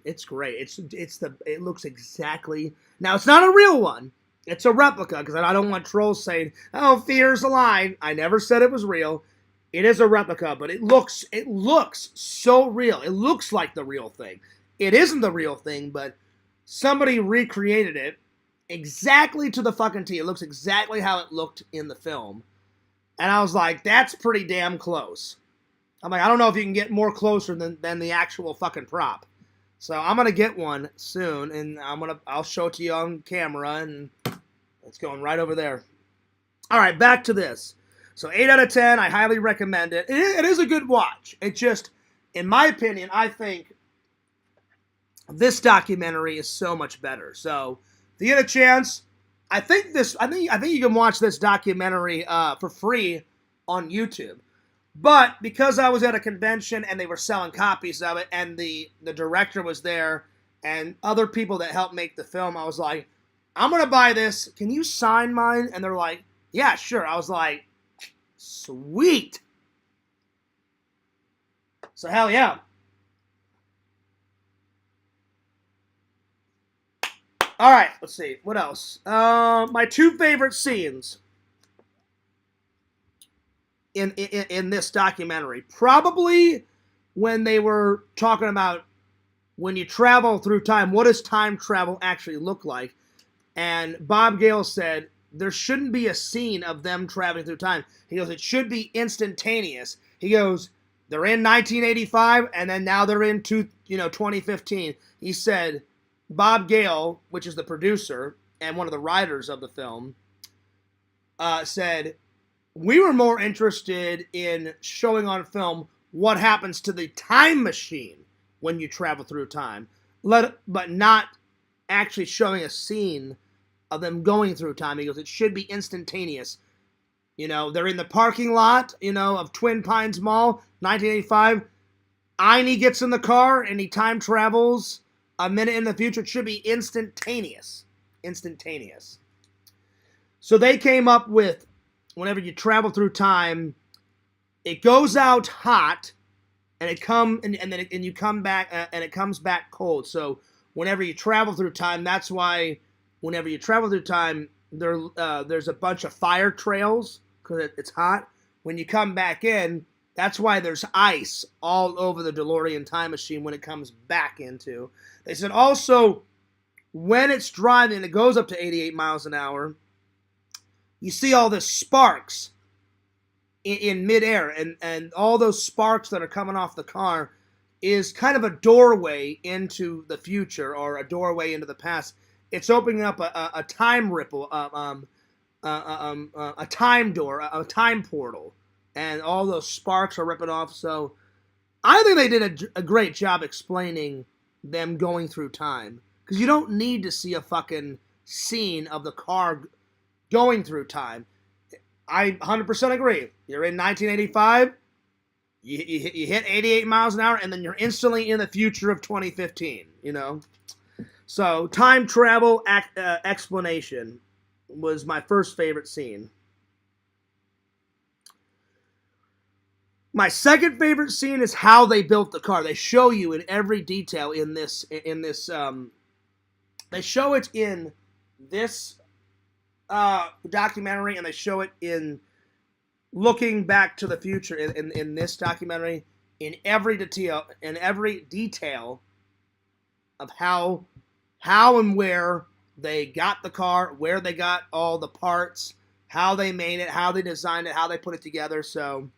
It's great. It looks exactly. Now it's not a real one. It's a replica because I don't want trolls saying, "Oh, Fear's a lie." I never said it was real. It is a replica, but it looks so real. It looks like the real thing. It isn't the real thing, but somebody recreated it exactly to the fucking T. It looks exactly how it looked in the film. And I was like, that's pretty damn close. I'm like, I don't know if you can get more closer than the actual fucking prop. So I'm going to get one soon, and I'll show it to you on camera, and it's going right over there. All right, back to this. So 8 out of 10, I highly recommend it. It is a good watch. It just, in my opinion, I think this documentary is so much better. So if you get a chance, I think you can watch this documentary for free on YouTube. But because I was at a convention and they were selling copies of it, and the director was there and other people that helped make the film, I was like, I'm going to buy this. Can you sign mine? And they're like, yeah, sure. I was like, sweet. So hell yeah. All right, let's see. What else? My two favorite scenes in this documentary. Probably when they were talking about when you travel through time, what does time travel actually look like? And Bob Gale said, there shouldn't be a scene of them traveling through time. He goes, it should be instantaneous. He goes, they're in 1985, and then now they're in 2015. He said, Bob Gale, which is the producer and one of the writers of the film, said, we were more interested in showing on film what happens to the time machine when you travel through time, but not actually showing a scene of them going through time. He goes, it should be instantaneous. They're in the parking lot, of Twin Pines Mall, 1985. Einie gets in the car and he time travels a minute in the future. It should be instantaneous. Instantaneous. So they came up with, whenever you travel through time, it goes out hot, and you come back, and it comes back cold. So whenever you travel through time, that's why whenever you travel through time, there's a bunch of fire trails because it's hot. When you come back in, that's why there's ice all over the DeLorean time machine when it comes back into. They said also, when it's driving, it goes up to 88 miles an hour, you see all the sparks in midair, and all those sparks that are coming off the car is kind of a doorway into the future or a doorway into the past. It's opening up a time ripple, a time door, a time portal, and all those sparks are ripping off. So I think they did a great job explaining them going through time, because you don't need to see a fucking scene of the car going through time. I 100% agree. You're in 1985, you hit 88 miles an hour, and then you're instantly in the future of 2015, So, time travel explanation was my first favorite scene. My second favorite scene is how they built the car. They show you in every detail in this, they show it in this documentary, and they show it in Looking Back to the Future in this documentary, in every detail of how and where they got the car, where they got all the parts, how they made it, how they designed it, how they put it together. So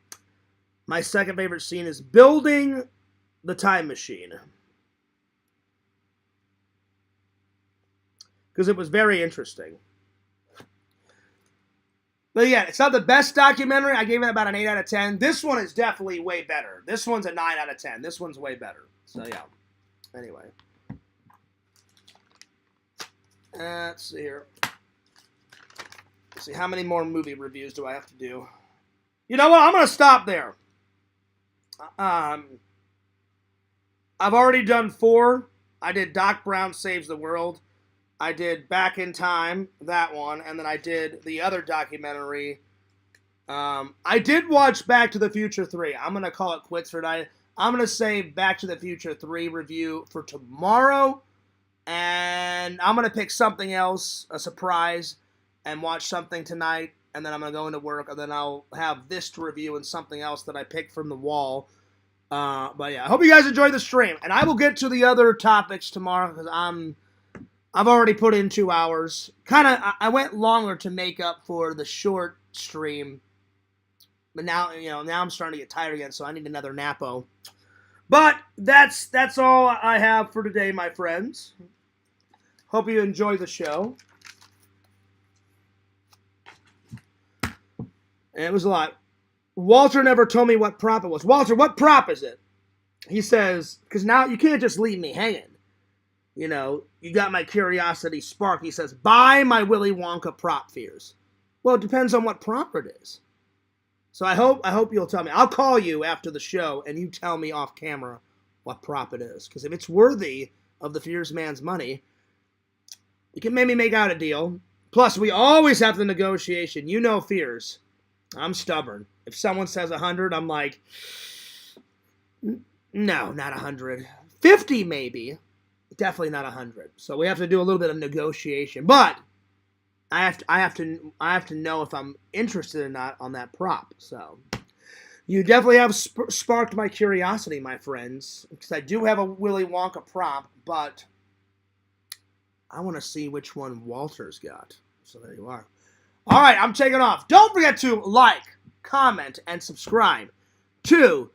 my second favorite scene is building the time machine, because it was very interesting. But yeah, it's not the best documentary. I gave it about an 8 out of 10. This one is definitely way better. This one's a 9 out of 10. This one's way better. So yeah. Anyway. Let's see here. Let's see, how many more movie reviews do I have to do? You know what? I'm going to stop there. I've already done 4. I did Doc Brown Saves the World. I did Back in Time, that one, and then I did the other documentary. I did watch Back to the Future 3. I'm going to call it quits for tonight. I'm going to save Back to the Future 3 review for tomorrow, and I'm going to pick something else, a surprise, and watch something tonight, and then I'm going to go into work, and then I'll have this to review and something else that I picked from the wall. But yeah, I hope you guys enjoyed the stream, and I will get to the other topics tomorrow, because I've already put in 2 hours. I went longer to make up for the short stream. But now, now I'm starting to get tired again, so I need another napo. But that's all I have for today, my friends. Hope you enjoy the show. And it was a lot. Walter never told me what prop it was. Walter, what prop is it? He says, because now you can't just leave me hanging. You got my curiosity spark. He says, buy my Willy Wonka prop fears. Well, it depends on what prop it is. So I hope you'll tell me. I'll call you after the show, and you tell me off camera what prop it is. Because if it's worthy of the Fears Man's money, You can maybe make out a deal. Plus, we always have the negotiation. You know, Fears. I'm stubborn. If someone says 100, I'm like, no, not 100. 50 maybe. Definitely not 100. So we have to do a little bit of negotiation. But I have to know if I'm interested or not on that prop. So you definitely have sparked my curiosity, my friends, because I do have a Willy Wonka prop, but I want to see which one Walter's got. So there you are. All right, I'm taking off. Don't forget to like, comment, and subscribe to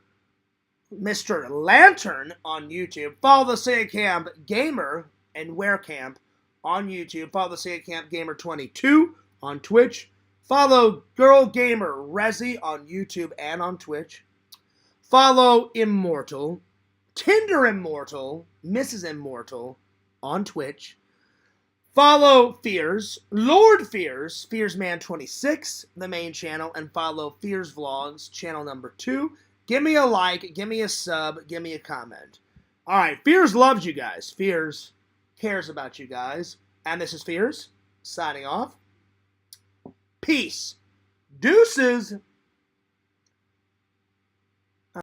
Mr. Lantern on YouTube. Follow the Sega Camp Gamer and Wearcamp on YouTube. Follow the Sega Camp Gamer 22 on Twitch. Follow Girl Gamer Resi on YouTube and on Twitch. Follow Immortal, Tinder Immortal, Mrs. Immortal on Twitch. Follow Fears, Lord Fears, FearsMan26, the main channel, and follow Fears Vlogs, channel number 2. Give me a like, give me a sub, give me a comment. All right, Fears loves you guys. Fears cares about you guys. And this is Fears, signing off. Peace. Deuces.